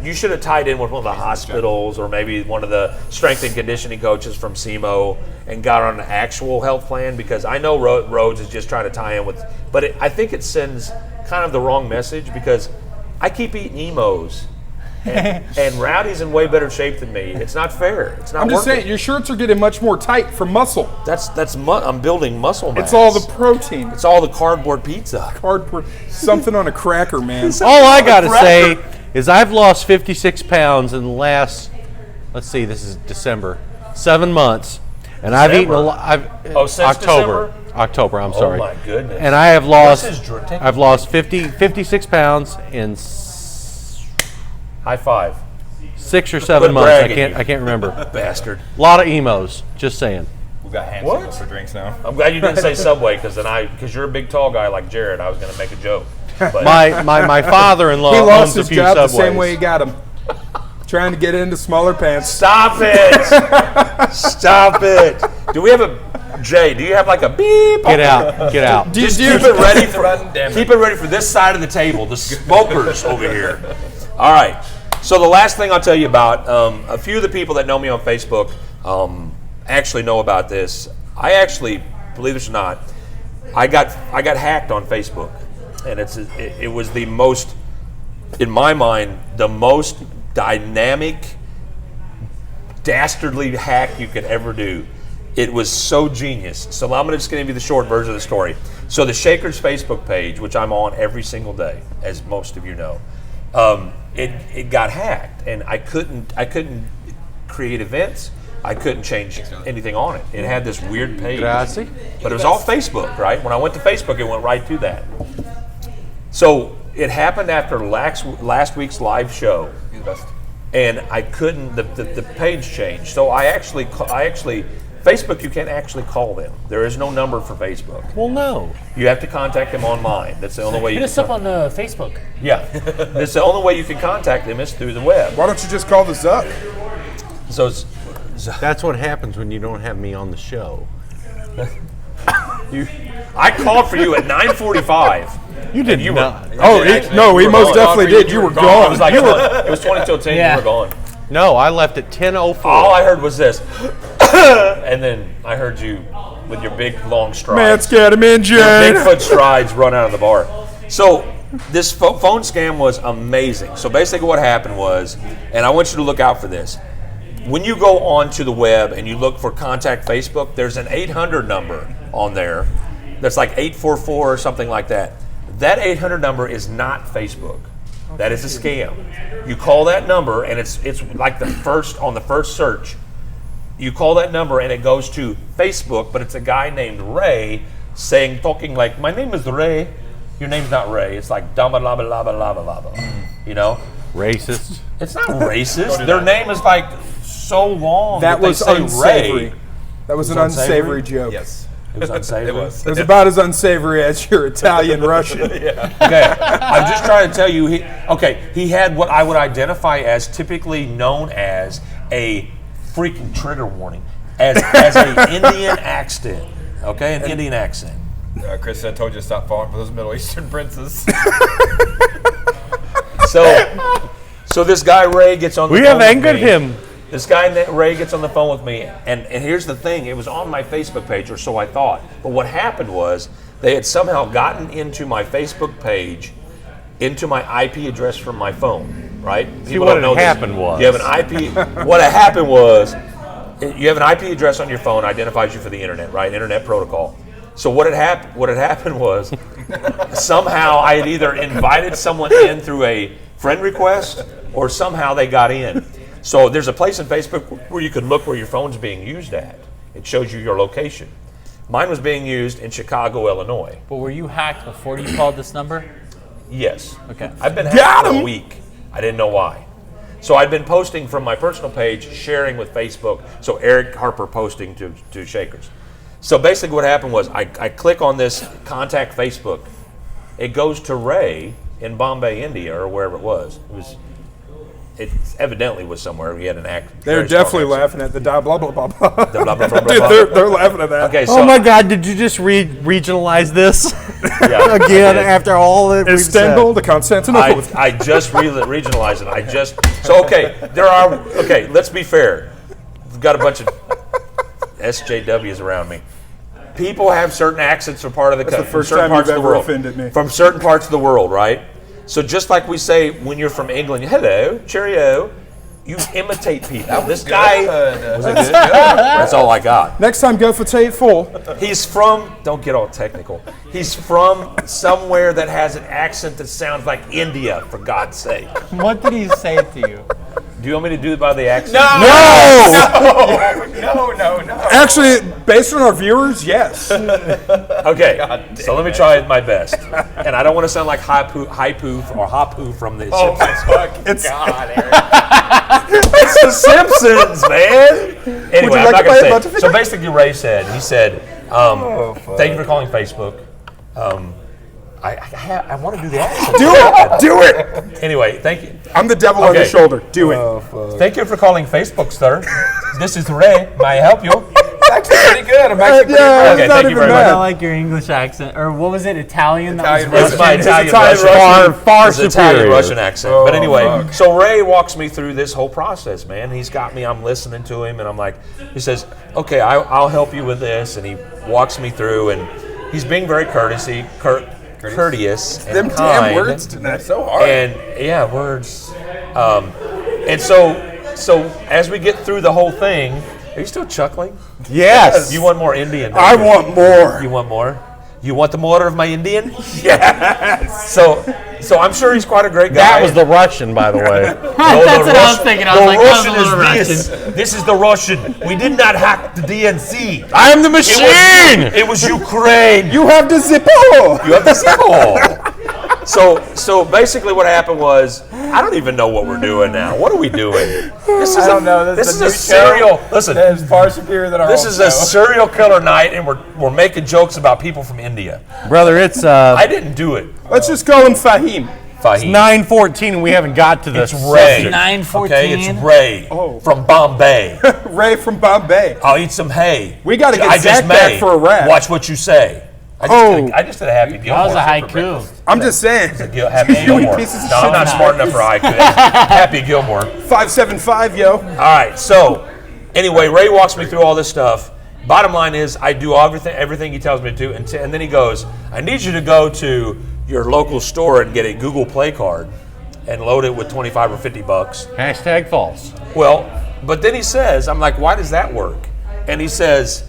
[SPEAKER 5] You should have tied in with one of the hospitals or maybe one of the strength and conditioning coaches from SEMO and got on an actual health plan, because I know Rhodes is just trying to tie in with, but I think it sends kind of the wrong message, because I keep eating Emos and Rowdy's in way better shape than me. It's not fair. It's not
[SPEAKER 6] I'm just
[SPEAKER 5] working.
[SPEAKER 6] saying, your shirts are getting much more tight from muscle.
[SPEAKER 5] I'm building muscle mass.
[SPEAKER 6] It's all the protein.
[SPEAKER 5] It's all the cardboard pizza.
[SPEAKER 6] Cardboard, something on a cracker, man.
[SPEAKER 4] All I got to say is I've lost 56 pounds in the last, let's see, this is December, 7 months. And I've eaten a lot.
[SPEAKER 5] Since
[SPEAKER 4] October.
[SPEAKER 5] December?
[SPEAKER 4] October, I'm sorry.
[SPEAKER 5] Oh, my goodness.
[SPEAKER 4] And I have lost,
[SPEAKER 5] This is ridiculous.
[SPEAKER 4] I've lost 56 pounds in
[SPEAKER 5] High five.
[SPEAKER 4] 6 or 7
[SPEAKER 5] Quit
[SPEAKER 4] months.
[SPEAKER 5] bragging,
[SPEAKER 4] I can't remember.
[SPEAKER 5] Bastard.
[SPEAKER 4] A lot of emos, just saying.
[SPEAKER 1] We've got hand
[SPEAKER 5] What?
[SPEAKER 1] signals for drinks now.
[SPEAKER 5] I'm glad you didn't say Subway because you're a big tall guy like Jared. I was going to make a joke. But
[SPEAKER 4] My father-in-law
[SPEAKER 6] He
[SPEAKER 4] owns
[SPEAKER 6] lost
[SPEAKER 4] a
[SPEAKER 6] his
[SPEAKER 4] few
[SPEAKER 6] job
[SPEAKER 4] Subways.
[SPEAKER 6] the same way he got him. Trying to get into smaller pants.
[SPEAKER 5] Stop it! Stop it! Do we have Jay? Do you have like a beep?
[SPEAKER 4] Get out.
[SPEAKER 5] Just keep it ready for this side of the table. The smokers over here. All right. So the last thing I'll tell you about, a few of the people that know me on Facebook actually know about this. I actually, believe it or not, I got hacked on Facebook, and it was the most, in my mind, the most dynamic, dastardly hack you could ever do. It was so genius. So I'm just going to give you the short version of the story. So the Shakers Facebook page, which I'm on every single day, as most of you know, it got hacked, and I couldn't create events. I couldn't change anything on it. It had this weird page,
[SPEAKER 4] Grazie.
[SPEAKER 5] but it was all Facebook, right? When I went to Facebook, it went right to that. So it happened after last week's live show, and I couldn't. The page changed. So I actually Facebook. You can't actually call them. There is no number for Facebook.
[SPEAKER 4] Well, no.
[SPEAKER 5] You have to contact them online. That's the only way.
[SPEAKER 3] Hit us up on Facebook.
[SPEAKER 5] Yeah, that's the only way you can contact them is through the web.
[SPEAKER 6] Why don't you just call the Zuck?
[SPEAKER 5] So
[SPEAKER 4] That's what happens when you don't have me on the show.
[SPEAKER 5] I called for you at 9:45.
[SPEAKER 4] You did not.
[SPEAKER 6] He most definitely did. You were
[SPEAKER 5] It
[SPEAKER 6] gone.
[SPEAKER 5] was like it was 20 till 10.
[SPEAKER 3] Yeah.
[SPEAKER 5] You were gone.
[SPEAKER 4] No, I left at 10:04.
[SPEAKER 5] All I heard was this, and then I heard you with your big long strides.
[SPEAKER 6] Man's got him in,
[SPEAKER 5] Your
[SPEAKER 6] Jane.
[SPEAKER 5] Bigfoot strides run out of the bar. So this phone scam was amazing. So basically what happened was, and I want you to look out for this, when you go onto the web and you look for contact Facebook, there's an 800 number on there that's like 844 or something like that. That 800 number is not Facebook. That is a scam. You call that number and it's like on the first search. You call that number and it goes to Facebook, but it's a guy named Ray talking like, my name is Ray. Your name's not Ray. It's like dama laba laba laba laba. You know?
[SPEAKER 4] Racist.
[SPEAKER 5] It's not racist. Their name is like so long
[SPEAKER 6] That
[SPEAKER 5] they
[SPEAKER 6] was
[SPEAKER 5] say
[SPEAKER 6] unsavory.
[SPEAKER 5] Ray.
[SPEAKER 6] That was an
[SPEAKER 5] unsavory?
[SPEAKER 6] unsavory joke.
[SPEAKER 1] Yes.
[SPEAKER 5] It was unsavory.
[SPEAKER 1] It was.
[SPEAKER 6] It was about as unsavory as your Italian Russian.
[SPEAKER 5] Okay, I'm just trying to tell you. He had what I would identify as typically known as a freaking trigger warning, as an Indian accent. Okay, an Indian accent.
[SPEAKER 1] Chris, I told you to stop falling for those Middle Eastern princes.
[SPEAKER 5] So this guy Ray gets on the
[SPEAKER 4] We
[SPEAKER 5] phone
[SPEAKER 4] have
[SPEAKER 5] with
[SPEAKER 4] angered
[SPEAKER 5] me.
[SPEAKER 4] him.
[SPEAKER 5] This guy Ray gets on the phone with me, and here's the thing: it was on my Facebook page, or so I thought. But what happened was they had somehow gotten into my Facebook page, into my IP address from my phone. Right? People
[SPEAKER 4] what
[SPEAKER 5] don't know
[SPEAKER 4] had happened was-
[SPEAKER 5] you have an IP. What had happened was you have an IP address on your phone, identifies you for the internet, right? Internet protocol. So what had happened was somehow I had either invited someone in through a friend request, or somehow they got in. So there's a place in Facebook where you can look where your phone's being used at. It shows you your location. Mine was being used in Chicago, Illinois.
[SPEAKER 3] But were you hacked before you called this number?
[SPEAKER 5] Yes.
[SPEAKER 3] Okay.
[SPEAKER 5] I've been hacked for a week. I didn't know why. So I'd been posting from my personal page, sharing with Facebook. So Eric Harper posting to Shakers. So basically what happened was I click on this contact Facebook. It goes to Ray in Bombay, India, or wherever it was. It evidently was somewhere. He had an act.
[SPEAKER 6] They're definitely laughing at the blah blah blah blah.
[SPEAKER 5] The blah, blah, blah, blah,
[SPEAKER 6] Dude,
[SPEAKER 5] blah.
[SPEAKER 6] they're laughing at that.
[SPEAKER 5] Okay, so
[SPEAKER 4] Oh my God! Did you just regionalize this
[SPEAKER 5] yeah,
[SPEAKER 4] again
[SPEAKER 5] I did.
[SPEAKER 4] after all that we've said?
[SPEAKER 6] Istanbul to Constantinople.
[SPEAKER 5] I just regionalized it. Okay, let's be fair. We've got a bunch of SJWs around me. People have certain accents from part of the
[SPEAKER 6] That's the
[SPEAKER 5] country,
[SPEAKER 6] first
[SPEAKER 5] certain
[SPEAKER 6] time
[SPEAKER 5] parts
[SPEAKER 6] you've
[SPEAKER 5] of the
[SPEAKER 6] ever
[SPEAKER 5] world,
[SPEAKER 6] offended me.
[SPEAKER 5] from certain parts of the world, right? So just like we say when you're from England, hello, cheerio, you imitate people. This guy, was it good? That's all I got.
[SPEAKER 6] Next time, go for tape 4.
[SPEAKER 5] He's from, don't get all technical, he's from somewhere that has an accent that sounds like India, for God's sake.
[SPEAKER 3] What did he say to you?
[SPEAKER 5] Do you want me to do it by the accent?
[SPEAKER 6] No! Actually, based on our viewers, yes.
[SPEAKER 5] Okay, so let me try my best. And I don't want to sound like Haipu or Hapu from the Simpsons.
[SPEAKER 6] It's
[SPEAKER 5] It's the Simpsons, man. Anyway, I'm
[SPEAKER 6] like
[SPEAKER 5] not
[SPEAKER 6] to play a
[SPEAKER 5] going
[SPEAKER 6] bunch
[SPEAKER 5] to
[SPEAKER 6] of
[SPEAKER 5] say. So basically, Ray said, thank you for calling Facebook. I want to do the accent.
[SPEAKER 6] do it.
[SPEAKER 5] Anyway, thank you.
[SPEAKER 6] I'm the devil on your shoulder. Do it.
[SPEAKER 5] Thank you for calling Facebook, sir. This is Ray. May I help you?
[SPEAKER 7] It's actually pretty good. I'm actually pretty
[SPEAKER 6] yeah,
[SPEAKER 7] proud.
[SPEAKER 5] Okay,
[SPEAKER 6] it's not
[SPEAKER 5] thank you
[SPEAKER 6] even
[SPEAKER 5] very
[SPEAKER 3] I
[SPEAKER 6] bad.
[SPEAKER 3] like your English accent, or what was it? Italian?
[SPEAKER 7] Italian
[SPEAKER 3] That was
[SPEAKER 5] It's my
[SPEAKER 3] Russian.
[SPEAKER 5] Italian Russian.
[SPEAKER 4] Far
[SPEAKER 5] It's
[SPEAKER 4] superior.
[SPEAKER 5] Italian Russian accent. But anyway,
[SPEAKER 7] fuck.
[SPEAKER 5] so Ray walks me through this whole process, man. He's got me, I'm listening to him, and I'm like, he says, okay, I'll help you with this. And he walks me through, and he's being very courteous and
[SPEAKER 6] Them
[SPEAKER 5] kind.
[SPEAKER 6] damn words tonight.
[SPEAKER 7] That's so hard.
[SPEAKER 5] And yeah, words. And so as we get through the whole thing, are you still chuckling?
[SPEAKER 4] Yes.
[SPEAKER 5] You want more Indian? don't
[SPEAKER 6] I
[SPEAKER 5] you?
[SPEAKER 6] want more.
[SPEAKER 5] You want more? You want the more of my Indian? Yes. So I'm sure he's quite a great guy.
[SPEAKER 4] That was the Russian, by the way.
[SPEAKER 5] No,
[SPEAKER 3] That's what I was thinking. I was like, that was a little
[SPEAKER 5] this. This is the Russian. We did not hack the DNC.
[SPEAKER 4] I am the machine.
[SPEAKER 5] It was Ukraine.
[SPEAKER 6] You have the zippo.
[SPEAKER 5] You have the symbol. So basically, what happened was, I don't even know what we're doing now. What are we doing? This is
[SPEAKER 7] I don't know.
[SPEAKER 5] This is
[SPEAKER 7] a
[SPEAKER 5] a
[SPEAKER 7] new
[SPEAKER 5] serial.
[SPEAKER 7] show
[SPEAKER 5] Listen,
[SPEAKER 7] that is far superior than our
[SPEAKER 5] this
[SPEAKER 7] old
[SPEAKER 5] is a
[SPEAKER 7] show.
[SPEAKER 5] serial killer night, and we're making jokes about people from India.
[SPEAKER 4] Brother, it's
[SPEAKER 5] I didn't do it.
[SPEAKER 6] Let's just call him Fahim.
[SPEAKER 5] Fahim.
[SPEAKER 4] 9:14 and we haven't got to the
[SPEAKER 5] It's Ray.
[SPEAKER 3] 9:14.
[SPEAKER 5] Okay, it's Ray from Bombay.
[SPEAKER 6] Ray from Bombay.
[SPEAKER 5] I'll eat some hay.
[SPEAKER 6] We gotta get
[SPEAKER 5] I just
[SPEAKER 6] Zach back
[SPEAKER 5] may.
[SPEAKER 6] for a rap.
[SPEAKER 5] Watch what you say. I just did a Happy Gilmore.
[SPEAKER 3] That was a
[SPEAKER 5] for
[SPEAKER 3] haiku.
[SPEAKER 5] breakfast.
[SPEAKER 6] I'm just saying.
[SPEAKER 5] Happy Gilmore.
[SPEAKER 6] pieces of
[SPEAKER 5] No, I'm not smart enough for haiku. Happy Gilmore.
[SPEAKER 6] 575, yo.
[SPEAKER 5] All right. So, anyway, Ray walks me through all this stuff. Bottom line is, I do everything he tells me to do, and then he goes, "I need you to go to your local store and get a Google Play card, and load it with $25 or $50."
[SPEAKER 4] hashtag false.
[SPEAKER 5] Well, but then he says, I'm like, why does that work? And he says,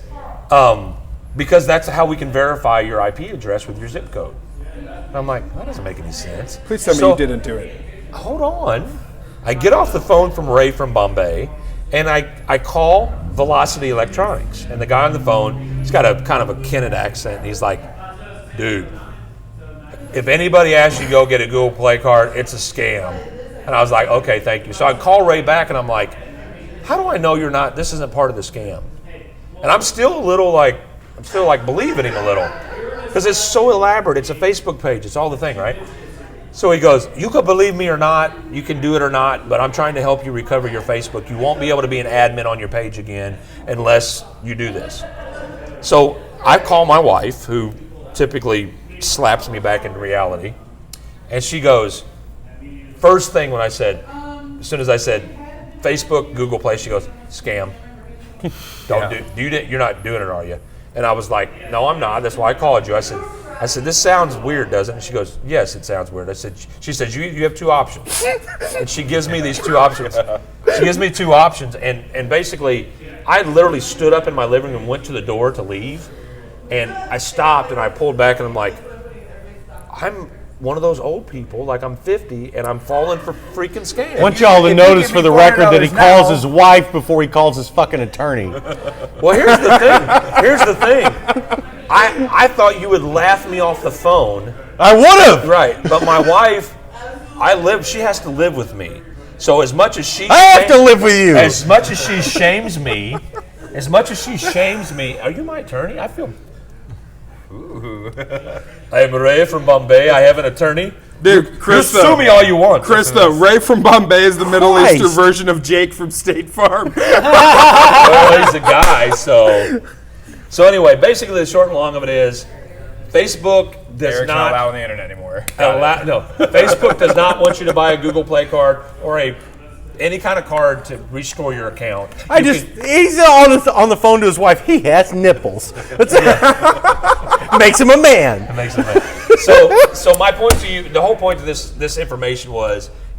[SPEAKER 5] because that's how we can verify your IP address with your zip code. And I'm like, that doesn't make any sense.
[SPEAKER 6] Please tell me you didn't do it.
[SPEAKER 5] Hold on. I get off the phone from Ray from Bombay, and I call Velocity Electronics. And the guy on the phone, he's got a kind of a Kennet accent, and he's like, dude, if anybody asks you to go get a Google Play card, it's a scam. And I was like, okay, thank you. So I call Ray back, and I'm like, how do I know this isn't part of the scam? And I'm still believing him a little. Because it's so elaborate. It's a Facebook page. It's all the thing, right? So he goes, you can believe me or not, you can do it or not, but I'm trying to help you recover your Facebook. You won't be able to be an admin on your page again unless you do this. So I call my wife, who typically slaps me back into reality, and she goes, first thing when as soon as I said Facebook, Google Play, she goes, scam. You're not doing it, are you? And I was like, no, I'm not. That's why I called you. I said, this sounds weird, doesn't it? And she goes, yes, it sounds weird. She says, you have two options. And she gives me these two options. She gives me two options, and basically, I literally stood up in my living room, went to the door to leave, and I stopped and I pulled back, and I'm like, I'm one of those old people, like I'm 50, and I'm falling for freaking scams.
[SPEAKER 4] I want y'all to
[SPEAKER 7] If you
[SPEAKER 4] notice
[SPEAKER 7] give
[SPEAKER 4] for
[SPEAKER 7] me
[SPEAKER 4] the record that he
[SPEAKER 7] $400
[SPEAKER 4] calls
[SPEAKER 7] now-
[SPEAKER 4] his wife before he calls his fucking attorney.
[SPEAKER 5] Well, here's the thing. I thought you would laugh me off the phone.
[SPEAKER 4] I would have.
[SPEAKER 5] Right, but my wife, she has to live with me. So as much as she
[SPEAKER 4] I have to live with you.
[SPEAKER 5] As much as she shames me, are you my attorney? I feel. I am Ray from Bombay. I have an attorney.
[SPEAKER 6] Dude,
[SPEAKER 5] You
[SPEAKER 6] Chris,
[SPEAKER 5] sue me all you want.
[SPEAKER 6] Chris, Ray from Bombay is the Middle
[SPEAKER 4] Christ.
[SPEAKER 6] Eastern version of Jake from State Farm.
[SPEAKER 5] Well, he's a guy, so anyway, basically the short and long of it is, Facebook does
[SPEAKER 1] Eric's not
[SPEAKER 5] not
[SPEAKER 1] allowed on the internet anymore.
[SPEAKER 5] Facebook does not want you to buy a Google Play card or any kind of card to restore your account.
[SPEAKER 4] He's on the phone to his wife. He has nipples. Makes him a man.
[SPEAKER 5] It makes it So my point to you, the whole point of this information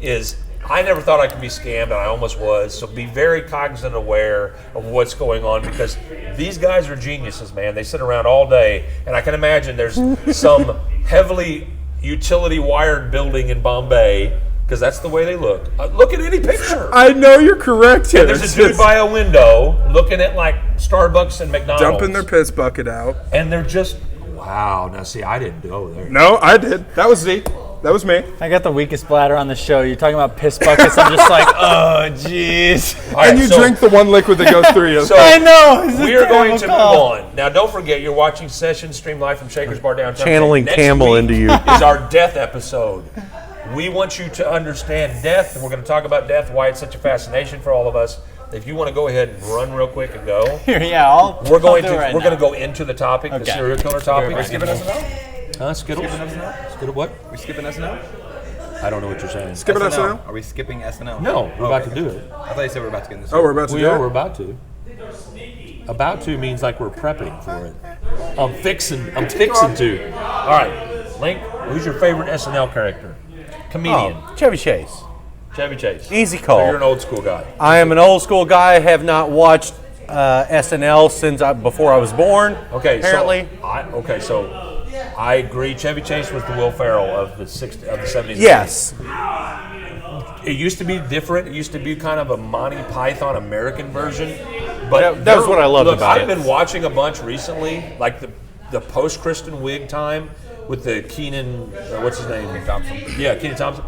[SPEAKER 5] is I never thought I could be scammed, and I almost was. So be very cognizant and aware of what's going on, because these guys are geniuses, man. They sit around all day, and I can imagine there's some heavily utility wired building in Bombay, because that's the way they look. Look at any picture.
[SPEAKER 6] I know you're correct here.
[SPEAKER 5] And there's a dude by a window looking at like Starbucks and McDonald's.
[SPEAKER 6] Dumping their piss bucket out.
[SPEAKER 5] And they're just, wow. Now, see, I didn't go there.
[SPEAKER 6] No, I did. That was Z. That was me.
[SPEAKER 3] I got the weakest bladder on the show. You're talking about piss buckets. I'm just like, oh, jeez.
[SPEAKER 6] And you drink the one liquid that goes through you.
[SPEAKER 5] So
[SPEAKER 3] I know.
[SPEAKER 5] We are going to move on. Now, don't forget, you're watching Sessions stream live from Shaker's Bar downtown.
[SPEAKER 4] Channeling
[SPEAKER 5] Next
[SPEAKER 4] Campbell
[SPEAKER 5] week
[SPEAKER 4] into you.
[SPEAKER 5] is our death episode. We want you to understand death, and we're going to talk about death, why it's such a fascination for all of us. If you want to go ahead and run real quick and go,
[SPEAKER 3] Yeah,
[SPEAKER 5] we're going
[SPEAKER 3] I'll do it right
[SPEAKER 5] to
[SPEAKER 3] now.
[SPEAKER 5] go into the topic, the
[SPEAKER 3] Okay.
[SPEAKER 5] serial killer topic.
[SPEAKER 1] We're skipping SNL?
[SPEAKER 5] Skittles? Skittle what?
[SPEAKER 1] We skipping SNL?
[SPEAKER 5] I don't know what you're saying.
[SPEAKER 6] Skip it SNL?
[SPEAKER 1] Are we skipping SNL?
[SPEAKER 5] No, we're about to do it.
[SPEAKER 1] I thought you said we're about to get in this.
[SPEAKER 6] Oh, we're about to
[SPEAKER 5] We
[SPEAKER 6] do
[SPEAKER 5] are.
[SPEAKER 6] it?
[SPEAKER 5] We're about to. About to means like we're prepping for it. I'm fixing to. All right, Link. Who's your favorite SNL character? Comedian.
[SPEAKER 4] Oh, Chevy Chase.
[SPEAKER 5] Chevy Chase.
[SPEAKER 4] Easy call.
[SPEAKER 5] So you're an old school guy.
[SPEAKER 4] I am an old school guy. I have not watched SNL since before I was born.
[SPEAKER 5] Okay.
[SPEAKER 4] Apparently.
[SPEAKER 5] So I agree. Chevy Chase was the Will Ferrell of the 70s.
[SPEAKER 4] Yes.
[SPEAKER 5] It used to be different. It used to be kind of a Monty Python American version. But
[SPEAKER 4] That was what I loved about
[SPEAKER 5] I've
[SPEAKER 4] it.
[SPEAKER 5] been watching a bunch recently, like the post Kristen Wiig time with the Keenan, what's his name?
[SPEAKER 1] Thompson.
[SPEAKER 5] Yeah, Keenan Thompson.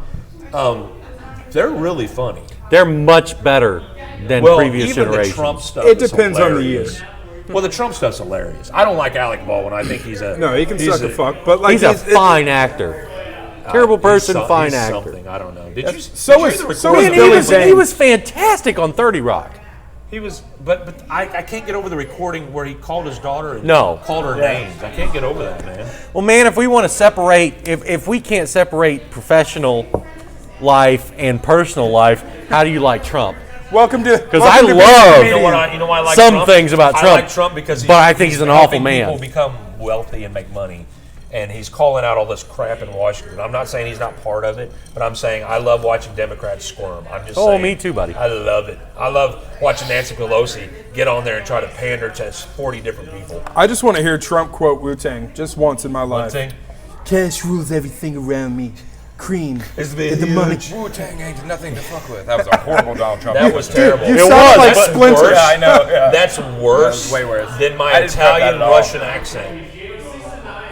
[SPEAKER 5] They're really funny.
[SPEAKER 4] They're much better than previous
[SPEAKER 5] even
[SPEAKER 4] generations.
[SPEAKER 5] the Trump stuff.
[SPEAKER 6] It
[SPEAKER 5] is
[SPEAKER 6] depends on the
[SPEAKER 5] hilarious. Well, the Trump stuff's hilarious. I don't like Alec Baldwin. I think he's a
[SPEAKER 6] No, he can
[SPEAKER 5] he's
[SPEAKER 6] suck a fuck. But like
[SPEAKER 4] He's a fine actor. Terrible person, fine
[SPEAKER 5] he's
[SPEAKER 4] actor.
[SPEAKER 5] Something I don't know. Did you?
[SPEAKER 6] so
[SPEAKER 5] did you
[SPEAKER 6] is-
[SPEAKER 5] hear the
[SPEAKER 6] so
[SPEAKER 5] recording?
[SPEAKER 6] is
[SPEAKER 4] Man,
[SPEAKER 6] Billy Zane.
[SPEAKER 4] he was fantastic on 30 Rock.
[SPEAKER 5] He was, but I can't get over the recording where he called his daughter and
[SPEAKER 4] No.
[SPEAKER 5] called her names. I can't get over that, man.
[SPEAKER 4] Well, man, if we want to separate, if we can't separate professional life and personal life, how do you like Trump?
[SPEAKER 6] Welcome to.
[SPEAKER 4] Because I love
[SPEAKER 5] You know why I like
[SPEAKER 4] some
[SPEAKER 5] Trump?
[SPEAKER 4] things about
[SPEAKER 5] I
[SPEAKER 4] Trump.
[SPEAKER 5] like Trump because
[SPEAKER 4] but I think he's an awful
[SPEAKER 5] helping
[SPEAKER 4] man.
[SPEAKER 5] People become wealthy and make money, and he's calling out all this crap in Washington. I'm not saying he's not part of it, but I'm saying I love watching Democrats squirm. I'm just saying.
[SPEAKER 4] me too, buddy.
[SPEAKER 5] I love it. I love watching Nancy Pelosi get on there and try to pander to 40 different people.
[SPEAKER 6] I just want to hear Trump quote Wu-Tang just once in my
[SPEAKER 5] One
[SPEAKER 6] life.
[SPEAKER 5] thing.
[SPEAKER 8] Cash rules everything around me. Cream
[SPEAKER 5] It's
[SPEAKER 8] and the money.
[SPEAKER 1] Wu-Tang ain't nothing to fuck with. That was a horrible Donald Trump.
[SPEAKER 5] That was terrible.
[SPEAKER 6] You
[SPEAKER 4] It
[SPEAKER 6] sound
[SPEAKER 4] was,
[SPEAKER 6] like
[SPEAKER 5] but
[SPEAKER 6] Splinter.
[SPEAKER 5] worse.
[SPEAKER 1] Yeah, I know. Yeah.
[SPEAKER 5] That's worse,
[SPEAKER 1] way worse.
[SPEAKER 5] than my
[SPEAKER 1] I didn't prep that
[SPEAKER 5] Italian
[SPEAKER 1] at all.
[SPEAKER 5] Russian accent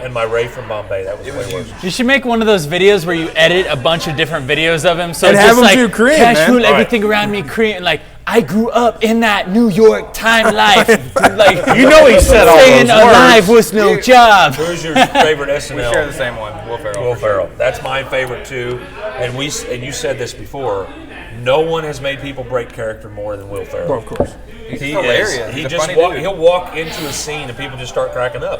[SPEAKER 5] and my Ray from Bombay. That was way worse.
[SPEAKER 3] You should make one of those videos where you edit a bunch of different videos of him. So
[SPEAKER 6] And
[SPEAKER 3] it's
[SPEAKER 6] have
[SPEAKER 3] just
[SPEAKER 6] him
[SPEAKER 3] like
[SPEAKER 6] do Korean,
[SPEAKER 3] cash
[SPEAKER 6] man.
[SPEAKER 3] rule
[SPEAKER 5] All right.
[SPEAKER 3] everything around me, Korean. Like I grew up in that New York time life. Like
[SPEAKER 4] You know he said all
[SPEAKER 3] staying
[SPEAKER 4] those
[SPEAKER 3] alive
[SPEAKER 4] words.
[SPEAKER 3] was no job.
[SPEAKER 5] Who's your favorite SNL?
[SPEAKER 1] We share the same one. Will Ferrell.
[SPEAKER 5] Will Ferrell. That's my favorite too. And you said this before. No one has made people break character more than Will Ferrell.
[SPEAKER 6] Well, of course.
[SPEAKER 1] He's hilarious.
[SPEAKER 5] He
[SPEAKER 1] He's a
[SPEAKER 5] just
[SPEAKER 1] funny dude.
[SPEAKER 5] he'll walk into a scene and people just start cracking up.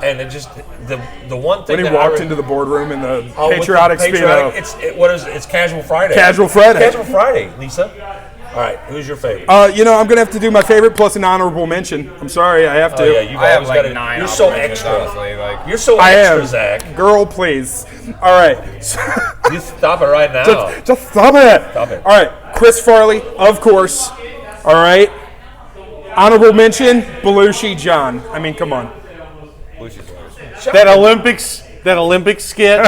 [SPEAKER 5] And it just the one thing
[SPEAKER 6] When he
[SPEAKER 5] that
[SPEAKER 6] walked into the boardroom in the
[SPEAKER 5] Oh, with the
[SPEAKER 6] patriotic speedo.
[SPEAKER 5] It's Casual Friday.
[SPEAKER 6] Casual Friday.
[SPEAKER 5] Casual Friday, Lisa. All right, who's your favorite?
[SPEAKER 6] You know, I'm gonna have to do my favorite plus an honorable mention. I'm sorry, I have to.
[SPEAKER 5] Oh yeah, you've
[SPEAKER 1] I have
[SPEAKER 5] always
[SPEAKER 1] like
[SPEAKER 5] got
[SPEAKER 1] 9.
[SPEAKER 5] You're so
[SPEAKER 1] honorable mentions,
[SPEAKER 5] extra.
[SPEAKER 1] Honestly, like
[SPEAKER 5] You're so
[SPEAKER 6] I
[SPEAKER 5] extra,
[SPEAKER 6] am.
[SPEAKER 5] Zach.
[SPEAKER 6] Girl, please. All right.
[SPEAKER 5] You stop it right now.
[SPEAKER 6] Just stop it.
[SPEAKER 5] Stop it.
[SPEAKER 6] All right. Chris Farley, of course. All right. Honorable mention, Belushi John. I mean, come on.
[SPEAKER 1] Lucy's hilarious.
[SPEAKER 4] That Olympic skit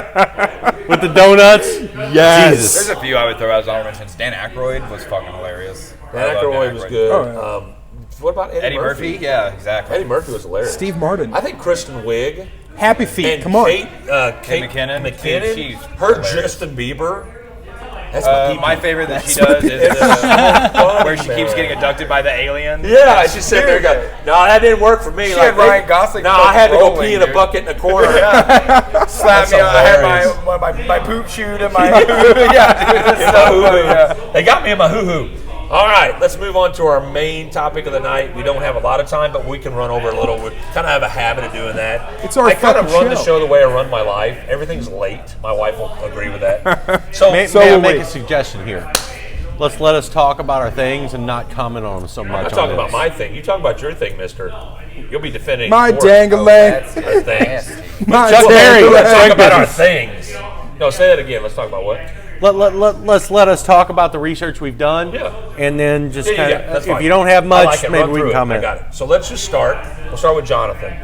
[SPEAKER 4] with the donuts.
[SPEAKER 6] Yes.
[SPEAKER 4] Jesus.
[SPEAKER 1] There's a few I would throw out as honorable mentions. Dan Aykroyd was fucking hilarious. I
[SPEAKER 5] Dan
[SPEAKER 1] love
[SPEAKER 5] Aykroyd was good.
[SPEAKER 6] Oh,
[SPEAKER 5] What about
[SPEAKER 1] Eddie Murphy? Yeah, exactly.
[SPEAKER 5] Eddie Murphy was hilarious.
[SPEAKER 6] Steve Martin.
[SPEAKER 5] I think Kristen Wiig
[SPEAKER 6] Happy Feet.
[SPEAKER 5] and
[SPEAKER 6] Come on.
[SPEAKER 5] Kate
[SPEAKER 1] McKinnon.
[SPEAKER 5] McKinnon.
[SPEAKER 1] She's
[SPEAKER 5] Her
[SPEAKER 1] hilarious.
[SPEAKER 5] Justin Bieber. That's
[SPEAKER 1] My favorite that she does is where she keeps getting abducted by the alien.
[SPEAKER 5] Yeah, I just sat there and go, no, that didn't work for me.
[SPEAKER 1] She had Ryan Gosling
[SPEAKER 5] No, I had to go
[SPEAKER 1] rolling,
[SPEAKER 5] pee in a
[SPEAKER 1] dude.
[SPEAKER 5] bucket in a corner.
[SPEAKER 1] Slap me. I had my poop shoot and my yeah.
[SPEAKER 5] They got me in my hoo-hoo. All right, let's move on to our main topic of the night. We don't have a lot of time, but we can run over a little. We kind of have a habit of doing that.
[SPEAKER 6] It's our
[SPEAKER 5] I kind of
[SPEAKER 6] fucking
[SPEAKER 5] run the
[SPEAKER 6] show.
[SPEAKER 5] show the way I run my life. Everything's late. My wife will agree with that. So,
[SPEAKER 4] May
[SPEAKER 6] So
[SPEAKER 4] I
[SPEAKER 6] will
[SPEAKER 4] make
[SPEAKER 6] we.
[SPEAKER 4] a suggestion here? Let's let us talk about our things and not comment on them so much.
[SPEAKER 5] I'm talking about my thing. You talk about your thing, mister. You'll be defending
[SPEAKER 6] My
[SPEAKER 5] yours.
[SPEAKER 6] dang-a-lang.
[SPEAKER 1] That's
[SPEAKER 5] Our things.
[SPEAKER 1] nasty.
[SPEAKER 4] Chuck Berry.
[SPEAKER 5] Let's talk about our things. No, say that again. Let's talk about what?
[SPEAKER 4] Let us talk about the research we've done.
[SPEAKER 5] Yeah.
[SPEAKER 4] And then just kind of,
[SPEAKER 5] that's
[SPEAKER 4] if
[SPEAKER 5] fine.
[SPEAKER 4] you don't have
[SPEAKER 5] I
[SPEAKER 4] much,
[SPEAKER 5] like it.
[SPEAKER 4] maybe
[SPEAKER 5] Run
[SPEAKER 4] we
[SPEAKER 5] through
[SPEAKER 4] can
[SPEAKER 5] it.
[SPEAKER 4] comment.
[SPEAKER 5] I got it. So let's just start. We'll start with Jonathan.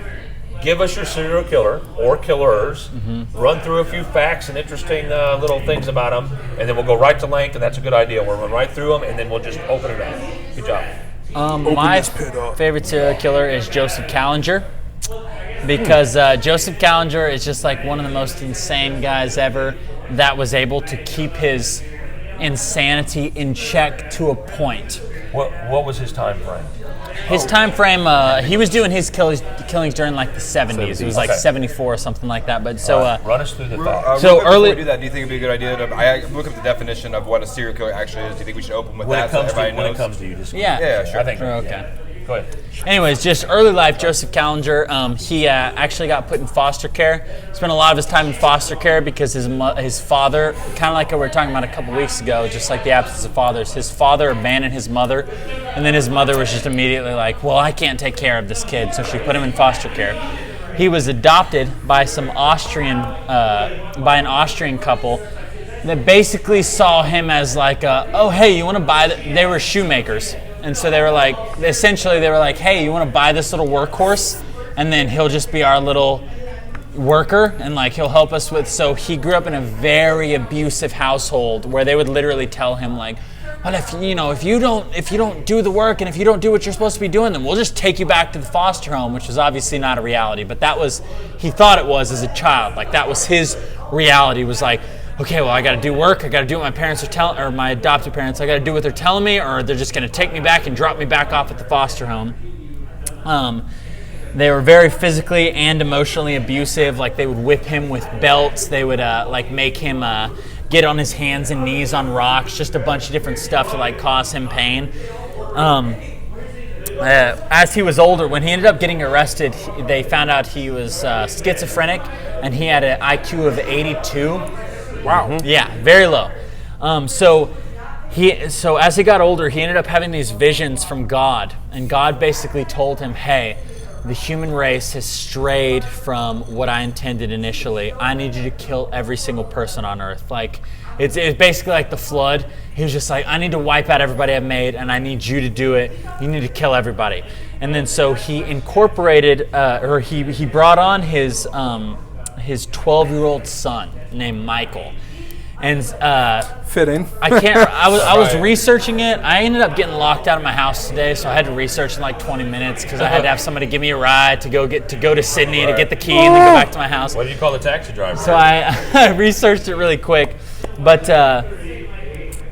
[SPEAKER 5] Give us your serial killer or killers. Run through a few facts and interesting little things about them, and then we'll go right to length, and that's a good idea. We'll run right through them, and then we'll just open it up. Good job.
[SPEAKER 3] My favorite serial killer is Joseph Callinger, because Joseph Callinger is just like one of the most insane guys ever that was able to keep his insanity in check to a point.
[SPEAKER 5] What was his time frame?
[SPEAKER 3] His time frame, he was doing his killings during like the 70s. It was like 74 or something like that. But so
[SPEAKER 5] run us through the facts.
[SPEAKER 3] So
[SPEAKER 1] Before
[SPEAKER 3] early.
[SPEAKER 1] we do that, do you think it'd be a good idea to look up the definition of what a serial killer actually is? Do you think we should open with
[SPEAKER 5] When
[SPEAKER 1] that
[SPEAKER 5] it comes
[SPEAKER 1] so everybody
[SPEAKER 5] to
[SPEAKER 1] knows?
[SPEAKER 5] you, just
[SPEAKER 3] Yeah,
[SPEAKER 1] sure.
[SPEAKER 5] I think
[SPEAKER 3] Okay.
[SPEAKER 5] Go ahead.
[SPEAKER 3] Anyways, just early life, Joseph Callinger, he actually got put in foster care. Spent a lot of his time in foster care because his father, kind of like what we were talking about a couple weeks ago, just like the absence of fathers, his father abandoned his mother, and then his mother was just immediately like, well, I can't take care of this kid, so she put him in foster care. He was adopted by an Austrian couple that basically saw him as like, oh, hey, you want to buy they were shoemakers. And so they were like, hey, you want to buy this little workhorse? And then he'll just be our little worker, and like he'll help us with. So he grew up in a very abusive household where they would literally tell him like, well, if you don't do the work and if you don't do what you're supposed to be doing, then we'll just take you back to the foster home, which was obviously not a reality. But he thought it was as a child. Like that was his reality, was like, okay, well, I got to do work. I got to do what my parents are telling, or my adopted parents. I got to do what they're telling me, or they're just going to take me back and drop me back off at the foster home. They were very physically and emotionally abusive. Like they would whip him with belts. They would like make him get on his hands and knees on rocks. Just a bunch of different stuff to like cause him pain. As he was older, when he ended up getting arrested, they found out he was schizophrenic, and he had an IQ of 82. Wow. Yeah, very low. So as he got older, he ended up having these visions from God, and God basically told him, hey, the human race has strayed from what I intended initially. I need you to kill every single person on earth. Like it's basically like the flood. He was just like, I need to wipe out everybody I've made, and I need you to do it. You need to kill everybody. And then so he incorporated, he brought on his 12-year-old son named Michael. And
[SPEAKER 6] fitting.
[SPEAKER 3] I was researching it. I ended up getting locked out of my house today, so I had to research in like 20 minutes because I had to have somebody give me a ride to go to Sydney to get the key and then go back to my house.
[SPEAKER 5] What do you call the taxi driver?
[SPEAKER 3] So I researched it really quick, but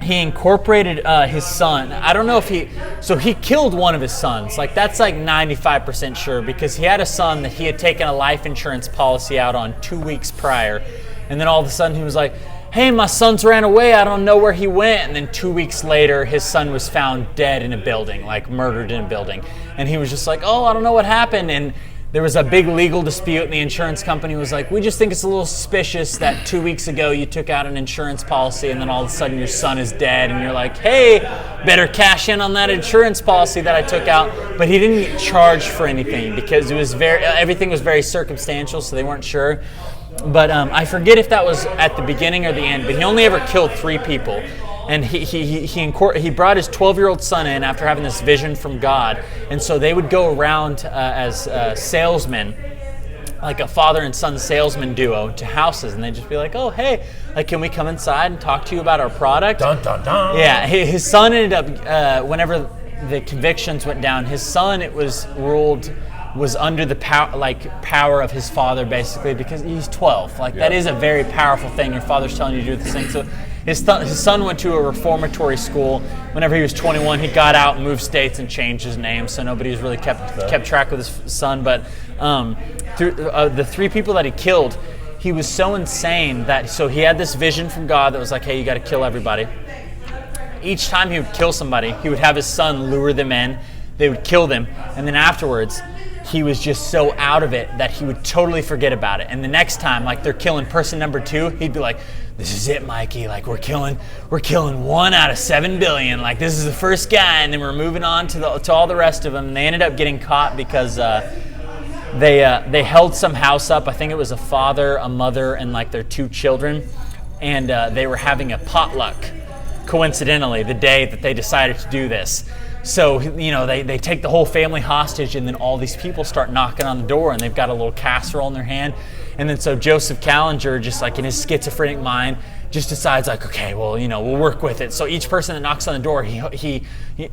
[SPEAKER 3] he incorporated his son. I don't know if he killed one of his sons. Like that's like 95% sure, because he had a son that he had taken a life insurance policy out on 2 weeks prior, and then all of a sudden he was like, hey, my son's ran away, I don't know where he went. And then 2 weeks later, his son was found dead in a building, like murdered in a building. And he was just like, oh, I don't know what happened. And there was a big legal dispute, and the insurance company was like, we just think it's a little suspicious that 2 weeks ago you took out an insurance policy and then all of a sudden your son is dead. And you're like, hey, better cash in on that insurance policy that I took out. But he didn't get charged for anything because everything was very circumstantial, so they weren't sure. But I forget if that was at the beginning or the end, but he only ever killed 3 people. And he brought his 12-year-old son in after having this vision from God. And so they would go around as salesmen, like a father and son salesman duo, to houses. And they'd just be like, oh, hey, like, can we come inside and talk to you about our product?
[SPEAKER 5] Dun, dun, dun.
[SPEAKER 3] Yeah, his son ended up, whenever the convictions went down, his son, it was ruled, was under the power of his father, basically, because he's 12. Like that is a very powerful thing. Your father's telling you to do this thing. So his son went to a reformatory school. Whenever he was 21, he got out and moved states and changed his name, so nobody was really kept track of his son. But through the 3 people that he killed, he was so insane that he had this vision from God that was like, hey, you got to kill everybody. Each time he would kill somebody, he would have his son lure them in. They would kill them, and then afterwards, he was just so out of it that he would totally forget about it. And the next time, like they're killing person number 2, he'd be like, this is it, Mikey. Like we're killing 1 out of 7 billion. Like this is the first guy, and then we're moving on to all the rest of them. And they ended up getting caught because they held some house up. I think it was a father, a mother, and like their 2 children, and they were having a potluck. Coincidentally, the day that they decided to do this. So, they take the whole family hostage, and then all these people start knocking on the door, and they've got a little casserole in their hand. And then so Joseph Callinger, just like in his schizophrenic mind, just decides like, okay, well, we'll work with it. So each person that knocks on the door, he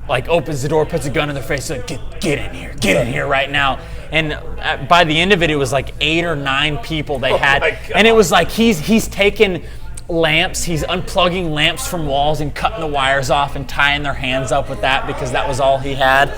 [SPEAKER 3] like opens the door, puts a gun in their face, like, get in here right now. And by the end of it, it was like 8 or 9 people they had. And it was like he's taken lamps, he's unplugging lamps from walls and cutting the wires off and tying their hands up with that because that was all he had.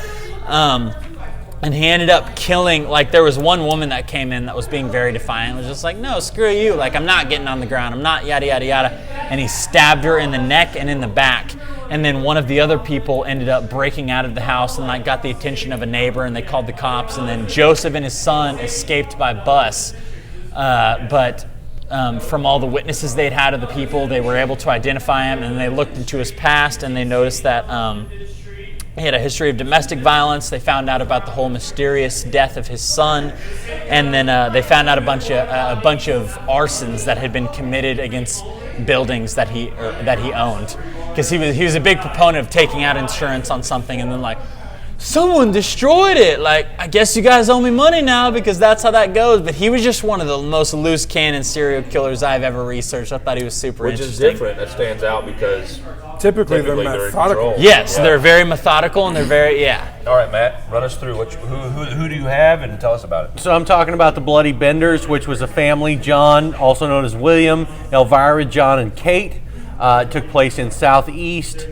[SPEAKER 3] And he ended up killing, like there was one woman that came in that was being very defiant, was just like, no, screw you, like I'm not getting on the ground, I'm not yada yada yada. And he stabbed her in the neck and in the back. And then one of the other people ended up breaking out of the house and like got the attention of a neighbor, and they called the cops. And then Joseph and his son escaped by bus. But from all the witnesses they'd had of the people, they were able to identify him, and they looked into his past and they noticed that he had a history of domestic violence. They found out about the whole mysterious death of his son, and then they found out a bunch of arsons that had been committed against buildings that he owned, because he was a big proponent of taking out insurance on something and then like, someone destroyed it. Like, I guess you guys owe me money now, because that's how that goes. But he was just one of the most loose cannon serial killers I've ever researched. I thought he was super interesting.
[SPEAKER 5] Which is different. That stands out because
[SPEAKER 6] typically they're methodical.
[SPEAKER 3] Yes, they're very methodical, and they're very,
[SPEAKER 5] All right, Matt, run us through who do you have, and tell us about it.
[SPEAKER 4] So I'm talking about the Bloody Benders, which was a family, John, also known as William, Elvira, John, and Kate. It took place in southeast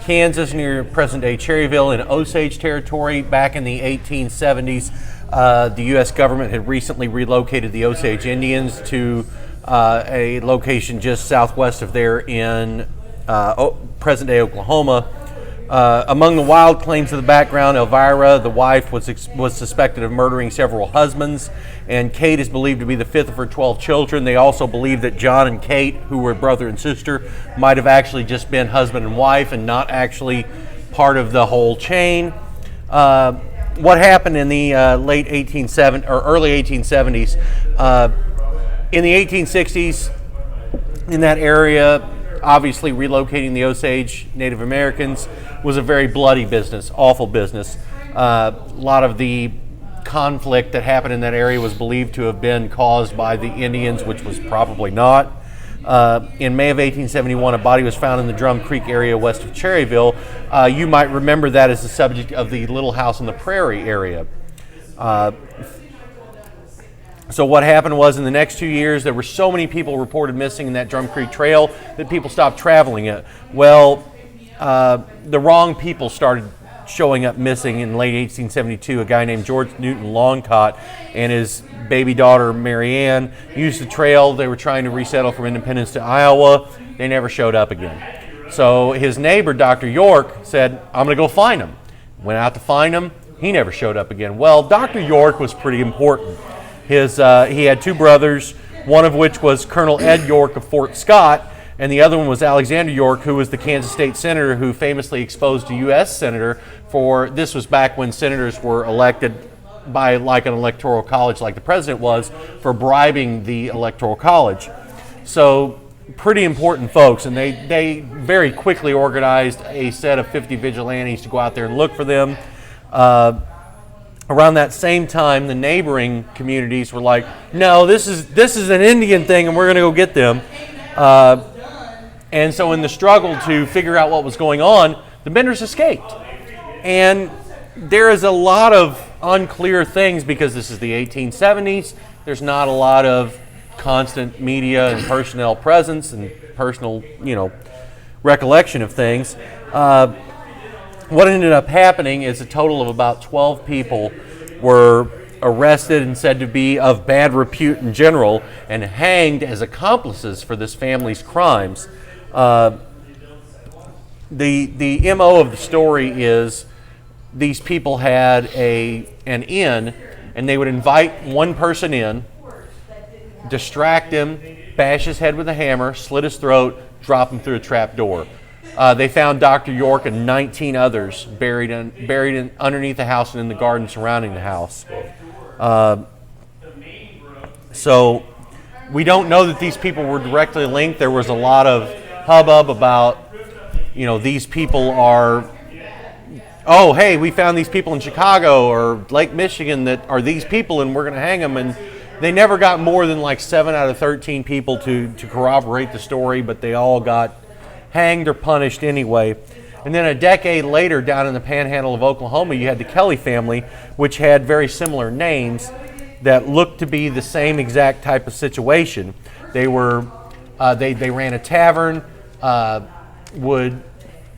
[SPEAKER 4] Kansas near present-day Cherryville in Osage Territory. Back in the 1870s, the U.S. government had recently relocated the Osage Indians to a location just southwest of there in present-day Oklahoma. Among the wild claims of the background, Elvira, the wife, was suspected of murdering several husbands, and Kate is believed to be the 5th of her 12 children. They also believe that John and Kate, who were brother and sister, might have actually just been husband and wife and not actually part of the whole chain. What happened in the late 1870s or early 1870s? In the 1860s, in that area, obviously relocating the Osage Native Americans was a very bloody business, awful business. A lot of the conflict that happened in that area was believed to have been caused by the Indians, which was probably not. In May of 1871, a body was found in the Drum Creek area west of Cherryville. You might remember that as the subject of the Little House on the Prairie area. So what happened was, in the next 2 years, there were so many people reported missing in that Drum Creek Trail that people stopped traveling it. Well, the wrong people started showing up missing in late 1872. A guy named George Newton Longcott and his baby daughter, Mary Ann, used the trail. They were trying to resettle from Independence to Iowa. They never showed up again. So his neighbor, Dr. York, said, I'm going to go find him. Went out to find him. He never showed up again. Well, Dr. York was pretty important. He had 2 brothers, one of which was Colonel Ed York of Fort Scott, and the other one was Alexander York, who was the Kansas State Senator who famously exposed a U.S. Senator this was back when senators were elected by like an electoral college like the president was, for bribing the electoral college. So pretty important folks, and they very quickly organized a set of 50 vigilantes to go out there and look for them. Around that same time, the neighboring communities were like, no, this is an Indian thing, and we're going to go get them. And so in the struggle to figure out what was going on, the Benders escaped. And there is a lot of unclear things because this is the 1870s. There's not a lot of constant media and personnel presence and personal, recollection of things. What ended up happening is a total of about 12 people were arrested and said to be of bad repute in general and hanged as accomplices for this family's crimes. The MO of the story is these people had an inn, and they would invite one person in, distract him, bash his head with a hammer, slit his throat, drop him through a trap door. They found Dr. York and 19 others buried underneath the house and in the garden surrounding the house. So we don't know that these people were directly linked. There was a lot of hubbub about, these people are, oh, hey, we found these people in Chicago or Lake Michigan that are these people and we're going to hang them. And they never got more than like 7 out of 13 people to corroborate the story, but they all got hanged or punished anyway. And then a decade later, down in the panhandle of Oklahoma, you had the Kelly family, which had very similar names that looked to be the same exact type of situation. They were, they ran a tavern, would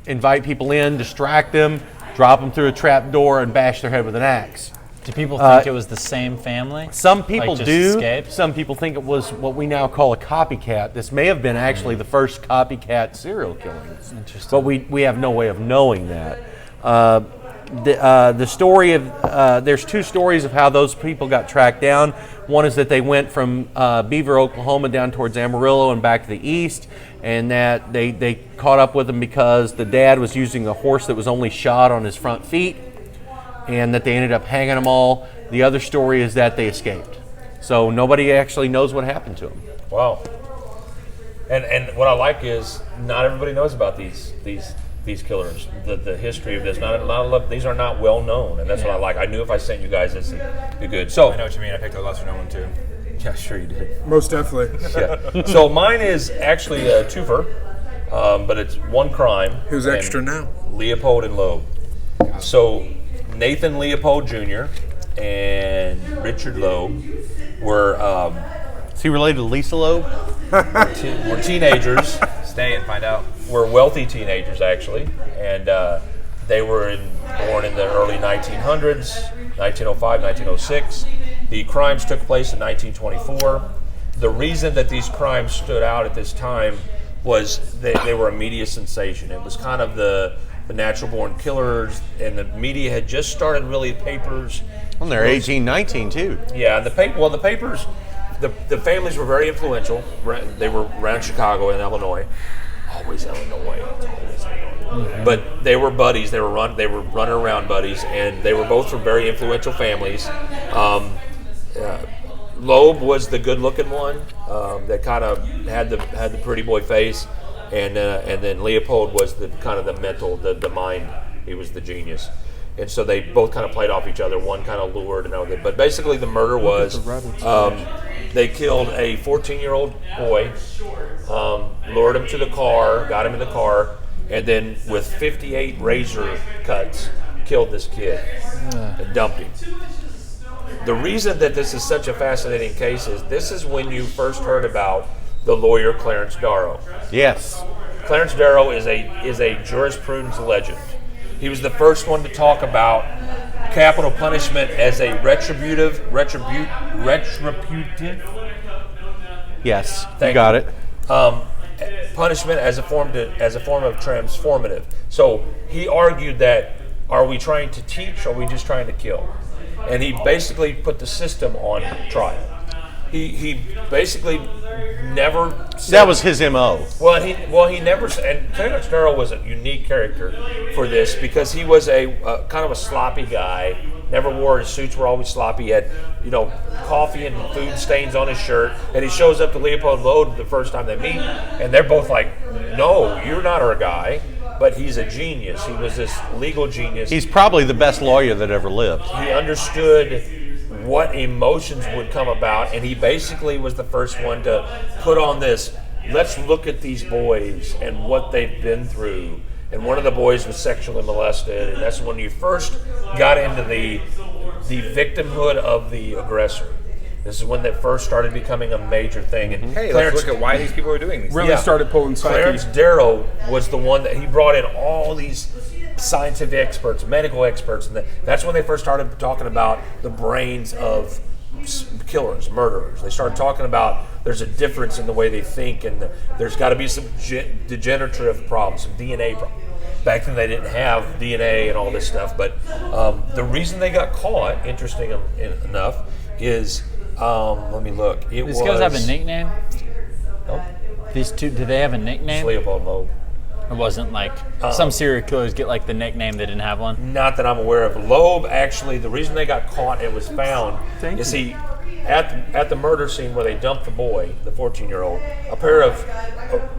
[SPEAKER 4] invite people in, distract them, drop them through a trap door, and bash their head with an axe.
[SPEAKER 3] Do people think it was the same family?
[SPEAKER 4] Some people
[SPEAKER 3] just
[SPEAKER 4] do.
[SPEAKER 3] escaped?
[SPEAKER 4] Some people think it was what we now call a copycat. This may have been actually the first copycat serial killing.
[SPEAKER 3] Interesting.
[SPEAKER 4] But we have no way of knowing that. The story of there's 2 stories of how those people got tracked down. One is that they went from Beaver, Oklahoma, down towards Amarillo and back to the east, and that they caught up with them because the dad was using a horse that was only shod on his front feet, and that they ended up hanging them all. The other story is that they escaped. So nobody actually knows what happened to them.
[SPEAKER 5] Wow. And what I like is not everybody knows about these killers. The history of this. Not a lot. These are not well known, and that's what I like. I knew if I sent you guys this, it'd be good. So
[SPEAKER 1] I know what you mean. I picked a lesser known one too.
[SPEAKER 5] yeah, sure you did.
[SPEAKER 6] Most definitely.
[SPEAKER 5] Yeah. So mine is actually a twofer, but it's one crime.
[SPEAKER 6] Who's
[SPEAKER 5] and
[SPEAKER 6] extra now?
[SPEAKER 5] Leopold and Loeb. So Nathan Leopold Jr. and Richard Loeb were
[SPEAKER 4] Is he related to Lisa Loeb?
[SPEAKER 5] were teenagers.
[SPEAKER 1] Stay and find out.
[SPEAKER 5] Were wealthy teenagers actually, and they were born in the early 1900s, 1905, 1906. The crimes took place in 1924. The reason that these crimes stood out at this time was they were a media sensation. It was kind of the natural-born killers, and the media had just started really papers.
[SPEAKER 4] Well, they're 18, 19 too.
[SPEAKER 5] Yeah, and the papers, the families were very influential. They were around Chicago and Illinois. Always Illinois. Mm-hmm. But they were buddies. They were running around buddies, and they were both from very influential families. Loeb was the good-looking one that kind of had the pretty boy face. And then Leopold was the kind of the mental, the mind. He was the genius, and so they both kind of played off each other. One kind of lured another. But basically, the murder was they killed a 14-year-old boy, lured him to the car, got him in the car, and then with 58 razor cuts, killed this kid and dumped him. The reason that this is such a fascinating case is this is when you first heard about the lawyer Clarence Darrow.
[SPEAKER 4] Yes.
[SPEAKER 5] Clarence Darrow is a jurisprudence legend. He was the first one to talk about capital punishment as a retributive.
[SPEAKER 4] Yes.
[SPEAKER 5] Thank
[SPEAKER 4] you got
[SPEAKER 5] you.
[SPEAKER 4] it.
[SPEAKER 5] Punishment as a form of transformative. So he argued that, are we trying to teach or are we just trying to kill? And he basically put the system on trial. He basically never said,
[SPEAKER 4] That was his MO.
[SPEAKER 5] Well, he never. And Clarence Darrow was a unique character for this because he was a kind of a sloppy guy. Never wore his suits; were always sloppy. He had coffee and food stains on his shirt. And he shows up to Leopold Loeb the first time they meet, and they're both like, "No, you're not our guy." But he's a genius. He was this legal genius.
[SPEAKER 4] He's probably the best lawyer that ever lived.
[SPEAKER 5] He understood what emotions would come about, and he basically was the first one to put on this, let's look at these boys and what they've been through. And one of the boys was sexually molested, and that's when you first got into the victimhood of the aggressor. This is when that first started becoming a major thing. And
[SPEAKER 1] Hey, let's look at why these people are doing these.
[SPEAKER 6] Really started pulling
[SPEAKER 5] Clarence
[SPEAKER 6] psyche.
[SPEAKER 5] Darrow was the one that he brought in all these scientific experts, medical experts, and that's when they first started talking about the brains of killers, murderers. They started talking about there's a difference in the way they think, and there's got to be some degenerative problems, some DNA problems. Back then they didn't have DNA and all this stuff, but the reason they got caught, interesting enough, is let me look.
[SPEAKER 3] These guys have a nickname?
[SPEAKER 5] Nope.
[SPEAKER 3] These two, do they have a nickname?
[SPEAKER 5] Leopold Loeb.
[SPEAKER 3] It wasn't like some serial killers get like the nickname, they didn't have one.
[SPEAKER 5] Not that I'm aware of. Loeb, actually, the reason they got caught and was found is at the murder scene where they dumped the boy, the 14-year-old, a pair of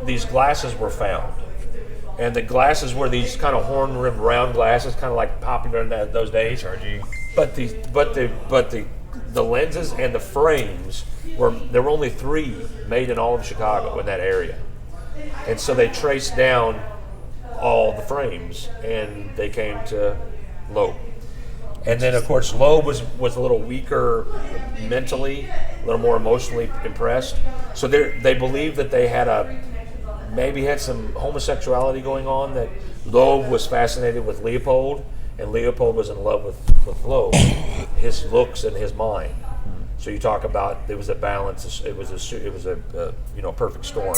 [SPEAKER 5] these glasses were found. And the glasses were these kind of horn-rimmed round glasses, kind of like popular in those days. But the lenses and the frames there were only 3 made in all of Chicago in that area. And so they traced down all the frames, and they came to Loeb. And then, of course, Loeb was a little weaker mentally, a little more emotionally impressed. So they believed that they maybe had some homosexuality going on, that Loeb was fascinated with Leopold, and Leopold was in love with Loeb, his looks and his mind. So you talk about there was a balance. It was a perfect storm.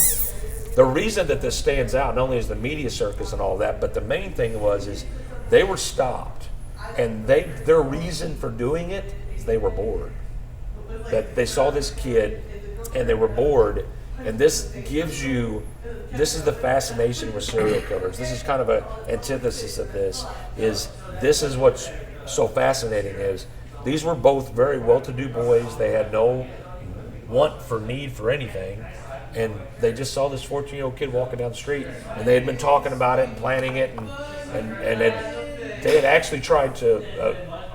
[SPEAKER 5] The reason that this stands out not only is the media circus and all that, but the main thing is they were stopped, and their reason for doing it is they were bored. That they saw this kid, and they were bored, and this is the fascination with serial killers. This is kind of an antithesis of this. This is what's so fascinating is. These were both very well-to-do boys. They had no need for anything. And they just saw this 14-year-old kid walking down the street. And they had been talking about it and planning it. And they had actually tried to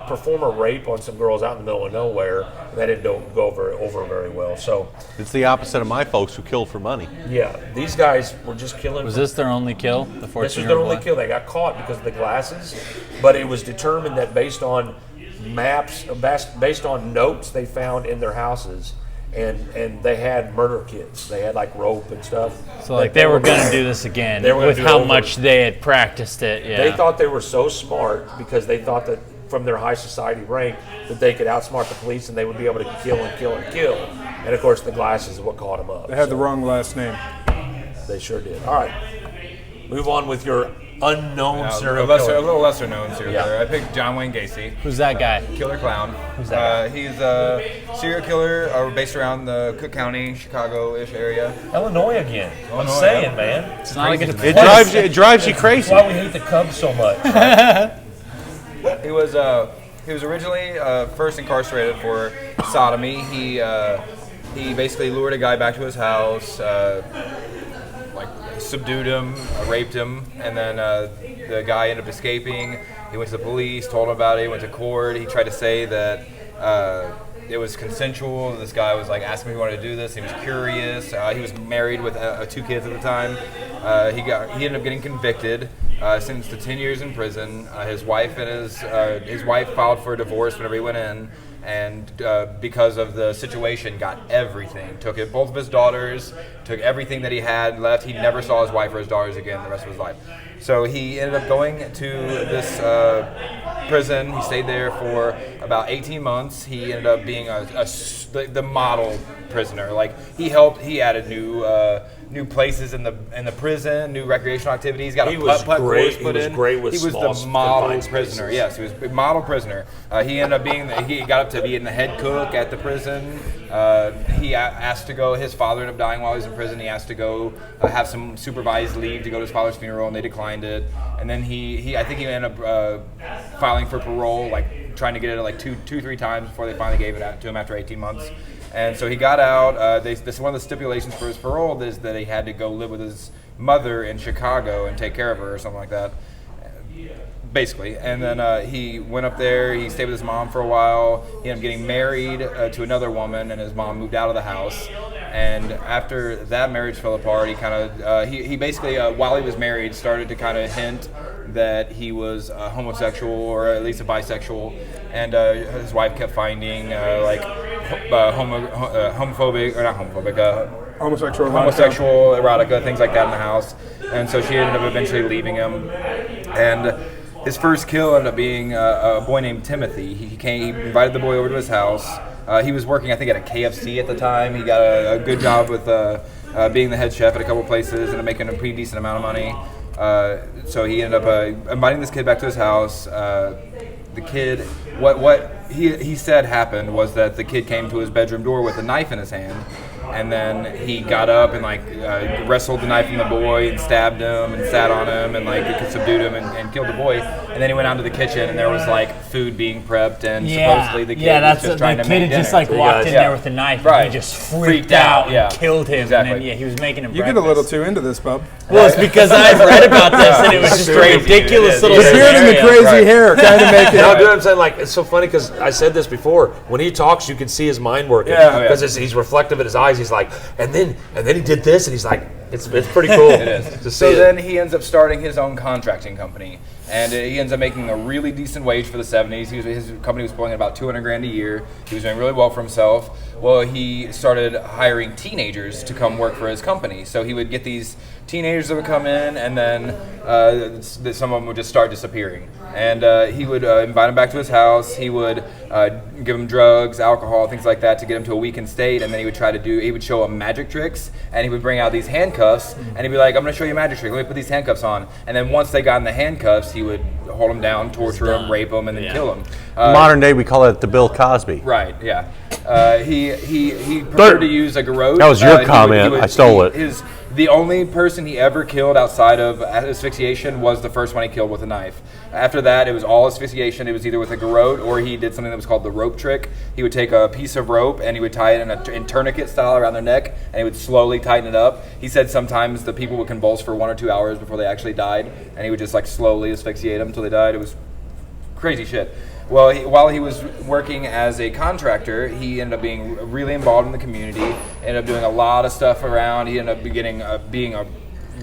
[SPEAKER 5] perform a rape on some girls out in the middle of nowhere. And that didn't go over very well. So
[SPEAKER 4] it's the opposite of my folks who killed for money.
[SPEAKER 5] Yeah, these guys were just killing.
[SPEAKER 3] Was this their only kill, the 14-year-old
[SPEAKER 5] This was their only
[SPEAKER 3] boy?
[SPEAKER 5] kill. They got caught because of the glasses. But it was determined that based on maps, based on notes they found in their houses, and they had murder kits. They had like rope and stuff.
[SPEAKER 3] So like they were going to do this again with how much they had practiced it. Yeah.
[SPEAKER 5] They thought they were so smart because they thought that from their high society rank that they could outsmart the police and they would be able to kill and kill and kill. And of course the glasses is what caught them up.
[SPEAKER 6] They had the wrong last name.
[SPEAKER 5] They sure did. All right. Move on with your unknown serial
[SPEAKER 1] a
[SPEAKER 5] killer.
[SPEAKER 1] little lesser known serial killer. I picked John Wayne Gacy.
[SPEAKER 3] Who's that guy?
[SPEAKER 1] Killer Clown.
[SPEAKER 3] Who's that guy?
[SPEAKER 1] He's a serial killer based around the Cook County, Chicago-ish area.
[SPEAKER 5] Illinois again. I'm saying, man.
[SPEAKER 3] It's not like it's
[SPEAKER 4] It drives you crazy.
[SPEAKER 5] That's why we hate the Cubs so much.
[SPEAKER 1] He was originally first incarcerated for sodomy. He basically lured a guy back to his house, subdued him, raped him, and then the guy ended up escaping. He went to the police, told him about it. He went to court. He tried to say that it was consensual. This guy was like asking if he wanted to do this. He was curious. He was married with 2 kids at the time. He ended up getting convicted, sentenced to 10 years in prison. His wife filed for a divorce whenever he went in, and because of the situation, got everything. Took it, both of his daughters, took everything that he had, left. He never saw his wife or his daughters again the rest of his life. So he ended up going to this prison. He stayed there for about 18 months. He ended up being the model prisoner. Like he added new places in the prison, new recreational activities. Got a putt course put in.
[SPEAKER 5] Great with
[SPEAKER 1] he was
[SPEAKER 5] small,
[SPEAKER 1] the model
[SPEAKER 5] confined
[SPEAKER 1] prisoner.
[SPEAKER 5] spaces.
[SPEAKER 1] Yes, he was a model prisoner. He ended up he got up to being the head cook at the prison. He asked to go. His father ended up dying while he was in prison. He asked to go have some supervised leave to go to his father's funeral, and they declined it. And then I think he ended up filing for parole, like trying to get it like 2-3 times before they finally gave it out to him after 18 months. And so he got out. This one of the stipulations for his parole is that he had to go live with his mother in Chicago and take care of her or something like that, basically. And then he went up there. He stayed with his mom for a while. He ended up getting married to another woman, and his mom moved out of the house. And after that marriage fell apart, he basically, while he was married, started to kind of hint that he was homosexual or at least a bisexual. And his wife kept finding homosexual erotica, things like that in the house. And so she ended up eventually leaving him. And his first kill ended up being a boy named Timothy. He invited the boy over to his house. He was working, I think, at a KFC at the time. He got a good job with being the head chef at a couple places and making a pretty decent amount of money. So he ended up inviting this kid back to his house. The kid, what he said happened was that the kid came to his bedroom door with a knife in his hand, and then he got up and like wrestled the knife from the boy and stabbed him and sat on him and like subdued him and killed the boy. And then he went out to the kitchen and there was like food being prepped and supposedly the kid was just trying to make dinner.
[SPEAKER 3] The kid just like walked in there with a knife and he just freaked out and killed him.
[SPEAKER 1] Exactly.
[SPEAKER 3] And then he was making him
[SPEAKER 6] You
[SPEAKER 3] breakfast.
[SPEAKER 6] get a little too into this, bub.
[SPEAKER 3] Well, it's because I've read about this and it was just a ridiculous little
[SPEAKER 6] The beard and the crazy hair kind of make it.
[SPEAKER 5] No, dude, I'm saying, like, it's so funny because I said this before. When he talks, you can see his mind working. Because he's reflective in his eyes. He's like, and then he did this, and he's like, it's pretty cool.
[SPEAKER 1] It is. So then he ends up starting his own contracting company, and he ends up making a really decent wage for the 70s. His company was pulling in about $200,000 a year. He was doing really well for himself. Well, he started hiring teenagers to come work for his company. So he would get these teenagers that would come in, and then some of them would just start disappearing. And he would invite them back to his house. He would give them drugs, alcohol, things like that to get them to a weakened state. And then he would show them magic tricks, and he would bring out these handcuffs, and he'd be like, I'm going to show you a magic trick. Let me put these handcuffs on. And then once they got in the handcuffs, he would hold them down, torture them, rape them, and then kill them.
[SPEAKER 4] Modern day, we call it the Bill Cosby.
[SPEAKER 1] Right, yeah. He preferred to use a garrote.
[SPEAKER 4] That was your comment. I stole it.
[SPEAKER 1] The only person he ever killed outside of asphyxiation was the first one he killed with a knife. After that, it was all asphyxiation. It was either with a garrote or he did something that was called the rope trick. He would take a piece of rope and he would tie it in tourniquet style around their neck, and he would slowly tighten it up. He said sometimes the people would convulse for 1 or 2 hours before they actually died, and he would just like slowly asphyxiate them until they died. It was crazy shit. Well, while he was working as a contractor, he ended up being really involved in the community, ended up doing a lot of stuff around. He ended up being a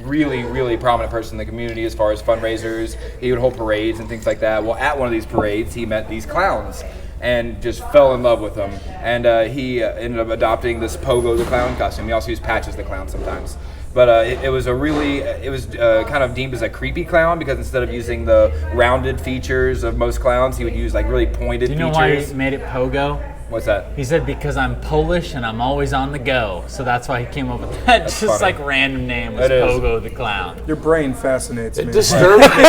[SPEAKER 1] really, really prominent person in the community as far as fundraisers. He would hold parades and things like that. Well, at one of these parades, he met these clowns and just fell in love with them. And he ended up adopting this Pogo the Clown costume. He also used Patches the Clown sometimes. But it was kind of deemed as a creepy clown because instead of using the rounded features of most clowns, he would use like really pointed features.
[SPEAKER 3] Do you know why he made it Pogo?
[SPEAKER 1] What's that?
[SPEAKER 3] He said because I'm Polish and I'm always on the go, so that's why he came up with that. Just
[SPEAKER 1] funny.
[SPEAKER 3] like random name was Pogo the Clown.
[SPEAKER 6] Your brain fascinates me.
[SPEAKER 5] It disturbs me.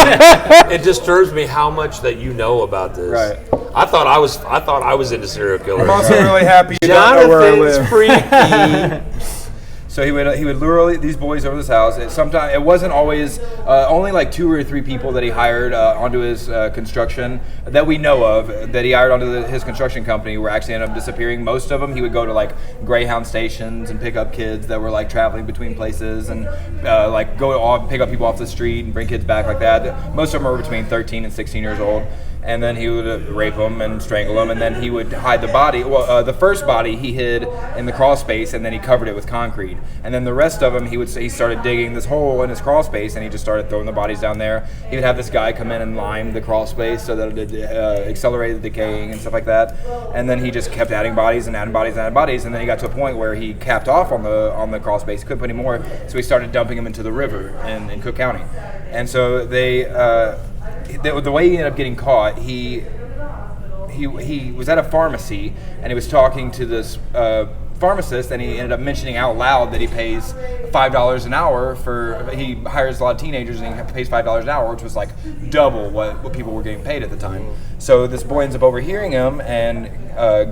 [SPEAKER 5] It disturbs me how much that you know about this.
[SPEAKER 1] Right.
[SPEAKER 5] I thought I was into serial killers.
[SPEAKER 6] I'm also really happy you don't know where I live.
[SPEAKER 5] Freaky.
[SPEAKER 1] So he would lure these boys over to his house. It wasn't always only like 2 or 3 people that he hired onto his construction that we know of that he hired onto his construction company were actually ended up disappearing. Most of them he would go to like Greyhound stations and pick up kids that were like traveling between places and like go off, pick up people off the street and bring kids back like that. Most of them were between 13 and 16 years old. And then he would rape them and strangle them, and then he would hide the body. Well, the first body he hid in the crawl space, and then he covered it with concrete. And then the rest of them, he started digging this hole in his crawl space, and he just started throwing the bodies down there. He would have this guy come in and lime the crawl space so that it accelerated the decaying and stuff like that. And then he just kept adding bodies and adding bodies and adding bodies, and then he got to a point where he capped off on the crawl space. He couldn't put any more, so he started dumping them into the river in Cook County. And so the way he ended up getting caught, he was at a pharmacy and he was talking to this pharmacist, and he ended up mentioning out loud that he pays $5 an hour he hires a lot of teenagers and he pays $5 an hour, which was like double what people were getting paid at the time. So this boy ends up overhearing him and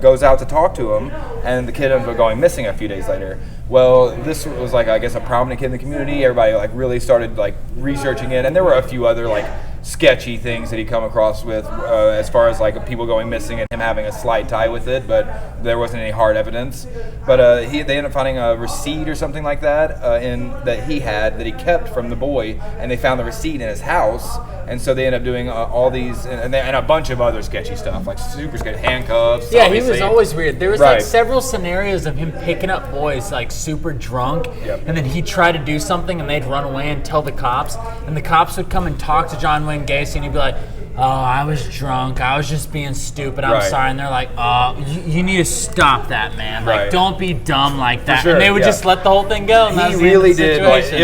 [SPEAKER 1] goes out to talk to him, and the kid ends up going missing a few days later. Well, this was like, I guess, a prominent kid in the community. Everybody like really started like researching it, and there were a few other like sketchy things that he come across with as far as like people going missing and him having a slight tie with it, but there wasn't any hard evidence. But they ended up finding a receipt or something like that that he kept from the boy, and they found the receipt in his house. And so they ended up doing all these and a bunch of other sketchy stuff, like super sketchy handcuffs.
[SPEAKER 3] Yeah, obviously. He was always weird. There was like
[SPEAKER 1] Right.
[SPEAKER 3] several scenarios of him picking up boys like super drunk, and then he'd try to do something and they'd run away and tell the cops, and the cops would come and talk to John Wayne Gacy, and he'd be like, "Oh, I was drunk. I was just being stupid. I'm
[SPEAKER 1] Right.
[SPEAKER 3] sorry." And they're like, "Oh, you need to stop that, man. Like,
[SPEAKER 1] Right.
[SPEAKER 3] don't be dumb like that."
[SPEAKER 1] sure,
[SPEAKER 3] And they would
[SPEAKER 1] yeah.
[SPEAKER 3] just let the whole thing go. And that
[SPEAKER 1] He
[SPEAKER 3] was the end of
[SPEAKER 1] really
[SPEAKER 3] the
[SPEAKER 1] did. Like,
[SPEAKER 3] situation.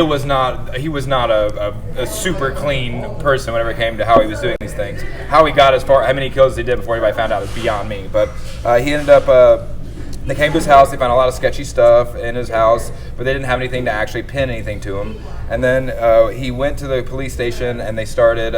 [SPEAKER 1] he was not a super clean person whenever it came to how he was doing these things. How he got how many kills he did before anybody found out is beyond me. But he ended up. They came to his house. They found a lot of sketchy stuff in his house, but they didn't have anything to actually pin anything to him. And then he went to the police station, and they started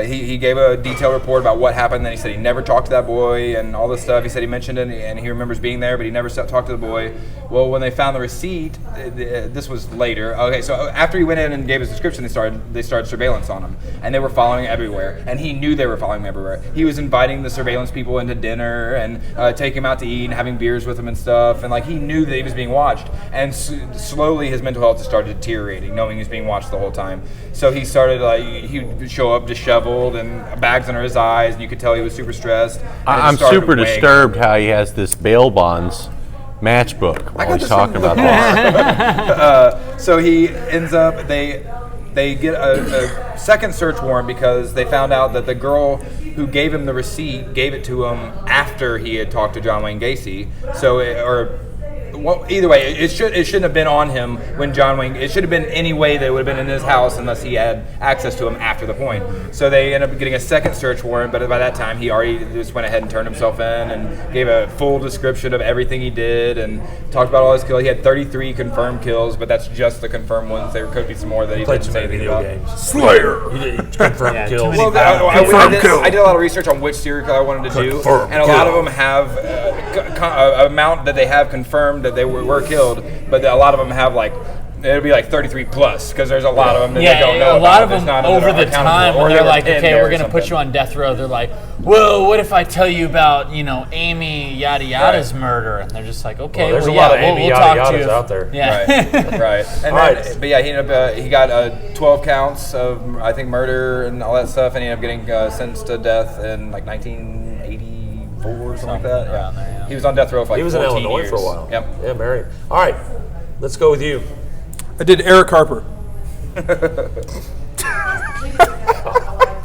[SPEAKER 1] He gave a detailed report about what happened. Then he said he never talked to that boy and all this stuff. He said he mentioned it and he remembers being there, but he never talked to the boy. Well, when they found the receipt, this was later. Okay, so after he went in and gave his description, they started surveillance on him, and they were following him everywhere. And he knew they were following him everywhere. He was inviting the surveillance people into dinner and taking him out to eat and having beers with him and stuff. And like he knew that he was being watched. And slowly his mental health just started deteriorating, knowing he was being watched the whole time. So he started he would show up disheveled and bags under his eyes, and you could tell he was super stressed.
[SPEAKER 4] I'm super disturbed how he has this bail bonds matchbook while he's talking about that.
[SPEAKER 1] So he ends up, they get a second search warrant because they found out that the girl who gave him the receipt gave it to him after he had talked to John Wayne Gacy. Well, either way, it shouldn't have been on him when John Wayne. It should have been any way that it would have been in his house unless he had access to him after the point. So they ended up getting a second search warrant, but by that time he already just went ahead and turned himself in and gave a full description of everything he did and talked about all his kills. He had 33 confirmed kills, but that's just the confirmed ones. There could be some more that he didn't say anything about.
[SPEAKER 5] Slayer. You did confirmed kills.
[SPEAKER 1] Well, I did a lot of research on which serial killer I wanted to do, and a lot of them have an amount that they have confirmed that they were killed, but a lot of them have it'll be 33 plus because there's a lot of them that they don't know.
[SPEAKER 3] A lot of them over the time when they're like, okay, we're going to put you on death row. They're like, well, what if I tell you about Amy yada yada's murder? And they're just like, okay,
[SPEAKER 5] there's a lot of Amy yada yadas out there.
[SPEAKER 3] Yeah,
[SPEAKER 1] right. And but yeah, he ended up he got 12 counts of I think murder and all that stuff, and he ended up getting sentenced to death in 1984 or something like that.
[SPEAKER 3] Around there, yeah.
[SPEAKER 1] He was on death row for
[SPEAKER 5] He was in
[SPEAKER 1] 14
[SPEAKER 5] Illinois
[SPEAKER 1] years.
[SPEAKER 5] for a while.
[SPEAKER 1] Yep.
[SPEAKER 5] Yeah, married. All right, let's go with you.
[SPEAKER 6] I did Eric Harper.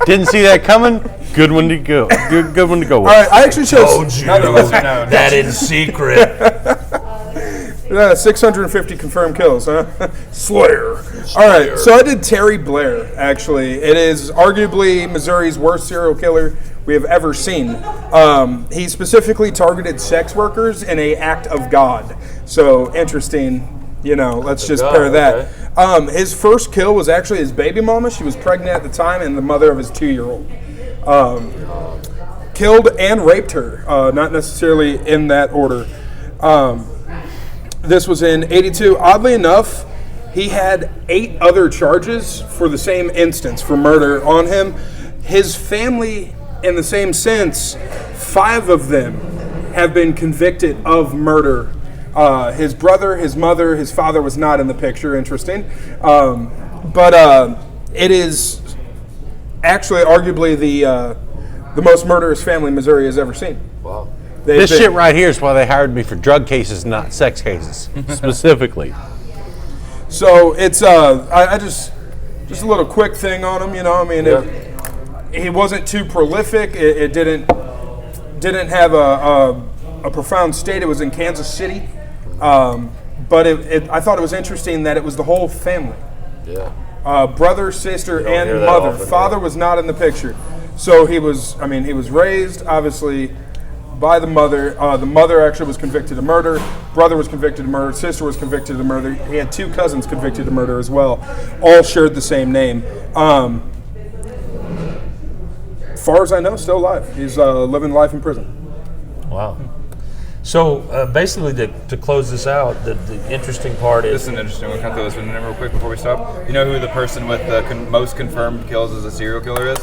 [SPEAKER 4] Didn't see that coming. Good one to go. Good one to go with.
[SPEAKER 6] All right, I actually chose
[SPEAKER 5] That in secret.
[SPEAKER 6] 650 confirmed kills, huh? Slayer. All right, so I did Terry Blair, actually. It is arguably Missouri's worst serial killer we have ever seen. He specifically targeted sex workers in an act of God. So, interesting. Let's just pair that. Okay. His first kill was actually his baby mama. She was pregnant at the time and the mother of his 2-year-old. Killed and raped her, not necessarily in that order. This was in 82. Oddly enough, he had 8 other charges for the same instance for murder on him. His family, in the same sense, 5 of them have been convicted of murder. His brother, his mother, his father was not in the picture. Interesting. But it is actually arguably the most murderous family Missouri has ever seen.
[SPEAKER 5] Wow.
[SPEAKER 4] This shit right here is why they hired me for drug cases, not sex cases, specifically.
[SPEAKER 6] So it's I just a little quick thing on him. He wasn't too prolific. It didn't have a profound state. It was in Kansas City, but I thought it was interesting that it was the whole family.
[SPEAKER 5] Yeah.
[SPEAKER 6] Brother, sister, and mother. Father was not in the picture. So he was raised obviously by the mother. The mother actually was convicted of murder. Brother was convicted of murder. Sister was convicted of murder. He had 2 cousins convicted of murder as well. All shared the same name. Far as I know, still alive. He's living life in prison.
[SPEAKER 5] Wow. So basically, to close this out, the interesting part is...
[SPEAKER 1] This is an interesting one. Can I throw this one in real quick before we stop? You know who the person with the most confirmed kills as a serial killer is?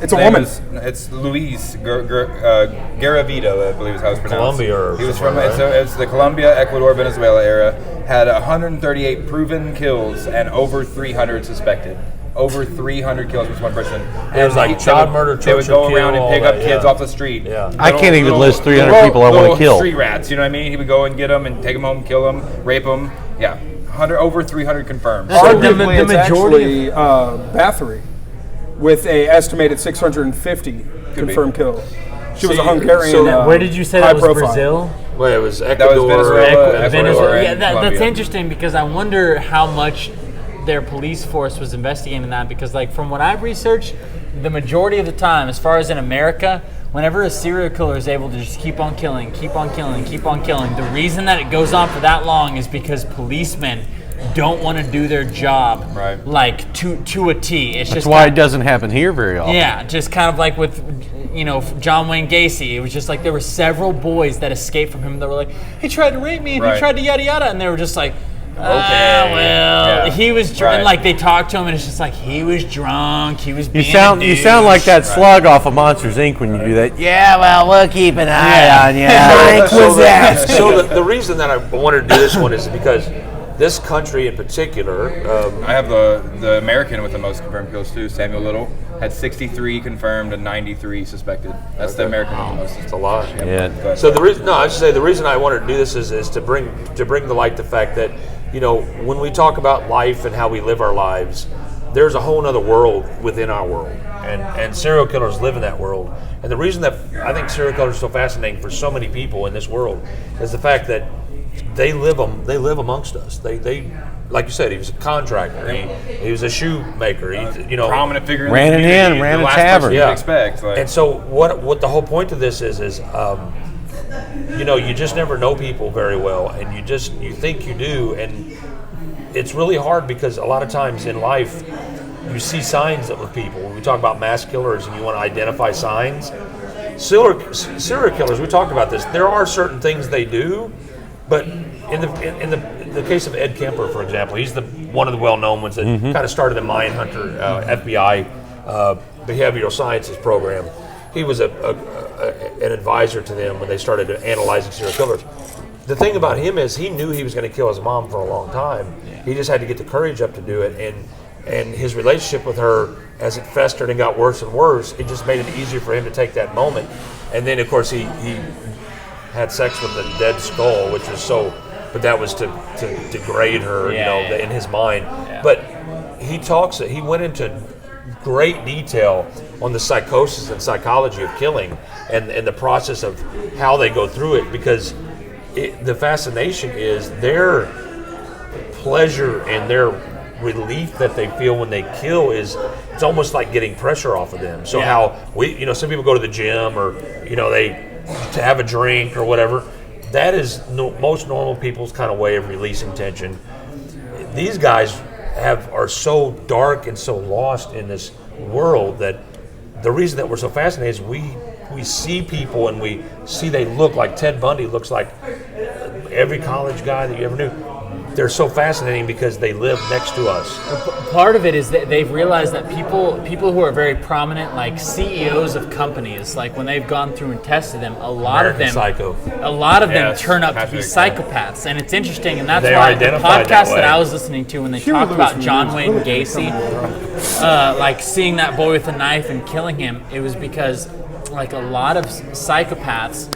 [SPEAKER 6] It's a woman.
[SPEAKER 1] It's Luis Garavito, I believe is how it's pronounced.
[SPEAKER 5] Colombia
[SPEAKER 1] He was from it's the Colombia, Ecuador, Venezuela era. Had 138 proven kills and over 300 suspected. Over 300 kills with one person.
[SPEAKER 5] It was like child murder,
[SPEAKER 1] They would go around and pick up kids off the street.
[SPEAKER 5] Yeah.
[SPEAKER 4] I can't even list 300 people I want to kill.
[SPEAKER 1] Street rats, you know what I mean? He would go and get them and take them home, kill them, rape them. Yeah, over 300 confirmed.
[SPEAKER 6] Arguably, it's actually Bathory with a estimated 650 confirmed kills. She was a Hungarian.
[SPEAKER 3] Where did you say that was
[SPEAKER 6] profile.
[SPEAKER 3] Brazil?
[SPEAKER 5] Well, it was Ecuador.
[SPEAKER 1] That was Venezuela.
[SPEAKER 3] Venezuela. Yeah,
[SPEAKER 1] and
[SPEAKER 3] that's
[SPEAKER 1] Colombia.
[SPEAKER 3] interesting because I wonder how much their police force was investigating that, because from what I've researched, the majority of the time, as far as in America, whenever a serial killer is able to just keep on killing, the reason that it goes on for that long is because policemen don't want to do their job
[SPEAKER 1] Right.
[SPEAKER 3] like to a T. It's
[SPEAKER 4] That's
[SPEAKER 3] just
[SPEAKER 4] why
[SPEAKER 3] kind
[SPEAKER 4] it doesn't happen here very often.
[SPEAKER 3] yeah, just kind of like with, John Wayne Gacy. It was just like there were several boys that escaped from him that were like, he tried to rape me and he
[SPEAKER 1] Right.
[SPEAKER 3] tried to yada yada, and they were just like,
[SPEAKER 1] Yeah.
[SPEAKER 3] he was drunk.
[SPEAKER 1] Right.
[SPEAKER 3] Like they talked to him, and it's just like he was drunk. He was
[SPEAKER 4] You
[SPEAKER 3] being
[SPEAKER 4] sound like that slug off of Monsters Inc. when you do that. Yeah, well, we'll keep an eye on you.
[SPEAKER 5] So the reason that I wanted to do this one is because this country in particular,
[SPEAKER 1] I have the American with the most confirmed kills too. Samuel Little had 63 confirmed and 93 suspected. That's the American with the most.
[SPEAKER 5] it's a lot.
[SPEAKER 4] Yeah.
[SPEAKER 5] So I should say the reason I wanted to do this is to bring to light the fact that when we talk about life and how we live our lives, there's a whole other world within our world, and serial killers live in that world. And the reason that I think serial killers are so fascinating for so many people in this world is the fact that they live amongst us. They like you said, he was a contractor. He was a shoemaker.
[SPEAKER 1] Prominent figure. In
[SPEAKER 4] Ran
[SPEAKER 1] the
[SPEAKER 4] an
[SPEAKER 1] community,
[SPEAKER 4] inn, ran
[SPEAKER 1] the
[SPEAKER 4] a
[SPEAKER 1] last
[SPEAKER 4] tavern.
[SPEAKER 1] person you'd expect. Like,
[SPEAKER 5] And so what the whole point of this is you just never know people very well, and you think you do, and it's really hard because a lot of times in life you see signs of people. When we talk about mass killers and you want to identify signs, serial killers, we talked about this. There are certain things they do, but in the case of Ed Kemper, for example, he's one of the well-known ones that kind of started the Mindhunter FBI behavioral sciences program. He was an advisor to them when they started analyzing serial killers. The thing about him is he knew he was going to kill his mom for a long time. He just had to get the courage up to do it, and his relationship with her, as it festered and got worse and worse, it just made it easier for him to take that moment. And then, of course, he had sex with a dead skull, which was but that was to degrade her, in his mind.
[SPEAKER 3] Yeah.
[SPEAKER 5] But he went into great detail on the psychosis and psychology of killing and the process of how they go through it, because the fascination is their pleasure and their relief that they feel when they kill it's almost like getting pressure off of them. So how some people go to the gym or they to have a drink or whatever. That is most normal people's kind of way of releasing tension. These guys are so dark and so lost in this world that the reason that we're so fascinated is we see people and we see they look like Ted Bundy looks like every college guy that you ever knew. They're so fascinating because they live next to us.
[SPEAKER 3] Part of it is that they've realized that people who are very prominent, like CEOs of companies, like when they've gone through and tested them, a lot of them turn up to be psychopaths, and it's interesting, and that's why the podcast that I was listening to when they talked about John Wayne Gacy, like seeing that boy with a knife and killing him, it was because like a lot of psychopaths,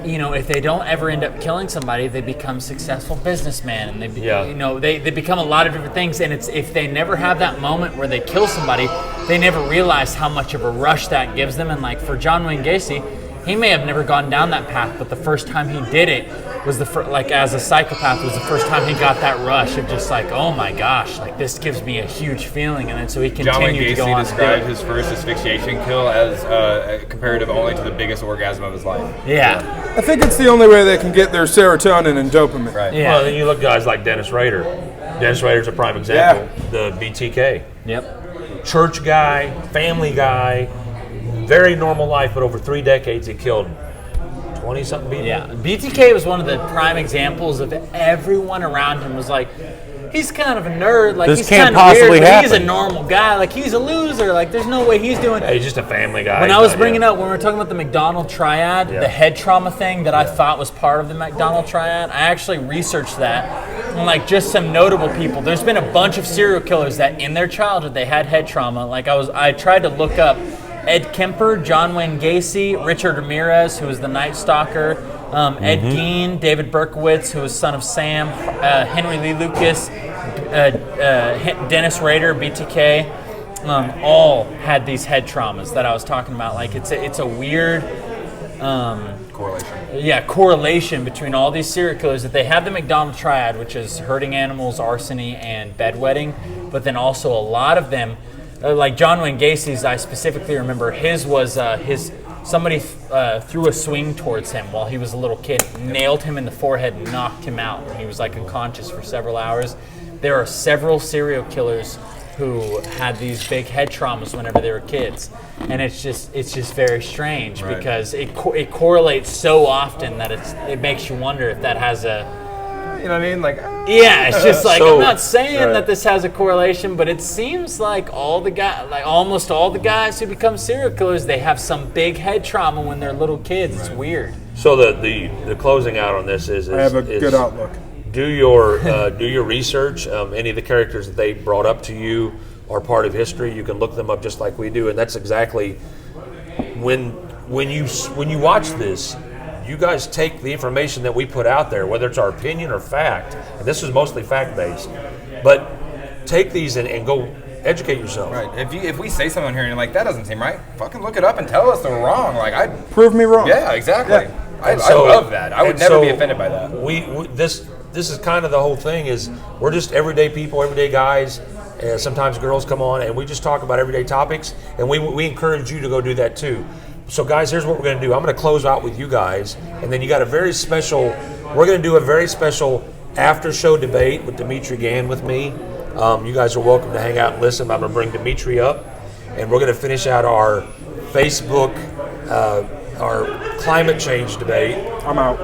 [SPEAKER 3] if they don't ever end up killing somebody, they become successful businessmen, and they become a lot of different things. And it's if they never have that moment where they kill somebody, they never realize how much of a rush that gives them. And like for John Wayne Gacy, he may have never gone down that path, but the first time he did it was as a psychopath was the first time he got that rush of just like, oh my gosh, like this gives me a huge feeling, and then so he continued to go on.
[SPEAKER 1] John Wayne Gacy described his first asphyxiation kill as comparative only to the biggest orgasm of his life.
[SPEAKER 3] Yeah.
[SPEAKER 6] I think it's the only way they can get their serotonin and dopamine.
[SPEAKER 1] Right.
[SPEAKER 3] Yeah.
[SPEAKER 5] Well, then you look at guys like Dennis Rader. Dennis Rader's a prime example. The BTK.
[SPEAKER 3] Yep.
[SPEAKER 5] Church guy, family guy, very normal life, but over 3 decades he killed 20-something people.
[SPEAKER 3] Yeah, BTK was one of the prime examples of everyone around him was like, he's kind of a nerd, like
[SPEAKER 4] This
[SPEAKER 3] he's
[SPEAKER 4] can't
[SPEAKER 3] kind of weird,
[SPEAKER 4] possibly
[SPEAKER 3] but he's a
[SPEAKER 4] happen.
[SPEAKER 3] normal guy, like he's a loser, like there's no way he's doing.
[SPEAKER 5] Hey, he's just a family guy.
[SPEAKER 3] When I was bringing up, when we were talking about the McDonald triad, the head trauma thing that I thought was part of the McDonald triad, I actually researched that, and like just some notable people. There's been a bunch of serial killers that in their childhood they had head trauma. Like I tried to look up Ed Kemper, John Wayne Gacy, Richard Ramirez, who was the Night Stalker, Ed Gein, David Berkowitz, who was son of Sam, Henry Lee Lucas, Dennis Rader, BTK, all had these head traumas that I was talking about. Like it's a weird correlation between all these serial killers, that they have the McDonald triad, which is hurting animals, arson, and bedwetting, but then also a lot of them, like John Wayne Gacy's, I specifically remember his was somebody threw a swing towards him while he was a little kid, nailed him in the forehead and knocked him out. He was like unconscious for several hours. there are several serial killers who had these big head traumas whenever they were kids, and it's just very strange because it correlates so often that it makes you wonder if that has a.
[SPEAKER 1] You know what I mean? Like,
[SPEAKER 3] Yeah, it's just like
[SPEAKER 5] So-
[SPEAKER 3] I'm not saying that this has a correlation, but it seems like almost all the guys who become serial killers, they have some big head trauma when they're little kids. It's weird.
[SPEAKER 5] So the closing out on this is
[SPEAKER 6] I have a good outlook.
[SPEAKER 5] Do your research. Any of the characters that they brought up to you are part of history. You can look them up just like we do, and that's exactly when you watch this. You guys take the information that we put out there, whether it's our opinion or fact, and this is mostly fact-based, but take these and go educate yourself.
[SPEAKER 1] right. If we say something here and you're like, that doesn't seem right, fucking look it up and tell us they're wrong. Like,
[SPEAKER 6] Prove me wrong.
[SPEAKER 1] yeah, exactly.
[SPEAKER 6] Yeah.
[SPEAKER 1] I
[SPEAKER 5] So-
[SPEAKER 1] love that. I would
[SPEAKER 5] and
[SPEAKER 1] never
[SPEAKER 5] so
[SPEAKER 1] be offended by that.
[SPEAKER 5] This is kind of the whole thing. Is we're just everyday people, everyday guys. Sometimes girls come on, and we just talk about everyday topics, and we encourage you to go do that too. So, guys, here's what we're going to do. I'm going to close out with you guys, and then you got a very special. We're going to do a very special after-show debate with Dimitri Gann with me. You guys are welcome to hang out and listen. I'm going to bring Dimitri up, and we're going to finish out our Facebook, our climate change debate.
[SPEAKER 6] I'm out.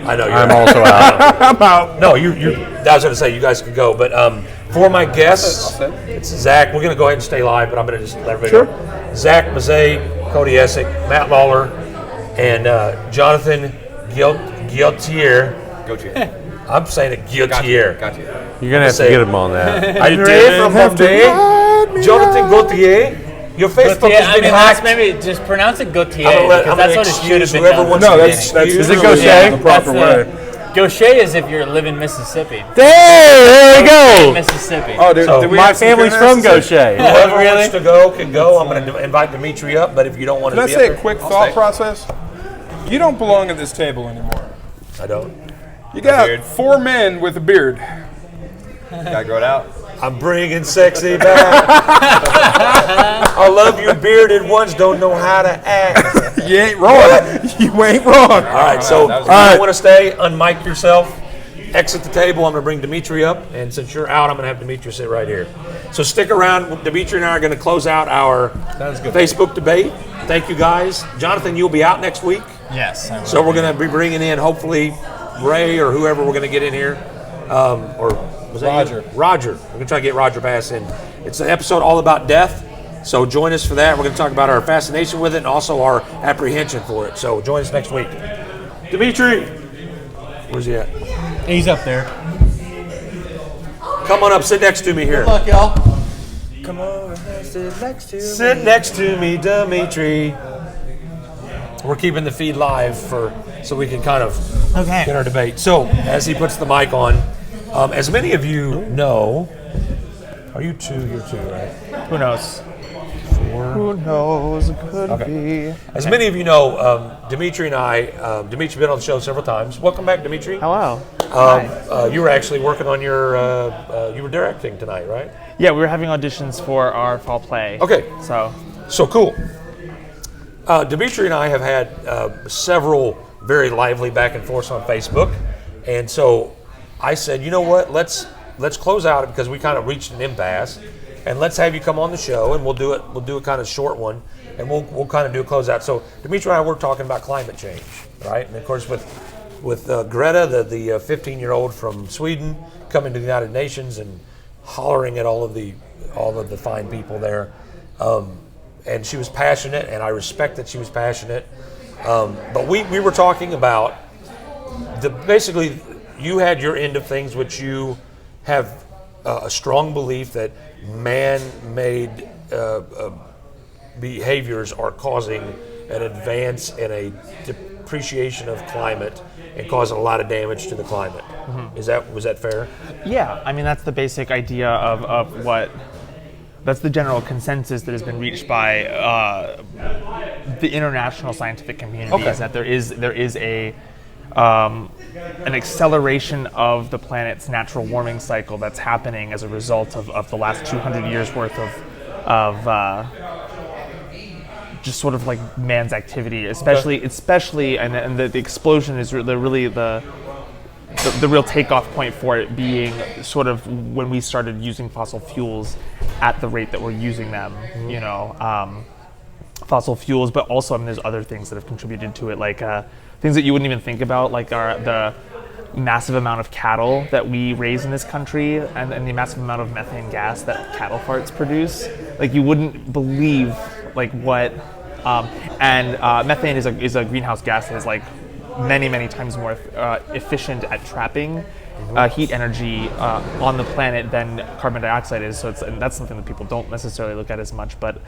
[SPEAKER 5] I know you're
[SPEAKER 4] I'm also out.
[SPEAKER 6] I'm out.
[SPEAKER 5] No, I was going to say you guys can go, but for my guests, it's Zach. We're going to go ahead and stay live, but I'm going to just let everybody know. Zach Mazet, Cody Essick, Matt Lawler, and Jonathan Guiltier. I'm saying it Guiltier.
[SPEAKER 1] Got you.
[SPEAKER 4] You're gonna have to get him on that.
[SPEAKER 5] Are you ready from Bombay? Jonathan Gaultier. Your Facebook
[SPEAKER 3] Gautier,
[SPEAKER 5] has been
[SPEAKER 3] that's
[SPEAKER 5] hacked.
[SPEAKER 3] maybe just pronounce it Gautier
[SPEAKER 5] I'm
[SPEAKER 3] because
[SPEAKER 5] gonna
[SPEAKER 3] that's what it should have
[SPEAKER 5] excuse
[SPEAKER 3] been.
[SPEAKER 5] whoever
[SPEAKER 3] done.
[SPEAKER 5] wants
[SPEAKER 6] No,
[SPEAKER 5] to
[SPEAKER 6] that's
[SPEAKER 5] be
[SPEAKER 6] is
[SPEAKER 4] it
[SPEAKER 6] really
[SPEAKER 4] Gaucher?
[SPEAKER 6] the proper way.
[SPEAKER 3] Gaucher is if you live in Mississippi.
[SPEAKER 4] There you go.
[SPEAKER 3] Mississippi.
[SPEAKER 6] Oh, dude,
[SPEAKER 5] So
[SPEAKER 6] did we
[SPEAKER 4] My
[SPEAKER 6] have some
[SPEAKER 4] family's
[SPEAKER 6] good
[SPEAKER 4] from
[SPEAKER 6] answers?
[SPEAKER 4] Gaucher.
[SPEAKER 5] Whoever wants to go can go. I'm going to invite Dimitri up, but if you don't want
[SPEAKER 6] Can
[SPEAKER 5] to
[SPEAKER 6] I
[SPEAKER 5] be
[SPEAKER 6] say
[SPEAKER 5] up
[SPEAKER 6] a
[SPEAKER 5] there,
[SPEAKER 6] quick
[SPEAKER 5] I'll
[SPEAKER 6] thought
[SPEAKER 5] stay.
[SPEAKER 6] process? You don't belong at this table anymore.
[SPEAKER 5] I don't.
[SPEAKER 6] You got
[SPEAKER 1] beard.
[SPEAKER 6] 4 men with a beard.
[SPEAKER 1] Gotta grow it out.
[SPEAKER 5] I'm bringing sexy back. I love you bearded ones, don't know how to act.
[SPEAKER 6] You ain't wrong. You ain't wrong.
[SPEAKER 5] All right, so
[SPEAKER 1] that was
[SPEAKER 5] if you don't want to stay, unmic yourself, exit the table. I'm going to bring Dimitri up, and since you're out, I'm going to have Dimitri sit right here. So stick around. Dimitri and I are going to close out our Facebook debate. Thank you, guys. Jonathan, you'll be out next week.
[SPEAKER 3] Yes. I will.
[SPEAKER 5] So we're going to be bringing in, hopefully, Ray or whoever we're going to get in here. Or was that
[SPEAKER 1] Roger.
[SPEAKER 5] you? Roger. We're going to try to get Roger Bass in. It's an episode all about death. So join us for that. We're going to talk about our fascination with it and also our apprehension for it. So join us next week. Dimitri, where's he at?
[SPEAKER 3] He's up there.
[SPEAKER 5] Come on up. Sit next to me here.
[SPEAKER 3] Look, y'all.
[SPEAKER 1] Come on, sit next to
[SPEAKER 5] Sit next to me, Dimitri. We're keeping the feed live so we can kind of get our debate. So as he puts the mic on, as many of you know, are you two? You're two, right?
[SPEAKER 9] Who knows?
[SPEAKER 8] Who knows? It could
[SPEAKER 5] Okay. As many of you know, Dimitri and I, Dimitri's been on the show several times. Welcome back, Dimitri.
[SPEAKER 8] Hello.
[SPEAKER 5] You were actually working on your, you were directing tonight, right?
[SPEAKER 9] Yeah, we were having auditions for our fall play.
[SPEAKER 5] Okay.
[SPEAKER 9] So
[SPEAKER 5] Cool. Dimitri and I have had several very lively back and forths on Facebook, and so I said, you know what? Let's close out because we kind of reached an impasse, and let's have you come on the show, and we'll do it. We'll do a kind of short one, and we'll kind of do a closeout. So Dimitri and I were talking about climate change, right? And of course with Greta, the 15-year-old from Sweden, coming to the United Nations and hollering at all of the fine people there. And she was passionate, and I respect that she was passionate. But we were talking about basically you had your end of things, which you have a strong belief that man-made behaviors are causing an advance and a depreciation of climate and causing a lot of damage to the climate. Mm-hmm. Was that fair?
[SPEAKER 9] yeah, I mean that's the basic idea of what. That's the general consensus that has been reached by the international scientific community.
[SPEAKER 5] Okay.
[SPEAKER 9] Is that there is a an acceleration of the planet's natural warming cycle that's happening as a result of the last 200 years worth of just sort of like man's activity, especially and the explosion is really the the real takeoff point for it being sort of when we started using fossil fuels at the rate that we're using them, fossil fuels, but also there's other things that have contributed to it, like things that you wouldn't even think about, like the massive amount of cattle that we raise in this country and the massive amount of methane gas that cattle farts produce. Like you wouldn't believe like what, methane is a greenhouse gas that is like many times more efficient at trapping heat energy on the planet than carbon dioxide is. So and that's something that people don't necessarily look at as much. But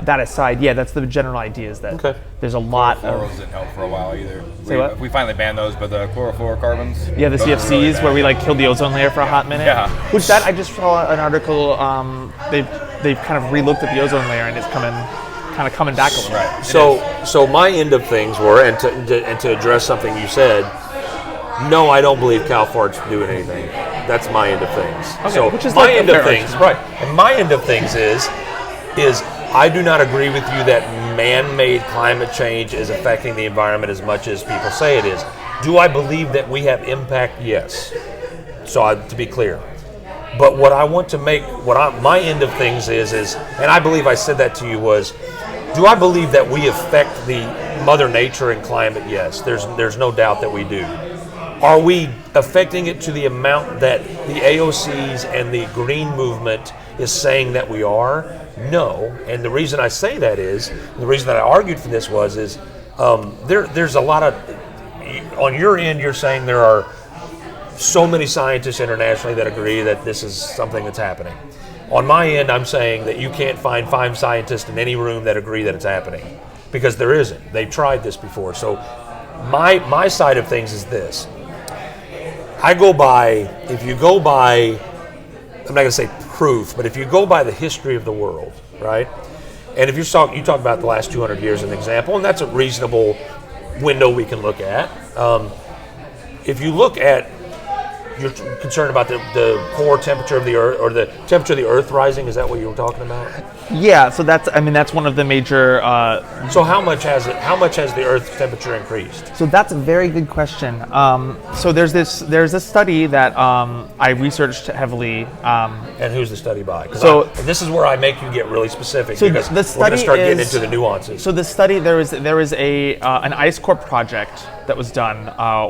[SPEAKER 9] that aside, that's the general idea is that there's a lot
[SPEAKER 1] Chlorofluorals
[SPEAKER 9] of...
[SPEAKER 1] didn't help for a while either.
[SPEAKER 9] Say what?
[SPEAKER 1] We finally banned those, but the chlorofluorocarbons.
[SPEAKER 9] Yeah, the
[SPEAKER 1] those are
[SPEAKER 9] CFCs
[SPEAKER 1] really bad.
[SPEAKER 9] where we like killed the ozone layer for a hot minute.
[SPEAKER 1] Yeah.
[SPEAKER 9] Which that I just saw an article. They've kind of re-looked at the ozone layer and it's coming back a little.
[SPEAKER 1] Right.
[SPEAKER 5] So my end of things were, and to address something you said, no, I don't believe cow farts doing anything. That's my end of things.
[SPEAKER 9] Okay,
[SPEAKER 5] So
[SPEAKER 9] which is
[SPEAKER 5] my
[SPEAKER 9] like a
[SPEAKER 5] end of
[SPEAKER 9] fair
[SPEAKER 5] things,
[SPEAKER 9] argument.
[SPEAKER 5] right? And my end of things is I do not agree with you that man-made climate change is affecting the environment as much as people say it is. Do I believe that we have impact? Yes. So to be clear. But what I want to make, my end of things is, and I believe I said that to you was, do I believe that we affect the Mother Nature and climate? Yes. There's no doubt that we do. Are we affecting it to the amount that the AOCs and the green movement is saying that we are? No. And the reason I say that the reason that I argued for this is there's a lot of, on your end, you're saying there are so many scientists internationally that agree that this is something that's happening. On my end, I'm saying that you can't find 5 scientists in any room that agree that it's happening, because there isn't. They've tried this before. So my side of things is this. If you go by, I'm not going to say proof, but if you go by the history of the world, right? And if you talk about the last 200 years as an example, and that's a reasonable window we can look at. If you look at, you're concerned about the core temperature of the Earth, or the temperature of the Earth rising. Is that what you were talking about?
[SPEAKER 9] Yeah. So that's one of the major.
[SPEAKER 5] So how much has the Earth's temperature increased?
[SPEAKER 9] So that's a very good question. So there's a study that I researched heavily.
[SPEAKER 5] And who's the study by? This is where I make you get really specific,
[SPEAKER 9] so
[SPEAKER 5] because
[SPEAKER 9] the study
[SPEAKER 5] we're going to start getting into the nuances.
[SPEAKER 9] So the study, there was an ice core project that was done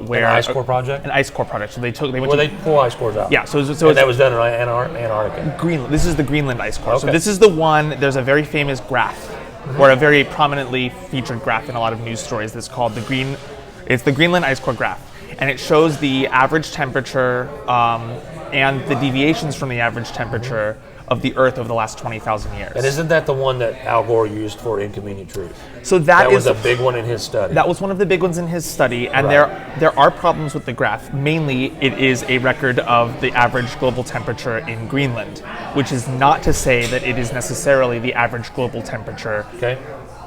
[SPEAKER 9] where
[SPEAKER 5] An ice core project.
[SPEAKER 9] An ice core project. So they
[SPEAKER 5] pull ice cores out.
[SPEAKER 9] Yeah. So
[SPEAKER 5] and that was done in Antarctica.
[SPEAKER 9] Greenland. This is the Greenland ice core.
[SPEAKER 5] Okay.
[SPEAKER 9] So this is the one. There's a very famous graph, or a very prominently featured graph in a lot of news stories. That's called It's the Greenland ice core graph, and it shows the average temperature and the deviations from the average temperature of the Earth over the last 20,000 years.
[SPEAKER 5] And isn't that the one that Al Gore used for Inconvenient Truth?
[SPEAKER 9] So
[SPEAKER 5] that was a big one in his study.
[SPEAKER 9] That was one of the big ones in his study, and
[SPEAKER 5] Right.
[SPEAKER 9] there are problems with the graph. Mainly, it is a record of the average global temperature in Greenland, which is not to say that it is necessarily the average global temperature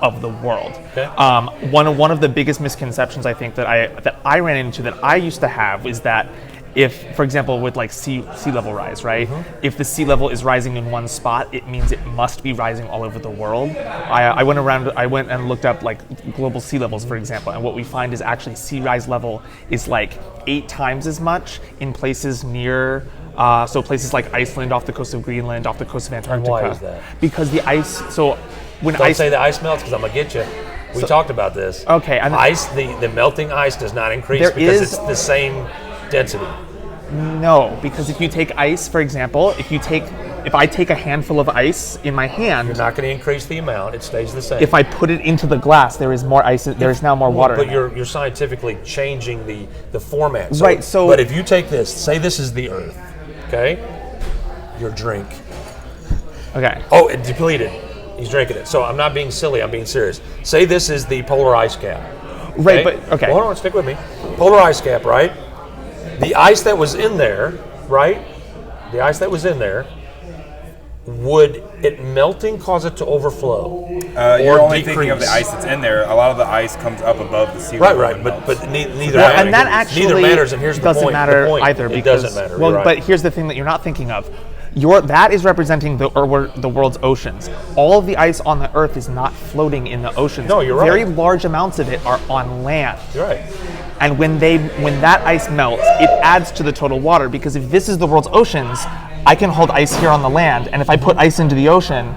[SPEAKER 9] of the world.
[SPEAKER 5] Okay.
[SPEAKER 9] One of the biggest misconceptions I think that I ran into, that I used to have, is that if, for example, with like sea level rise, right? If the sea level is rising in one spot, it means it must be rising all over the world. I went and looked up like global sea levels, for example, and what we find is actually sea rise level is like 8 times as much in places near, so places like Iceland, off the coast of Greenland, off the coast of Antarctica.
[SPEAKER 5] Why is that?
[SPEAKER 9] Because the ice. So when
[SPEAKER 5] Don't say the ice melts, because I'm gonna get you. We talked about this.
[SPEAKER 9] Okay.
[SPEAKER 5] The melting ice does not increase because it's the same density.
[SPEAKER 9] No, because if you take ice, for example, if I take a handful of ice in my hand,
[SPEAKER 5] You're not going to increase the amount; it stays the same.
[SPEAKER 9] if I put it into the glass, there is more ice. There is now more water.
[SPEAKER 5] But
[SPEAKER 9] in it.
[SPEAKER 5] you're scientifically changing the format.
[SPEAKER 9] Right, so-
[SPEAKER 5] but if you take this, say this is the Earth, okay? Your drink.
[SPEAKER 9] Okay.
[SPEAKER 5] Oh, it depleted. He's drinking it. So I'm not being silly. I'm being serious. Say this is the polar ice cap.
[SPEAKER 9] Right, but okay.
[SPEAKER 5] Well, hold on, stick with me. Polar ice cap, right? The ice that was in there, right? The ice that was in there, would it melting cause it to overflow?
[SPEAKER 1] You're
[SPEAKER 5] or
[SPEAKER 1] only
[SPEAKER 5] decrease?
[SPEAKER 1] thinking of the ice that's in there. A lot of the ice comes up above the sea
[SPEAKER 5] Right,
[SPEAKER 1] level.
[SPEAKER 5] right.
[SPEAKER 1] and
[SPEAKER 5] But
[SPEAKER 1] melts.
[SPEAKER 5] neither
[SPEAKER 9] Well,
[SPEAKER 5] matters.
[SPEAKER 9] and that actually
[SPEAKER 5] neither matters. And here's the
[SPEAKER 9] doesn't
[SPEAKER 5] point.
[SPEAKER 9] matter
[SPEAKER 5] the point.
[SPEAKER 9] either.
[SPEAKER 5] It
[SPEAKER 9] Because,
[SPEAKER 5] doesn't matter.
[SPEAKER 9] Well,
[SPEAKER 5] you're right.
[SPEAKER 9] but here's the thing that you're not thinking of. That is representing the world's oceans. All of the ice on the Earth is not floating in the oceans.
[SPEAKER 5] No, you're right.
[SPEAKER 9] Very large amounts of it are on land.
[SPEAKER 5] You're right.
[SPEAKER 9] And when that ice melts, it adds to the total water, because if this is the world's oceans, I can hold ice here on the land, and if I put ice into the ocean,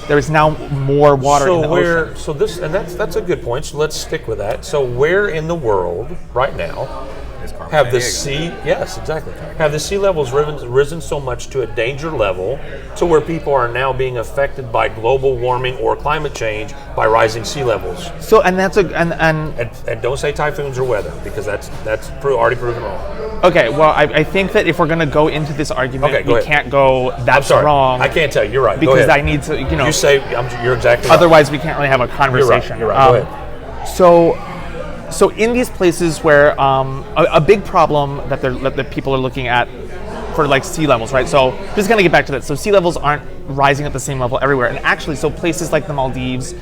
[SPEAKER 9] there is now more water in the ocean.
[SPEAKER 5] So this, and that's a good point. So let's stick with that. So where in the world right now have the sea? Yes, exactly. Have the sea levels risen so much to a danger level to where people are now being affected by global warming or climate change by rising sea levels?
[SPEAKER 9] So, and that's
[SPEAKER 5] and don't say typhoons or weather, because that's already proven wrong.
[SPEAKER 9] Okay, well, I think that if we're going to go into this argument, we can't go, that's wrong.
[SPEAKER 5] I can't tell you. You're right.
[SPEAKER 9] Because I need to,
[SPEAKER 5] You say, you're exactly right.
[SPEAKER 9] Otherwise, we can't really have a conversation.
[SPEAKER 5] You're right. Go ahead.
[SPEAKER 9] So in these places where a big problem that people are looking at for like sea levels, right? So just going to get back to that. So sea levels aren't rising at the same level everywhere. And actually, so places like the Maldives,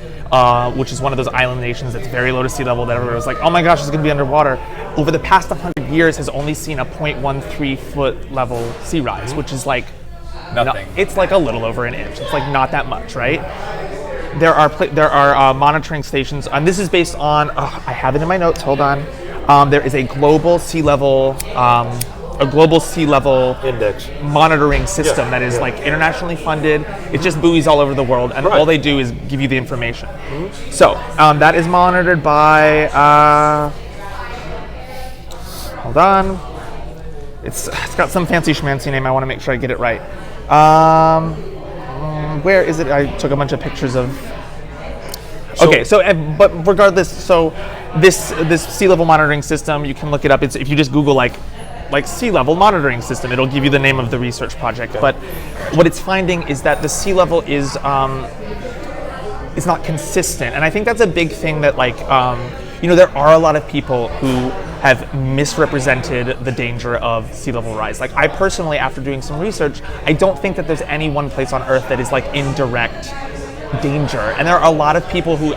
[SPEAKER 9] which is one of those island nations that's very low to sea level, that everybody was like, oh my gosh, it's going to be underwater, over the past 100 years has only seen a 0.13 foot level sea rise, which is like
[SPEAKER 1] nothing.
[SPEAKER 9] It's like a little over an inch. It's like not that much, right? There are monitoring stations, and this is based on, I have it in my notes, hold on. There is a global sea level
[SPEAKER 5] index
[SPEAKER 9] monitoring system that is like internationally funded. It's just buoys all over the world, and all they do is give you the information. Mm-hmm. So that is monitored by, hold on. It's got some fancy schmancy name. I want to make sure I get it right. Where is it? I took a bunch of pictures of. But regardless, so this sea level monitoring system, you can look it up. It's, if you just Google like sea level monitoring system, it'll give you the name of the research project. But what it's finding is that the sea level is not consistent, and I think that's a big thing that there are a lot of people who have misrepresented the danger of sea level rise. Like, I personally, after doing some research, I don't think that there's any one place on Earth that is like in direct danger. And there are a lot of people who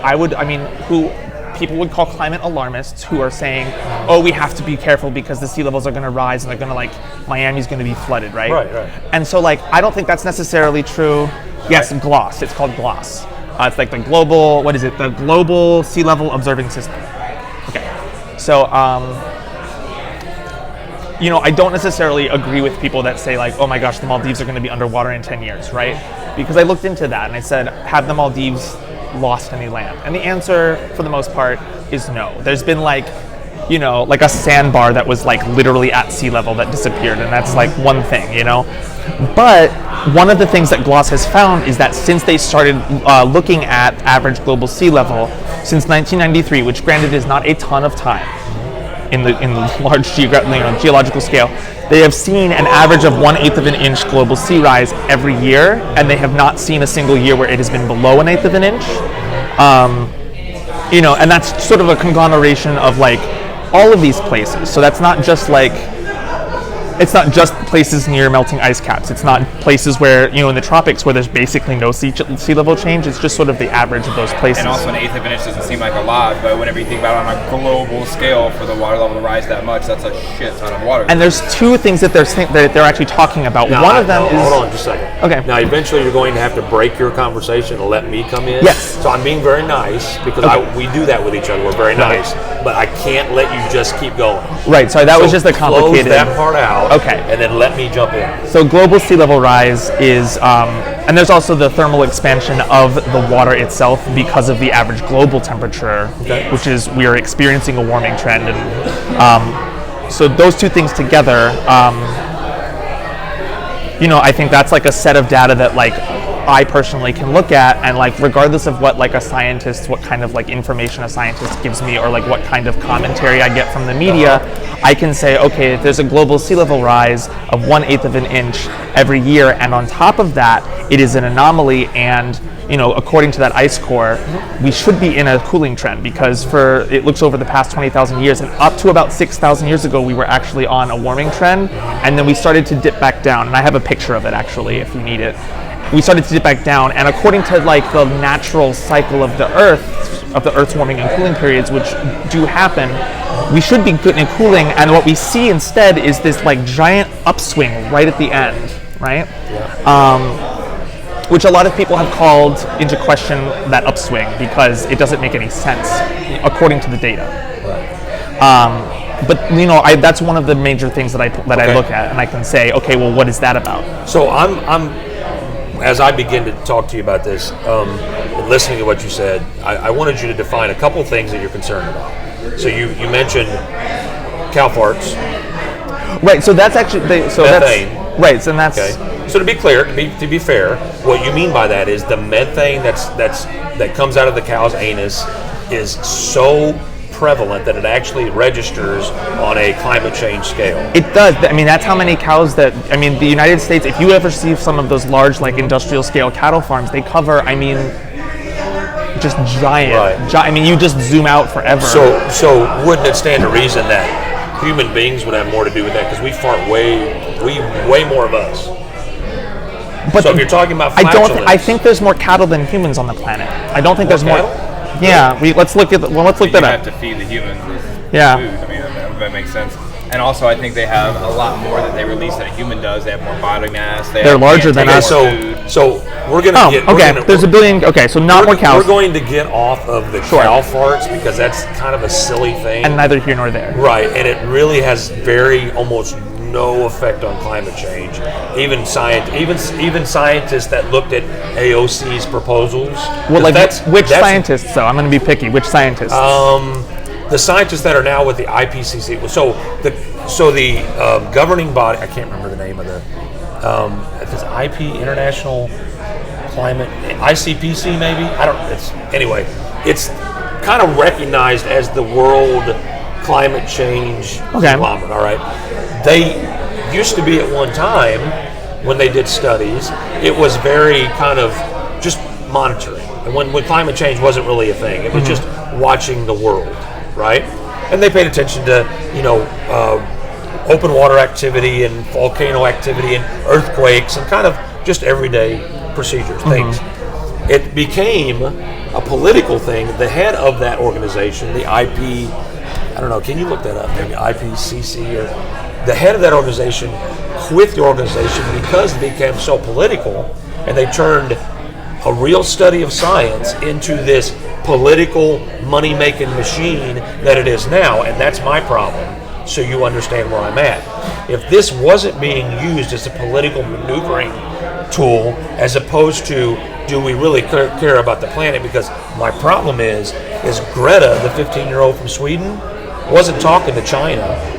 [SPEAKER 9] people would call climate alarmists, who are saying, oh, we have to be careful because the sea levels are going to rise and they're going to Miami's going to be flooded, right?
[SPEAKER 5] Right.
[SPEAKER 9] And so I don't think that's necessarily true. Yes, GLOS. It's called GLOS. It's like the global, the Global Sea Level Observing System. Okay. So, I don't necessarily agree with people that say like, oh my gosh, the Maldives are going to be underwater in 10 years, right? Because I looked into that and I said, have the Maldives lost any land? And the answer, for the most part, is no. There's been like a sandbar that was like literally at sea level that disappeared, and that's like one thing, But one of the things that GLOS has found is that since they started looking at average global sea level since 1993, which granted is not a ton of time in the large geological scale, they have seen an average of 1/8 of an inch global sea rise every year, and they have not seen a single year where it has been below 1/8 of an inch. And that's sort of a conglomeration of like all of these places. So that's not just it's not just places near melting ice caps. It's not places where, in the tropics where there's basically no sea level change. It's just sort of the average of those places.
[SPEAKER 1] And also 1/8 of an inch doesn't seem like a lot, but whenever you think about it on a global scale, for the water level to rise that much, that's a shit ton of water.
[SPEAKER 9] And there's two things that they're actually talking about.
[SPEAKER 5] Now,
[SPEAKER 9] one of them is...
[SPEAKER 5] Hold on just a second.
[SPEAKER 9] Okay.
[SPEAKER 5] Now, eventually you're going to have to break your conversation and let me come in.
[SPEAKER 9] Yes.
[SPEAKER 5] So I'm being very nice, because we do that with each other. We're very nice. But I can't let you just keep going.
[SPEAKER 9] Right, sorry, that was just a complicated...
[SPEAKER 5] Close that part out.
[SPEAKER 9] Okay.
[SPEAKER 5] And then let me jump in.
[SPEAKER 9] So global sea level rise is, and there's also the thermal expansion of the water itself because of the average global temperature, which is, we are experiencing a warming trend. And so those two things together, I think that's like a set of data that I personally can look at, and regardless of what what kind of information a scientist gives me, or what kind of commentary I get from the media, I can say, okay, if there's a global sea level rise of 1/8 of an inch every year, and on top of that, it is an anomaly, and according to that ice core, we should be in a cooling trend, because it looks over the past 20,000 years, and up to about 6,000 years ago, we were actually on a warming trend, and then we started to dip back down, and I have a picture of it actually, if you need it. We started to dip back down, and according to the natural cycle of the Earth's warming and cooling periods, which do happen, we should be good in cooling, and what we see instead is this giant upswing right at the end, right? Yeah. Which a lot of people have called into question that upswing, because it doesn't make any sense according to the data.
[SPEAKER 5] Right.
[SPEAKER 9] but that's one of the major things that I look at, and I can say, okay, well, what is that about?
[SPEAKER 5] So I'm as I begin to talk to you about this, and listening to what you said, I wanted you to define a couple things that you're concerned about. So you mentioned cow farts.
[SPEAKER 9] Right. So that's actually
[SPEAKER 5] methane.
[SPEAKER 9] That's right. So that's
[SPEAKER 5] okay. So to be clear, to be fair, what you mean by that is the methane that comes out of the cow's anus is so prevalent that it actually registers on a climate change scale.
[SPEAKER 9] It does. I mean, that's how many cows the United States, if you ever see some of those large, like, industrial scale cattle farms, they cover, just giant. Right. You just zoom out forever.
[SPEAKER 5] So wouldn't it stand to reason that human beings would have more to do with that? Because we fart way more of us. But so if you're talking about flatulence,
[SPEAKER 9] I think there's more cattle than humans on the planet. I don't think there's more. Yeah, let's look that up.
[SPEAKER 1] You have to feed the humans with food. That makes sense. And also, I think they have a lot more that they release than a human does. They have more body mass.
[SPEAKER 9] They're larger than us.
[SPEAKER 5] So we're gonna get.
[SPEAKER 9] There's a billion. Okay, so not more cows.
[SPEAKER 5] We're going to get off of the cow farts because that's kind of a silly thing.
[SPEAKER 9] And neither here nor there.
[SPEAKER 5] Right, and it really has almost no effect on climate change. Even scientists that looked at AOC's proposals.
[SPEAKER 9] Well, which scientists? So I'm going to be picky. Which scientists?
[SPEAKER 5] The scientists that are now with the IPCC. So the governing body. I can't remember the name of the. If it's International Climate ICPC maybe. I don't. Anyway. It's kind of recognized as the world climate change conglomerate. All right. They used to be at one time, when they did studies, it was very kind of just monitoring. And when climate change wasn't really a thing, it was just watching the world, right? And they paid attention to, open water activity and volcano activity and earthquakes and kind of just everyday procedures, things. It became a political thing. The head of that organization, the I don't know, can you look that up? Maybe IPCC or... The head of that organization quit the organization because it became so political, and they turned a real study of science into this political money-making machine that it is now, and that's my problem, so you understand where I'm at. If this wasn't being used as a political maneuvering tool, as opposed to, do we really care about the planet? Because my problem is Greta, the 15-year-old from Sweden, wasn't talking to China.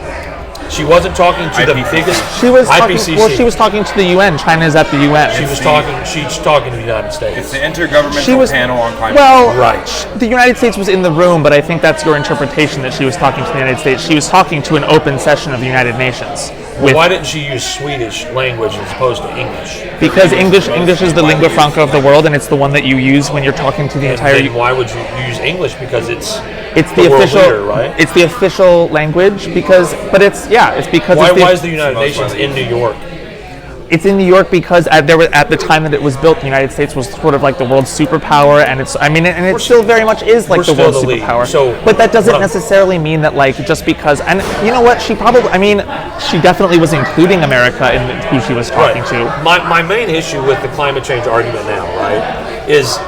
[SPEAKER 5] She wasn't talking to the biggest.
[SPEAKER 9] She was
[SPEAKER 5] IPCC.
[SPEAKER 9] She was talking to the UN. China's at the UN.
[SPEAKER 5] She's talking to the United States.
[SPEAKER 1] It's the Intergovernmental Panel on Climate Change.
[SPEAKER 9] Well,
[SPEAKER 5] right.
[SPEAKER 9] The United States was in the room, but I think that's your interpretation that she was talking to the United States. She was talking to an open session of the United Nations.
[SPEAKER 5] Why didn't she use Swedish language as opposed to English?
[SPEAKER 9] Because English is the lingua franca of the world, and it's the one that you use when you're talking to the entire.
[SPEAKER 5] Then why would you use English? Because it's
[SPEAKER 9] the official
[SPEAKER 5] leader, right?
[SPEAKER 9] It's the official language because
[SPEAKER 5] why is the United Nations in New York?
[SPEAKER 9] It's in New York because at the time that it was built, the United States was sort of like the world's superpower, and it still very much is like the world's superpower. But that doesn't necessarily mean that, like, just because, and you know what, she definitely was including America in who she was talking to.
[SPEAKER 5] My main issue with the climate change argument now, right, is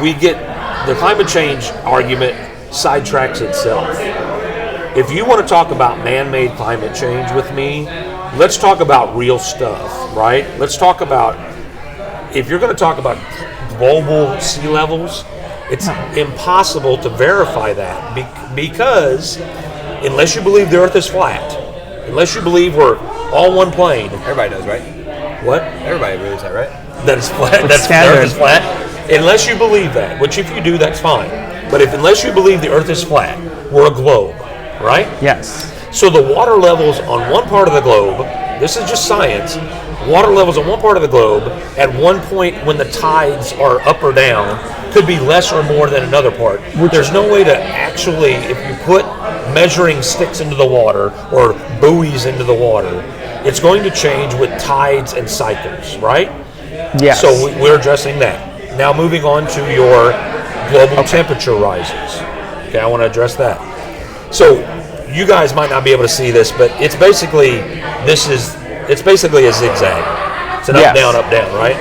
[SPEAKER 5] we get the climate change argument sidetracks itself. If you want to talk about man-made climate change with me, let's talk about real stuff, right? Let's talk about, if you're going to talk about global sea levels, it's impossible to verify that because unless you believe the Earth is flat, unless you believe we're all one plane.
[SPEAKER 1] Everybody does, right?
[SPEAKER 5] What?
[SPEAKER 1] Everybody believes that, right?
[SPEAKER 5] That it's flat. That's the Earth is flat. Unless you believe that, which if you do, that's fine. But unless you believe the Earth is flat, we're a globe, right?
[SPEAKER 9] Yes.
[SPEAKER 5] So the water levels on one part of the globe, this is just science, water levels on one part of the globe at one point when the tides are up or down could be less or more than another part. There's no way to actually, if you put measuring sticks into the water or buoys into the water, it's going to change with tides and cycles, right?
[SPEAKER 9] Yes.
[SPEAKER 5] So we're addressing that. Now moving on to your global temperature rises. Okay, I want to address that. So you guys might not be able to see this, but it's basically a zigzag. It's an up, down, right?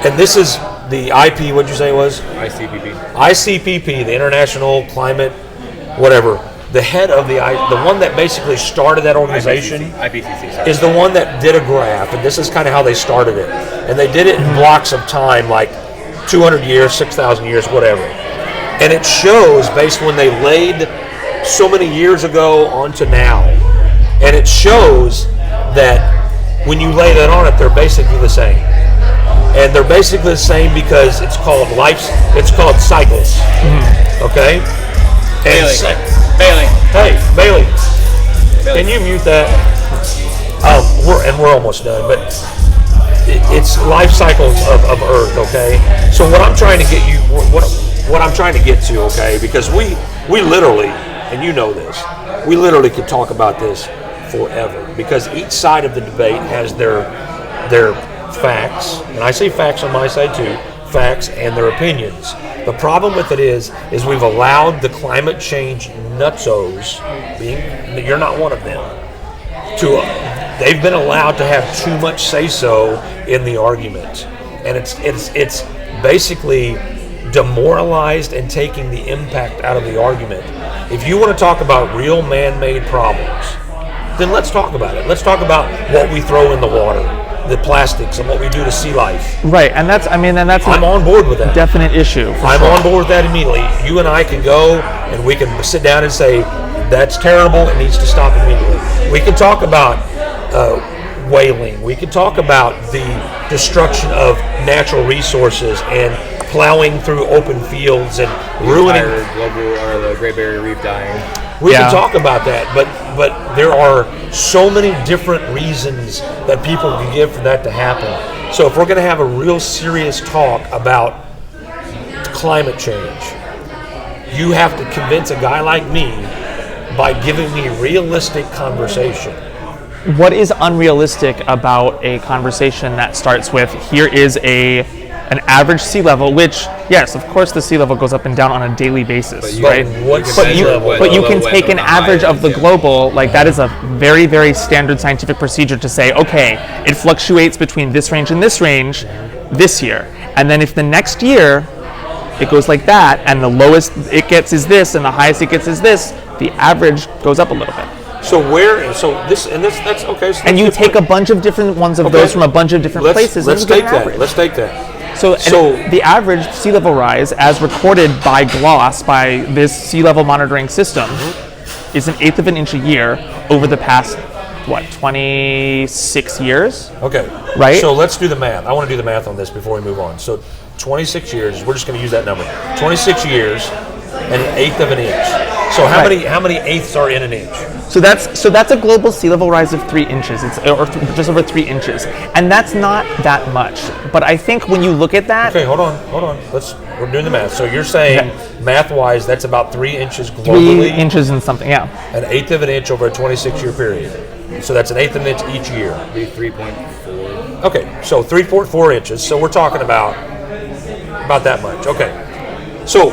[SPEAKER 5] And this is the what'd you say it was?
[SPEAKER 1] ICPP.
[SPEAKER 5] ICPP, the International Climate, whatever. the head of the one that basically started that organization
[SPEAKER 1] IPCC, sorry.
[SPEAKER 5] is the one that did a graph, and this is kind of how they started it. And they did it in blocks of time, like 200 years, 6,000 years, whatever. And it shows based when they laid so many years ago onto now. And it shows that when you lay that on it, they're basically the same. And they're basically the same because it's called cycles. Okay?
[SPEAKER 1] Bailey.
[SPEAKER 5] Hey, Bailey. Can you mute that? We're almost done, but it's life cycles of Earth, okay? So what I'm trying to get you, what I'm trying to get to, okay, because we literally, and you know this, we literally could talk about this forever, because each side of the debate has their facts, and I say facts on my side too, facts and their opinions. The problem with it is we've allowed the climate change nutzos, you're not one of them, they've been allowed to have too much say-so in the argument. And it's basically demoralized and taking the impact out of the argument. If you want to talk about real man-made problems, then let's talk about it. Let's talk about what we throw in the water, the plastics, and what we do to sea life.
[SPEAKER 9] Right, and that's
[SPEAKER 5] I'm on board with that.
[SPEAKER 9] Definite issue.
[SPEAKER 5] I'm on board with that immediately. You and I can go and we can sit down and say, that's terrible, it needs to stop immediately. We can talk about whaling. We can talk about the destruction of natural resources and plowing through open fields and ruining
[SPEAKER 1] the Great Barrier Reef dying.
[SPEAKER 5] We can talk about that, but there are so many different reasons that people can give for that to happen. So if we're going to have a real serious talk about climate change, you have to convince a guy like me by giving me realistic conversation.
[SPEAKER 9] What is unrealistic about a conversation that starts with, here is an average sea level, which, yes, of course the sea level goes up and down on a daily basis, right? But you can take an average of the global, like that is a very, very standard scientific procedure to say, okay, it fluctuates between this range and this range this year. And then if the next year it goes like that, and the lowest it gets is this, and the highest it gets is this, the average goes up a little bit.
[SPEAKER 5] That's okay. So
[SPEAKER 9] and you take a bunch of different ones of those from a bunch of different places.
[SPEAKER 5] Let's take that.
[SPEAKER 9] So the average sea level rise, as recorded by GLOS, by this sea level monitoring system, is 1/8 of an inch a year over the past, 26 years?
[SPEAKER 5] Okay.
[SPEAKER 9] Right?
[SPEAKER 5] So let's do the math. I want to do the math on this before we move on. So 26 years, we're just going to use that number. 26 years and 1/8 of an inch. So how many eighths are in an inch?
[SPEAKER 9] So that's a global sea level rise of 3 inches. It's just over 3 inches, and that's not that much. But I think when you look at that,
[SPEAKER 5] okay, hold on. We're doing the math. So you're saying math-wise, that's about 3 inches globally.
[SPEAKER 9] 3 inches and something, yeah.
[SPEAKER 5] 1/8 of an inch over a 26-year period. So that's 1/8 of an inch each year.
[SPEAKER 1] Be 3.4.
[SPEAKER 5] Okay, so 3.4 inches. So we're talking about that much. Okay, so.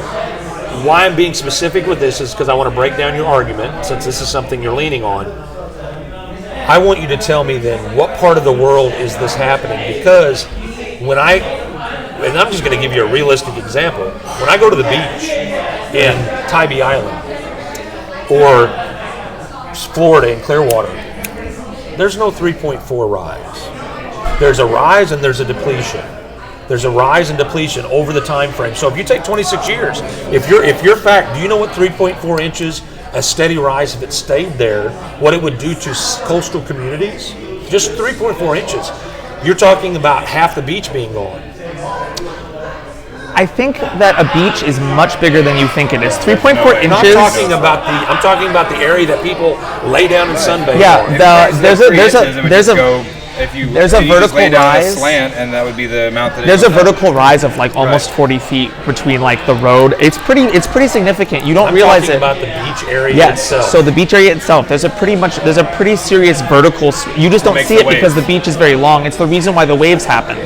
[SPEAKER 5] Why I'm being specific with this is because I want to break down your argument, since this is something you're leaning on. I want you to tell me then, what part of the world is this happening? Because and I'm just going to give you a realistic example. When I go to the beach in Tybee Island or Florida in Clearwater, there's no 3.4 rise. There's a rise and there's a depletion. There's a rise and depletion over the time frame. So if you take 26 years, if your fact, do you know what 3.4 inches, a steady rise, if it stayed there, what it would do to coastal communities? Just 3.4 inches. You're talking about half the beach being gone.
[SPEAKER 9] I think that a beach is much bigger than you think it is. 3.4 inches.
[SPEAKER 5] I'm talking about the area that people lay down and sunbathe.
[SPEAKER 9] Yeah, there's a vertical rise.
[SPEAKER 1] Slant, and that would be the amount that
[SPEAKER 9] there's a vertical rise of like almost 40 feet between like the road. It's pretty significant. You don't realize it.
[SPEAKER 5] I'm talking about the beach area
[SPEAKER 9] Yes.
[SPEAKER 5] itself.
[SPEAKER 9] So the beach area itself, there's a pretty serious vertical. You just don't see it because the beach is very long. It's the reason why the waves happen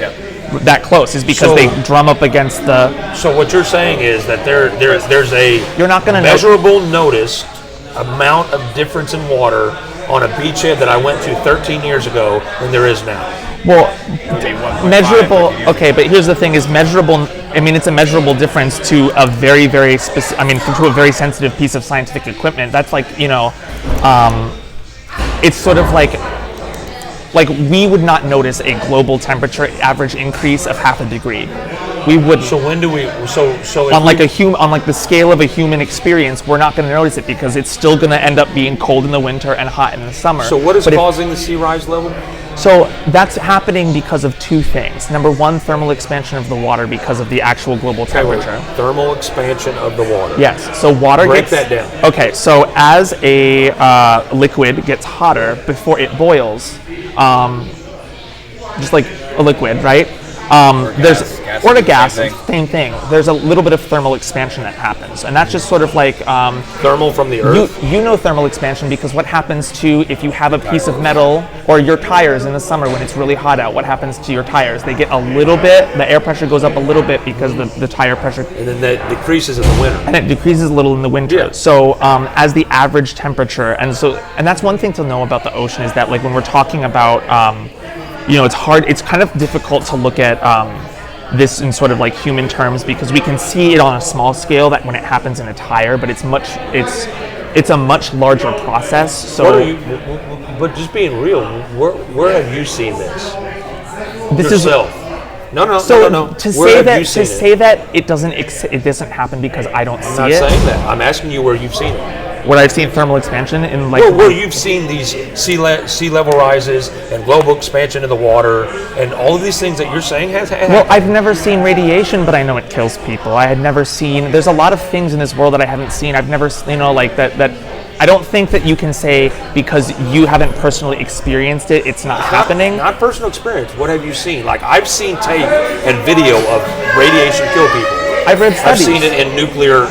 [SPEAKER 9] that close, is because they drum up against the.
[SPEAKER 5] So what you're saying is that there's a
[SPEAKER 9] you're not going to
[SPEAKER 5] measurable noticed amount of difference in water on a beachhead that I went to 13 years ago than there is now.
[SPEAKER 9] Well, measurable. Okay, but here's the thing: is measurable it's a measurable difference to a very, very to a very sensitive piece of scientific equipment. That's like, it's sort of like we would not notice a global temperature average increase of 0.5 degree. We would.
[SPEAKER 5] So when do we? So
[SPEAKER 9] on like the scale of a human experience, we're not going to notice it because it's still going to end up being cold in the winter and hot in the summer.
[SPEAKER 5] So what is causing the sea rise level?
[SPEAKER 9] So that's happening because of two things. Number one, thermal expansion of the water because of the actual global temperature.
[SPEAKER 5] Thermal expansion of the water.
[SPEAKER 9] Yes. So water
[SPEAKER 5] Break that down.
[SPEAKER 9] Okay. So as a liquid gets hotter before it boils, just like a liquid, right? Or a gas, same thing. There's a little bit of thermal expansion that happens, and that's just sort of like
[SPEAKER 5] thermal from the earth.
[SPEAKER 9] You know thermal expansion because what happens to if you have a piece of metal or your tires in the summer when it's really hot out? What happens to your tires? They get a little bit. The air pressure goes up a little bit because the tire pressure.
[SPEAKER 5] And then that decreases in the winter.
[SPEAKER 9] And it decreases a little in the winter.
[SPEAKER 5] Yeah.
[SPEAKER 9] So as the average temperature, and that's one thing to know about the ocean is that like when we're talking about it's hard. It's kind of difficult to look at this in sort of like human terms because we can see it on a small scale that when it happens in a tire, but it's a much larger process. So,
[SPEAKER 5] but just being real, where have you seen this?
[SPEAKER 9] This
[SPEAKER 5] yourself? No.
[SPEAKER 9] To say that it doesn't happen because I don't see it.
[SPEAKER 5] I'm not saying that. I'm asking you where you've seen it.
[SPEAKER 9] What I've seen thermal expansion in like
[SPEAKER 5] where you've seen these sea level rises and global expansion of the water and all of these things that you're saying has happened.
[SPEAKER 9] Well, I've never seen radiation, but I know it kills people. I had never seen. There's a lot of things in this world that I haven't seen. I've never, that. I don't think that you can say because you haven't personally experienced it, it's not happening.
[SPEAKER 5] Not personal experience. What have you seen? Like I've seen tape and video of radiation kill people.
[SPEAKER 9] I've read studies.
[SPEAKER 5] I've seen it in nuclear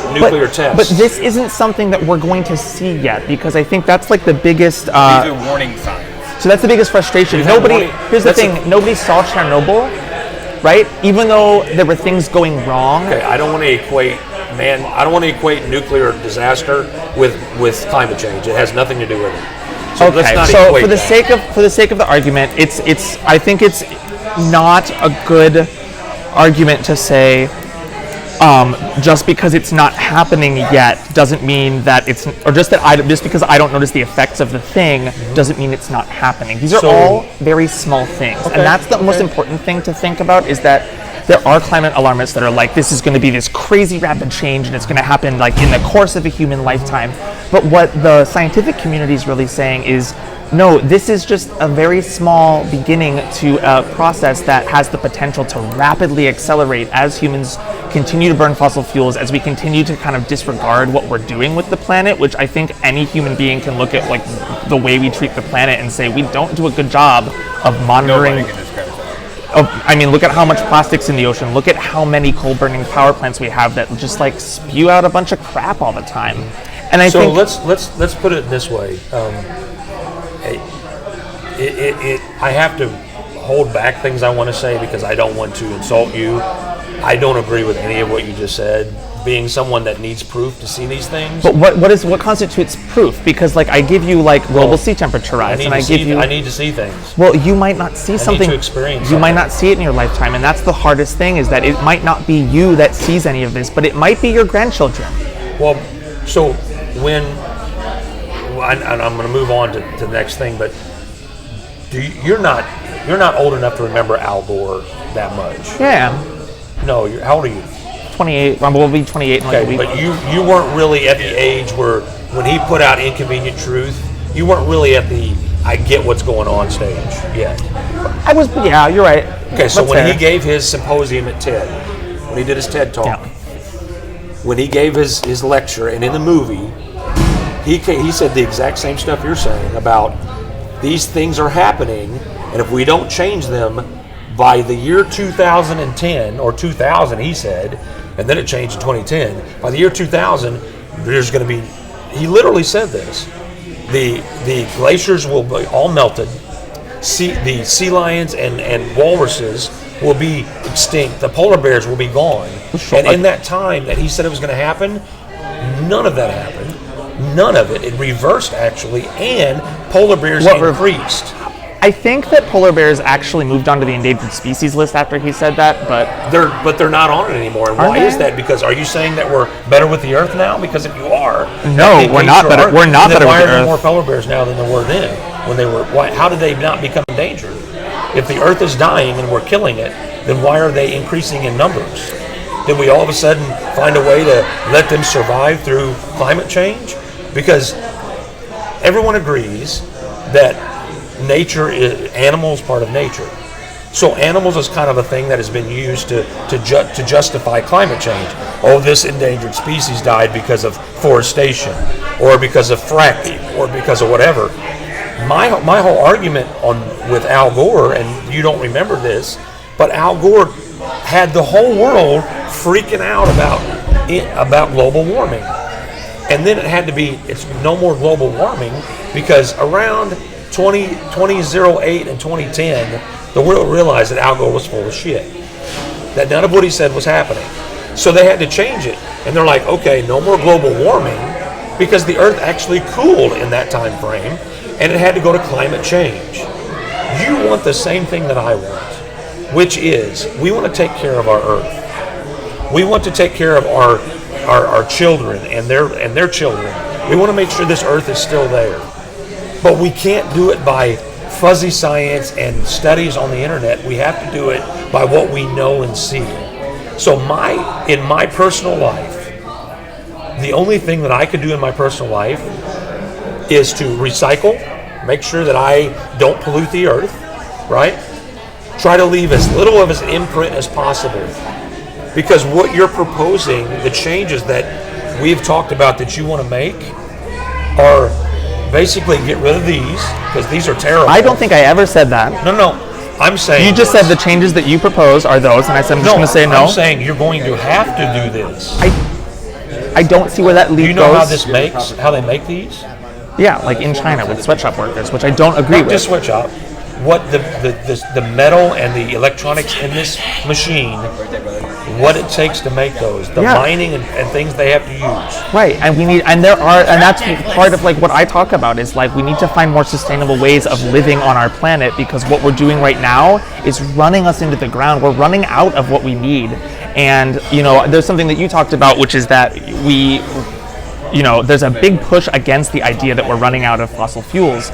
[SPEAKER 5] tests.
[SPEAKER 9] But this isn't something that we're going to see yet because I think that's like the biggest.
[SPEAKER 1] These are warning signs.
[SPEAKER 9] So that's the biggest frustration. Here's the thing: nobody saw Chernobyl, right? Even though there were things going wrong.
[SPEAKER 5] Okay, I don't want to equate nuclear disaster with climate change. It has nothing to do with it. So let's not equate
[SPEAKER 9] for the sake of the argument, I think it's not a good argument to say. Just because it's not happening yet doesn't mean that just because I don't notice the effects of the thing doesn't mean it's not happening. These are all very small things, and that's the most important thing to think about is that there are climate alarmists that are like, this is going to be this crazy rapid change and it's going to happen like in the course of a human lifetime. But what the scientific community is really saying is, no, this is just a very small beginning to a process that has the potential to rapidly accelerate as humans continue to burn fossil fuels, as we continue to kind of disregard what we're doing with the planet, which I think any human being can look at like the way we treat the planet and say we don't do a good job of monitoring. Look at how much plastic's in the ocean. Look at how many coal-burning power plants we have that just like spew out a bunch of crap all the time. And I think
[SPEAKER 5] let's put it this way. I have to hold back things I want to say because I don't want to insult you. I don't agree with any of what you just said. Being someone that needs proof to see these things.
[SPEAKER 9] But what constitutes proof? Because like I give you like global sea temperature rise, I
[SPEAKER 5] need to see things.
[SPEAKER 9] Well, you might not see something.
[SPEAKER 5] I need to experience.
[SPEAKER 9] You might not see it in your lifetime, and that's the hardest thing. Is that it might not be you that sees any of this, but it might be your grandchildren.
[SPEAKER 5] Well, so when and I'm going to move on to the next thing, but you're not old enough to remember Al Gore that much.
[SPEAKER 9] Yeah.
[SPEAKER 5] No, how old are you?
[SPEAKER 9] 28. We'll be 28 in like a week.
[SPEAKER 5] But you weren't really at the age where when he put out Inconvenient Truth, you weren't really at the I get what's going on stage yet.
[SPEAKER 9] I was. Yeah, you're right.
[SPEAKER 5] Okay, so when he gave his symposium at TED, when he did his TED Talk, when he gave his lecture, and in the movie, he said the exact same stuff you're saying about these things are happening, and if we don't change them by the year 2010 or 2000, he said, and then it changed in 2010. By the year 2000, there's going to be. He literally said this: the glaciers will be all melted. The sea lions and walruses will be extinct. The polar bears will be gone. And in that time that he said it was going to happen, none of that happened. None of it. It reversed actually, and polar bears increased.
[SPEAKER 9] I think that polar bears actually moved onto the endangered species list after he said that, but
[SPEAKER 5] They're not on it anymore. And why is that? Because are you saying that we're better with the Earth now? Because if you are,
[SPEAKER 9] No, we're not better. We're not better with
[SPEAKER 5] why
[SPEAKER 9] the
[SPEAKER 5] are there
[SPEAKER 9] Earth.
[SPEAKER 5] more polar bears now than there were then? When they were, how did they not become endangered? If the Earth is dying and we're killing it, then why are they increasing in numbers? Did we all of a sudden find a way to let them survive through climate change? Because everyone agrees that animals part of nature. So animals is kind of a thing that has been used to justify climate change. Oh, this endangered species died because of forestation, or because of fracking, or because of whatever. My whole argument with Al Gore, and you don't remember this, but Al Gore had the whole world freaking out about global warming. And then it had to be, it's no more global warming, because around 2008 and 2010, the world realized that Al Gore was full of shit. That none of what he said was happening. So they had to change it. And they're like, okay, no more global warming, because the Earth actually cooled in that time frame, and it had to go to climate change. You want the same thing that I want, which is, we want to take care of our Earth. We want to take care of our children and their children. We want to make sure this Earth is still there. But we can't do it by fuzzy science and studies on the internet. We have to do it by what we know and see. So in my personal life, the only thing that I could do in my personal life is to recycle, make sure that I don't pollute the Earth, right? Try to leave as little of an imprint as possible. Because what you're proposing, the changes that we've talked about that you want to make, are basically get rid of these, because these are terrible.
[SPEAKER 9] I don't think I ever said that.
[SPEAKER 5] No. I'm saying
[SPEAKER 9] You just said the changes that you propose are those, and I said I'm just going to say no.
[SPEAKER 5] I'm saying you're going to have to do this.
[SPEAKER 9] I don't see where that leap
[SPEAKER 5] Do you know
[SPEAKER 9] goes.
[SPEAKER 5] how they make these?
[SPEAKER 9] Yeah, like in China with sweatshop workers, which I don't agree
[SPEAKER 5] Not
[SPEAKER 9] with.
[SPEAKER 5] just sweatshop. What the metal and the electronics in this machine, what it takes to make those, the mining and things they have to use.
[SPEAKER 9] Right, and that's part of like what I talk about is like we need to find more sustainable ways of living on our planet, because what we're doing right now is running us into the ground. We're running out of what we need, and there's something that you talked about, which is that there's a big push against the idea that we're running out of fossil fuels.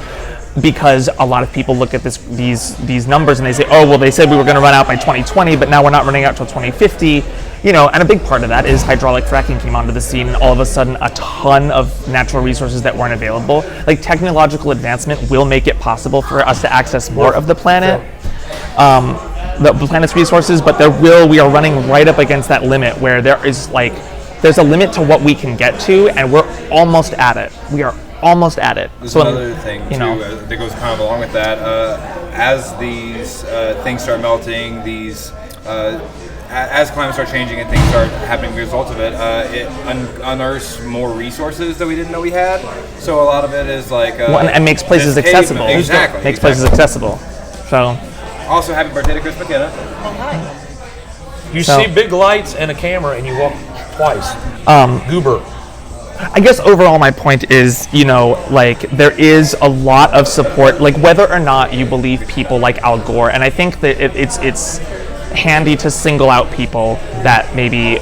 [SPEAKER 9] Because a lot of people look at these numbers and they say, oh, well, they said we were going to run out by 2020, but now we're not running out till 2050. And a big part of that is hydraulic fracking came onto the scene, and all of a sudden a ton of natural resources that weren't available. Like, technological advancement will make it possible for us to access more of the planet, the planet's resources, but we are running right up against that limit where there's a limit to what we can get to, and we're almost at it. We are almost at it.
[SPEAKER 1] There's another thing too that goes kind of along with that. As these things start melting, as climate starts changing and things start happening as a result of it, it unearths more resources that we didn't know we had. So a lot of it is like
[SPEAKER 9] and makes places accessible.
[SPEAKER 1] Exactly.
[SPEAKER 9] Makes places accessible. So.
[SPEAKER 1] Also, happy birthday to Chris McKenna.
[SPEAKER 5] You see big lights and a camera, and you walk twice. Goober.
[SPEAKER 9] I guess overall my point is, there is a lot of support, like whether or not you believe people like Al Gore, and I think that it's handy to single out people that maybe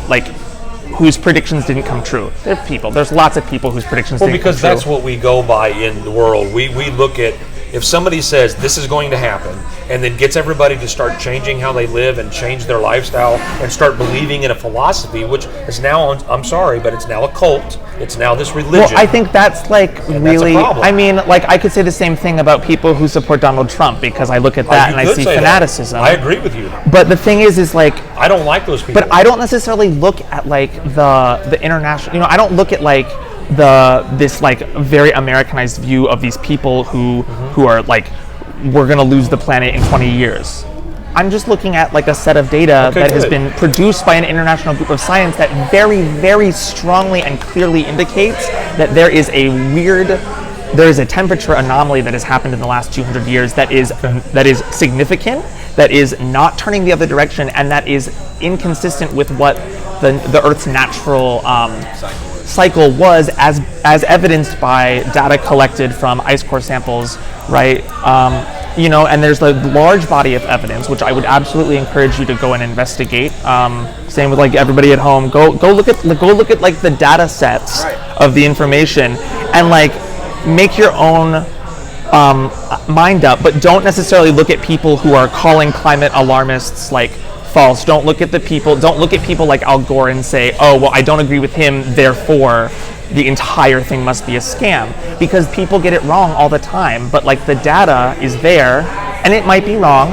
[SPEAKER 9] whose predictions didn't come true. There's lots of people whose predictions didn't come true.
[SPEAKER 5] Well, because that's what we go by in the world. We look at, if somebody says this is going to happen and then gets everybody to start changing how they live and change their lifestyle and start believing in a philosophy, which is now, I'm sorry, but it's now a cult. It's now this religion.
[SPEAKER 9] Well, I think that's really,
[SPEAKER 5] that's a problem.
[SPEAKER 9] I mean, I could say the same thing about people who support Donald Trump, because I look at that and I see fanaticism.
[SPEAKER 5] I agree with you.
[SPEAKER 9] But the thing is
[SPEAKER 5] I don't like those people.
[SPEAKER 9] But I don't necessarily look at the international, I don't look at this very Americanized view of these people who are we're going to lose the planet in 20 years. I'm just looking at a set of data that has been produced by an international group of science that very, very strongly and clearly indicates that there is a temperature anomaly that has happened in the last 200 years that is significant, that is not turning the other direction, and that is inconsistent with what the Earth's natural cycle was, as evidenced by data collected from ice core samples, right? and there's a large body of evidence, which I would absolutely encourage you to go and investigate. Same with like everybody at home. Go look at like the data sets of the information, and like make your own mind up. But don't necessarily look at people who are calling climate alarmists like false. Don't look at people like Al Gore and say, oh well, I don't agree with him, therefore the entire thing must be a scam, because people get it wrong all the time. But like the data is there, and it might be wrong,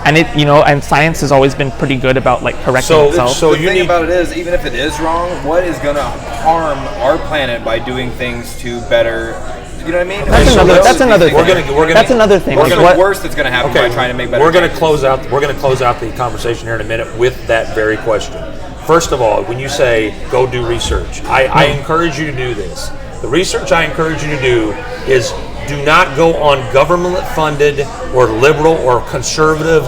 [SPEAKER 9] and and science has always been pretty good about like correcting itself.
[SPEAKER 1] So the thing about it is, even if it is wrong, what is going to harm our planet by doing things to better? You know what I mean?
[SPEAKER 9] That's another thing. That's another thing.
[SPEAKER 1] What's the worst that's going to happen by trying to make better?
[SPEAKER 5] We're going to close out the conversation here in a minute with that very question. First of all, when you say go do research, I encourage you to do this. The research I encourage you to do is do not go on government-funded or liberal or conservative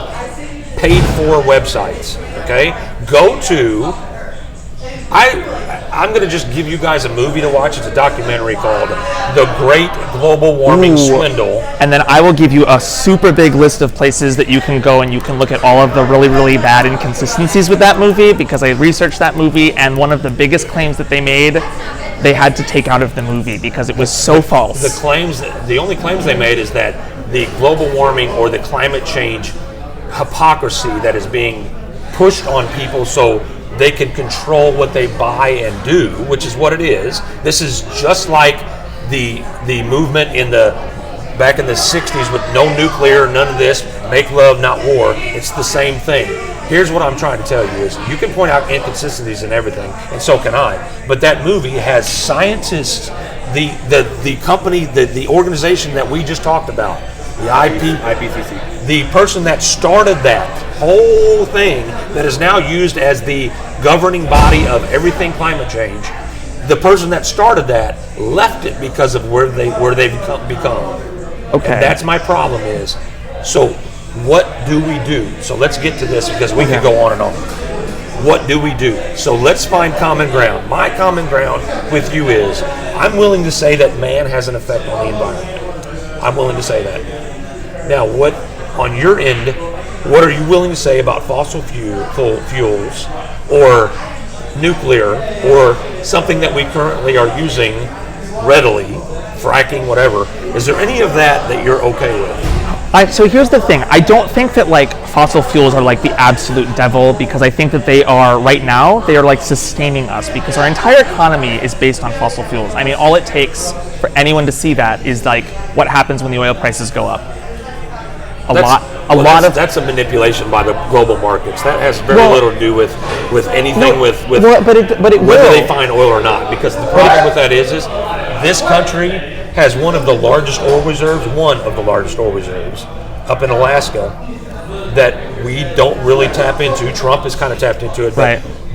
[SPEAKER 5] paid-for websites. Okay, go to. I'm going to just give you guys a movie to watch. It's a documentary called The Great Global Warming Swindle.
[SPEAKER 9] And then I will give you a super big list of places that you can go and you can look at all of the really, really bad inconsistencies with that movie, because I researched that movie, and one of the biggest claims that they made, they had to take out of the movie because it was so false.
[SPEAKER 5] The only claims they made is that the global warming or the climate change hypocrisy that is being pushed on people so they can control what they buy and do, which is what it is. This is just like the movement back in the 60s with no nuclear, none of this, make love, not war. It's the same thing. Here's what I'm trying to tell you is you can point out inconsistencies in everything, and so can I. But that movie has scientists, the company, the organization that we just talked about, the IPCC, the person that started that whole thing that is now used as the governing body of everything climate change, the person that started that left it because of where they've become. Okay. And that's my problem is, so what do we do? So let's get to this because we can go on and on. What do we do? So let's find common ground. My common ground with you is I'm willing to say that man has an effect on the environment. I'm willing to say that. Now, what on your end, what are you willing to say about fossil fuels or nuclear or something that we currently are using readily, fracking, whatever? Is there any of that you're okay with?
[SPEAKER 9] So here's the thing. I don't think that like fossil fuels are like the absolute devil, because I think that they are right now, they are like sustaining us, because our entire economy is based on fossil fuels. I mean, all it takes for anyone to see that is like what happens when the oil prices go up. That's a manipulation by the global markets. That has very little to do with anything with whether they find oil or not. Because the problem with that is this country has one of the largest oil reserves up in Alaska that we don't really tap into. Trump has kind of tapped into it,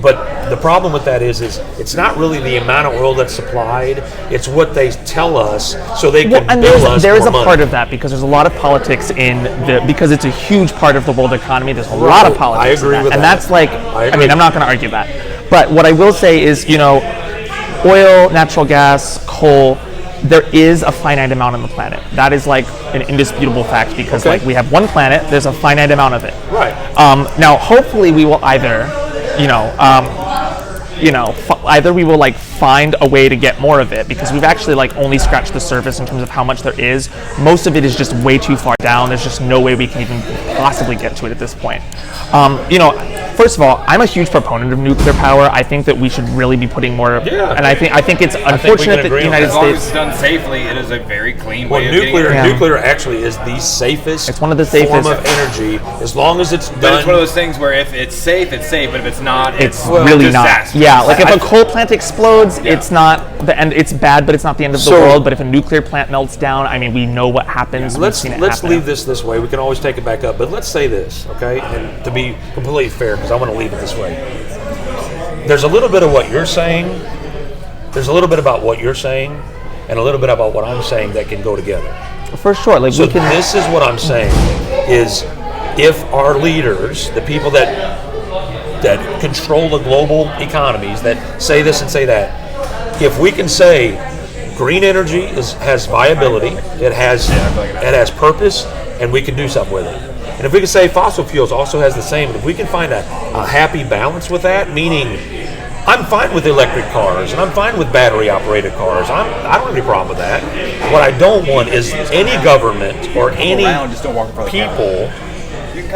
[SPEAKER 9] but the problem with that is it's not really the amount of oil that's supplied, it's what they tell us so they can bill us there is
[SPEAKER 5] more
[SPEAKER 9] a
[SPEAKER 5] money.
[SPEAKER 9] part of that, because there's a lot of politics because it's a huge part of the world economy. There's a lot of politics.
[SPEAKER 5] I agree with that.
[SPEAKER 9] And that's like, I mean, I'm not going to argue that. But what I will say is, oil, natural gas, coal, there is a finite amount on the planet. That is like an indisputable fact, because like we have one planet, there's a finite amount of it.
[SPEAKER 5] Right.
[SPEAKER 9] Now, hopefully we will either either we will like find a way to get more of it, because we've actually like only scratched the surface in terms of how much there is. Most of it is just way too far down. There's just no way we can even possibly get to it at this point. First of all, I'm a huge proponent of nuclear power. I think that we should really be putting more and I think it's unfortunate that the United
[SPEAKER 1] States, as long as
[SPEAKER 9] States,
[SPEAKER 1] it's done safely, it is a very clean way of
[SPEAKER 5] nuclear actually is the safest.
[SPEAKER 9] It's one of the safest
[SPEAKER 5] form of energy, as long as it's done.
[SPEAKER 1] But it's one of those things where if it's safe, it's safe. But if it's not,
[SPEAKER 9] it's really
[SPEAKER 1] disaster.
[SPEAKER 9] not. Yeah, like if a coal plant explodes, it's not the end. It's bad, but it's not the end of the world. But if a nuclear plant melts down, I mean, we know what happens.
[SPEAKER 5] Let's leave this way. We can always take it back up. But let's say this, okay? And to be completely fair, because I want to leave it this way. There's a little bit of what you're saying. There's a little bit about what you're saying, and a little bit about what I'm saying that can go together.
[SPEAKER 9] For sure. Like
[SPEAKER 5] this is what I'm saying is, if our leaders, the people that control the global economies, that say this and say that, if we can say green energy has viability. It has purpose, and we can do something with it. And if we can say fossil fuels also has the same, if we can find a happy balance with that, meaning I'm fine with electric cars and I'm fine with battery operated cars. I don't have any problem with that. What I don't want is any government or any people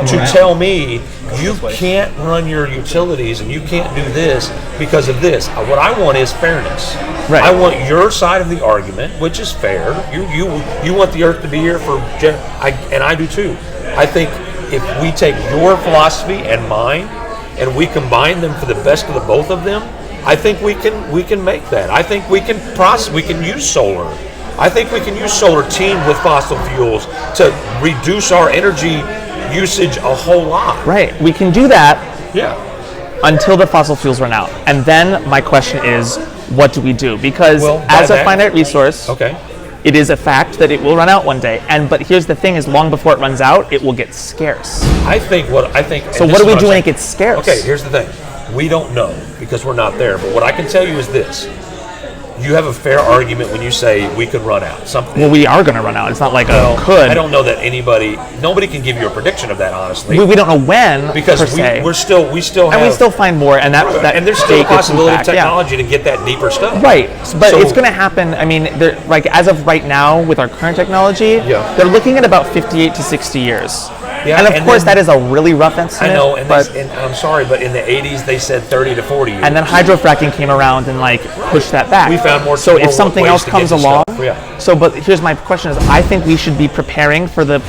[SPEAKER 5] to tell me you can't run your utilities and you can't do this because of this. What I want is fairness.
[SPEAKER 9] Right.
[SPEAKER 5] I want your side of the argument, which is fair. You want the earth to be here for, and I do too. I think if we take your philosophy and mine and we combine them for the best of the both of them, I think we can make that. I think we can use solar. I think we can use solar teamed with fossil fuels to reduce our energy usage a whole lot.
[SPEAKER 9] Right. We can do that.
[SPEAKER 5] Yeah.
[SPEAKER 9] Until the fossil fuels run out. And then my question is, what do we do? Because as a finite resource, it is a fact that it will run out one day. But here's the thing: is long before it runs out, it will get scarce.
[SPEAKER 5] I think.
[SPEAKER 9] So what do we do when it gets scarce?
[SPEAKER 5] Okay, here's the thing: we don't know because we're not there. But what I can tell you is this: you have a fair argument when you say we could run out.
[SPEAKER 9] Well, we are going to run out. It's not like could.
[SPEAKER 5] I don't know that nobody can give you a prediction of that, honestly.
[SPEAKER 9] We don't know when,
[SPEAKER 5] because we still have,
[SPEAKER 9] and we still find more, and
[SPEAKER 5] and there's still a possibility of technology to get that deeper stuff.
[SPEAKER 9] Right, but it's going to happen. I mean, like as of right now, with our current technology, they're looking at about 58 to 60 years. Yeah, and of course, that is a really rough estimate.
[SPEAKER 5] I know, and I'm sorry, but in the 80s they said 30 to 40 years.
[SPEAKER 9] And then hydrofracking came around and pushed that back.
[SPEAKER 5] We found more.
[SPEAKER 9] So if something else comes along,
[SPEAKER 5] So,
[SPEAKER 9] but here's my question: is I think we should be preparing for the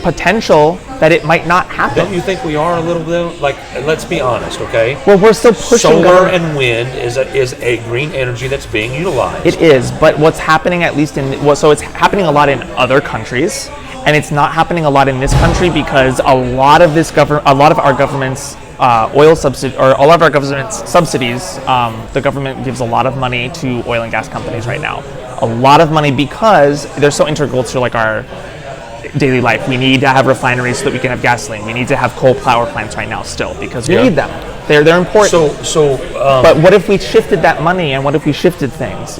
[SPEAKER 9] potential that it might not happen.
[SPEAKER 5] Don't you think we are a little bit? Like, let's be honest, okay?
[SPEAKER 9] Well, we're still pushing.
[SPEAKER 5] Solar and wind is a green energy that's being utilized.
[SPEAKER 9] It is, but what's happening at least so it's happening a lot in other countries. And it's not happening a lot in this country because a lot of our government's oil subsidy, or all of our government's subsidies, the government gives a lot of money to oil and gas companies right now. A lot of money because they're so integral to our daily life. We need to have refineries so that we can have gasoline. We need to have coal power plants right now still because we need them. They're important. But what if we shifted that money and what if we shifted things?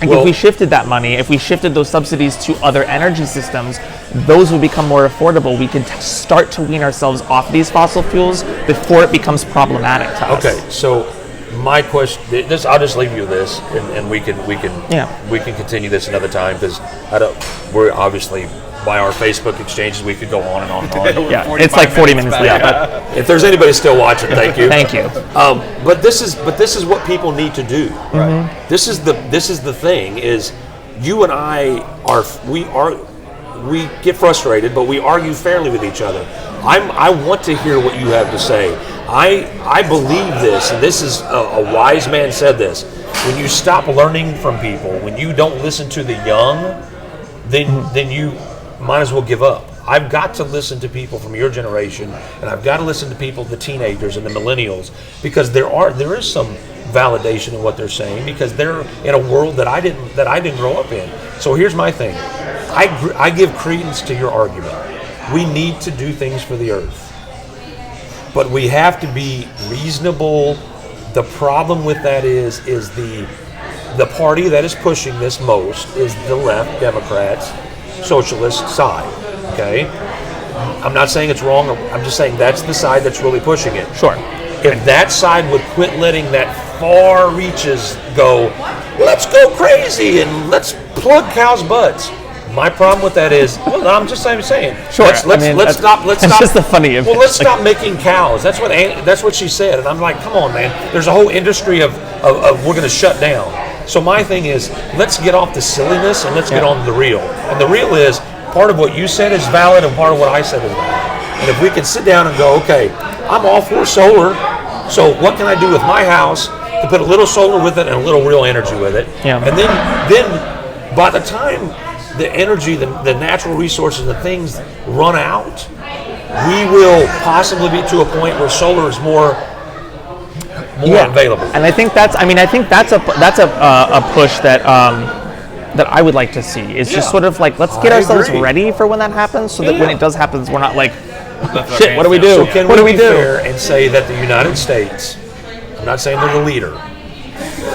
[SPEAKER 9] If we shifted that money, if we shifted those subsidies to other energy systems, those would become more affordable. We could start to wean ourselves off these fossil fuels before it becomes problematic to us.
[SPEAKER 5] Okay, so my question, I'll just leave you with this, and we can continue this another time because we're obviously by our Facebook exchanges we could go on and on and on.
[SPEAKER 9] Yeah, it's like 40 minutes.
[SPEAKER 5] But if there's anybody still watching, thank you.
[SPEAKER 9] Thank you.
[SPEAKER 5] But this is what people need to do.
[SPEAKER 9] Right.
[SPEAKER 5] This is the thing is, you and I we get frustrated, but we argue fairly with each other. I want to hear what you have to say. I believe this, and this is a wise man said this. When you stop learning from people, when you don't listen to the young, then you might as well give up. I've got to listen to people from your generation, and I've got to listen to people, the teenagers and the millennials, because there is some validation in what they're saying, because they're in a world that I didn't grow up in. So here's my thing: I give credence to your argument. We need to do things for the earth, but we have to be reasonable. The problem with that is the party that is pushing this most is the left, Democrats, socialist side. Okay, I'm not saying it's wrong. I'm just saying that's the side that's really pushing it.
[SPEAKER 9] Sure.
[SPEAKER 5] If that side would quit letting that far reaches go, let's go crazy and let's plug cows' butts. My problem with that is, I'm just saying.
[SPEAKER 9] Sure.
[SPEAKER 5] Let's stop. Let's
[SPEAKER 9] that's
[SPEAKER 5] stop.
[SPEAKER 9] Just the funny of
[SPEAKER 5] well, let's stop making cows. That's what she said, and I'm like, come on, man. There's a whole industry of we're going to shut down. So my thing is, let's get off the silliness and let's get on to the real. And the real is, part of what you said is valid and part of what I said is valid. And if we can sit down and go, okay, I'm all for solar, so what can I do with my house to put a little solar with it and a little real energy with it?
[SPEAKER 9] Yeah.
[SPEAKER 5] And then by the time the energy, the natural resources, the things run out, we will possibly be to a point where solar is more available.
[SPEAKER 9] And I think that's a push that I would like to see. Is just sort of like, let's get ourselves ready for when that happens, so that when it does happen, we're not like, shit, what do we do?
[SPEAKER 5] So can we be fair and say that the United States, I'm not saying they're the leader,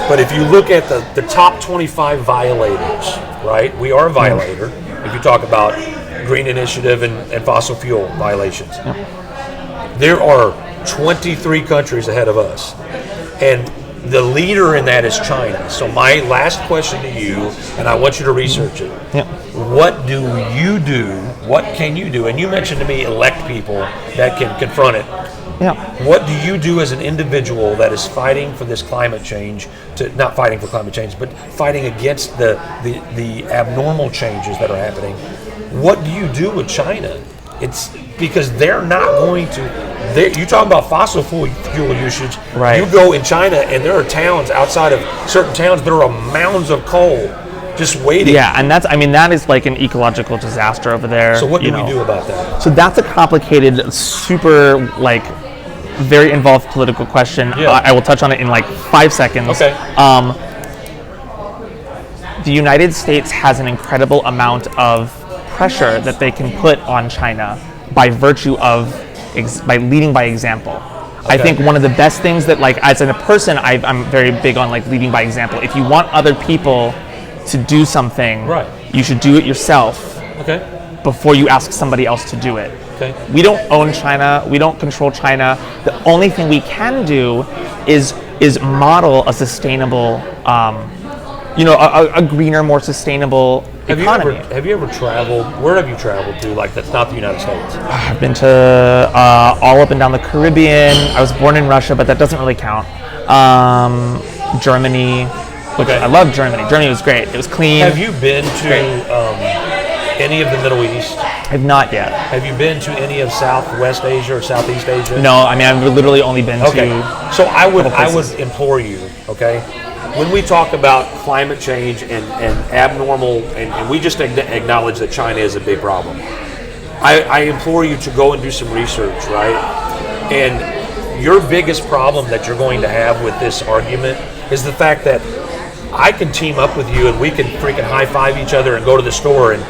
[SPEAKER 5] But if you look at the top 25 violators, right? We are a violator. If you talk about green initiative and fossil fuel violations, there are 23 countries ahead of us, and the leader in that is China. So my last question to you, and I want you to research it. What do you do? What can you do? And you mentioned to me elect people that can confront it. What do you do as an individual that is fighting for this climate change, not fighting for climate change, but fighting against the abnormal changes that are happening? What do you do with China? It's because they're not going to. You talk about fossil fuel usage.
[SPEAKER 9] Right.
[SPEAKER 5] You go in China, and there are towns outside of certain towns. There are mounds of coal just waiting.
[SPEAKER 9] Yeah, and that is like an ecological disaster over there.
[SPEAKER 5] So what do we do about that?
[SPEAKER 9] So that's a complicated, super very involved political question. I will touch on it in 5 seconds.
[SPEAKER 5] Okay.
[SPEAKER 9] The United States has an incredible amount of pressure that they can put on China by virtue of by leading by example. Okay. I think one of the best things that as a person I'm very big on leading by example. If you want other people to do something,
[SPEAKER 5] right,
[SPEAKER 9] you should do it yourself.
[SPEAKER 5] Okay.
[SPEAKER 9] Before you ask somebody else to do it.
[SPEAKER 5] Okay.
[SPEAKER 9] We don't own China. We don't control China. The only thing we can do is model a sustainable, a greener, more sustainable economy.
[SPEAKER 5] Have you ever traveled? Where have you traveled to? That's not the United States.
[SPEAKER 9] I've been to all up and down the Caribbean. I was born in Russia, but that doesn't really count. Germany. Which I love Germany. Germany was great. It was clean.
[SPEAKER 5] Have you been to any of the Middle East?
[SPEAKER 9] I've not yet.
[SPEAKER 5] Have you been to any of Southwest Asia or Southeast Asia?
[SPEAKER 9] No, I've literally only been to.
[SPEAKER 5] So I would implore you, okay, when we talk about climate change and abnormal, and we just acknowledge that China is a big problem, I implore you to go and do some research, right? And your biggest problem that you're going to have with this argument is the fact that I can team up with you and we can freaking high-five each other and go to the store and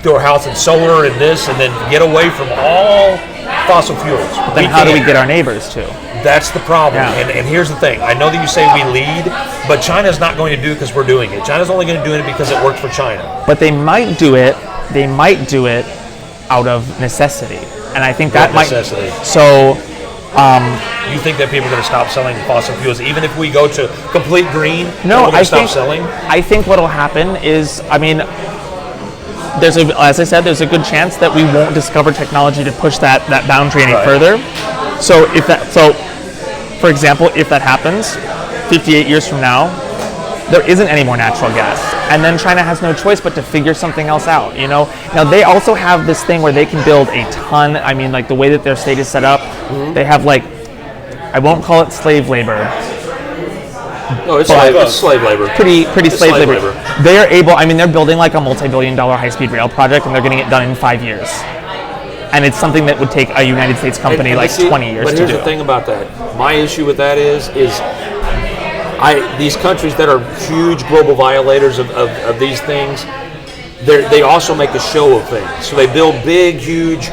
[SPEAKER 5] throw a house in solar and this and then get away from all fossil fuels.
[SPEAKER 9] But then how do we get our neighbors to?
[SPEAKER 5] That's the problem. Yeah. And here's the thing. I know that you say we lead, but China's not going to do it because we're doing it. China's only going to do it because it works for China.
[SPEAKER 9] But they might do it out of necessity. And I think that
[SPEAKER 5] necessity.
[SPEAKER 9] So
[SPEAKER 5] you think that people are going to stop selling fossil fuels even if we go to complete green?
[SPEAKER 9] No,
[SPEAKER 5] I think stop selling.
[SPEAKER 9] I think what will happen is, as I said, there's a good chance that we won't discover technology to push that boundary any further. So for example, if that happens, 58 years from now, there isn't any more natural gas, and then China has no choice but to figure something else out. Now they also have this thing where they can build a ton. The way that their state is set up, they have I won't call it slave labor.
[SPEAKER 5] No, it's slave labor.
[SPEAKER 9] Pretty slave labor. They are able. They're building a multi-billion-dollar high-speed rail project, and they're getting it done in 5 years. And it's something that would take a United States company 20 years to do.
[SPEAKER 5] But here's the thing about that. My issue with that is these countries that are huge global violators of these things, they also make a show of things. So they build big, huge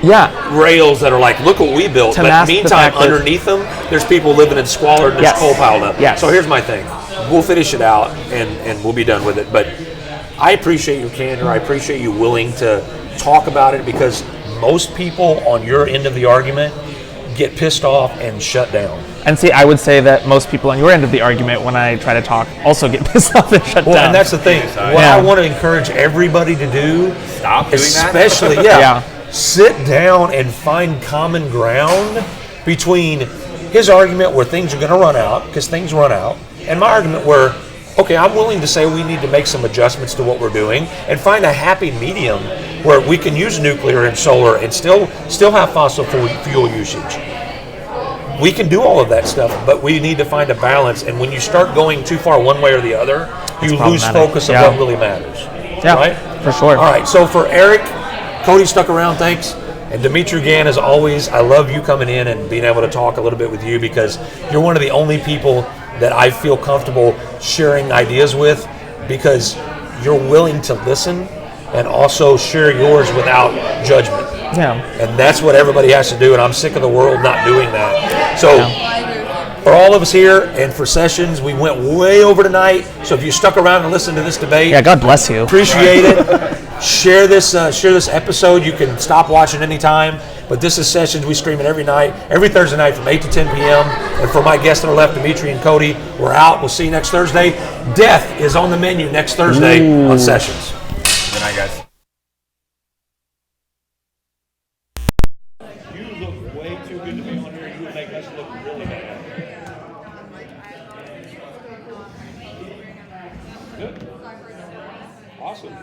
[SPEAKER 5] rails that are look what we built. But meantime, underneath them, there's people living in squalor and there's coal piled up.
[SPEAKER 9] Yes.
[SPEAKER 5] So here's my thing. We'll finish it out and we'll be done with it. But I appreciate your candor. I appreciate you willing to talk about it because most people on your end of the argument get pissed off and shut down.
[SPEAKER 9] And see, I would say that most people on your end of the argument, when I try to talk, also get pissed off and shut down.
[SPEAKER 5] And that's the thing. What I want to encourage everybody to do,
[SPEAKER 2] stop doing
[SPEAKER 5] especially, sit down and find common ground between his argument where things are going to run out, because things run out, and my argument where, okay, I'm willing to say we need to make some adjustments to what we're doing and find a happy medium where we can use nuclear and solar and still have fossil fuel usage. We can do all of that stuff, but we need to find a balance. And when you start going too far one way or the other, you lose focus of what really matters.
[SPEAKER 9] Yeah,
[SPEAKER 5] right?
[SPEAKER 9] For sure.
[SPEAKER 5] All right, so for Eric, Cody stuck around, thanks. And Dimitri Gann, as always, I love you coming in and being able to talk a little bit with you because you're one of the only people that I feel comfortable sharing ideas with because you're willing to listen and also share yours without judgment.
[SPEAKER 9] Yeah.
[SPEAKER 5] And that's what everybody has to do, and I'm sick of the world not doing that. So for all of us here and for Sessions. We went way over tonight, so if you stuck around and listened to this debate,
[SPEAKER 3] Yeah, God bless you.
[SPEAKER 5] appreciate it. Share this episode. You can stop watching anytime. But this is Sessions. We stream it every night, every Thursday night from 8 to 10 p.m. And for my guests on the left, Dimitri and Cody, we're out. We'll see you next Thursday. Death is on the menu next Thursday on Sessions.
[SPEAKER 1] Good night, guys.
[SPEAKER 2] You look way too good to be on here. You would make us look really bad. Good. Awesome.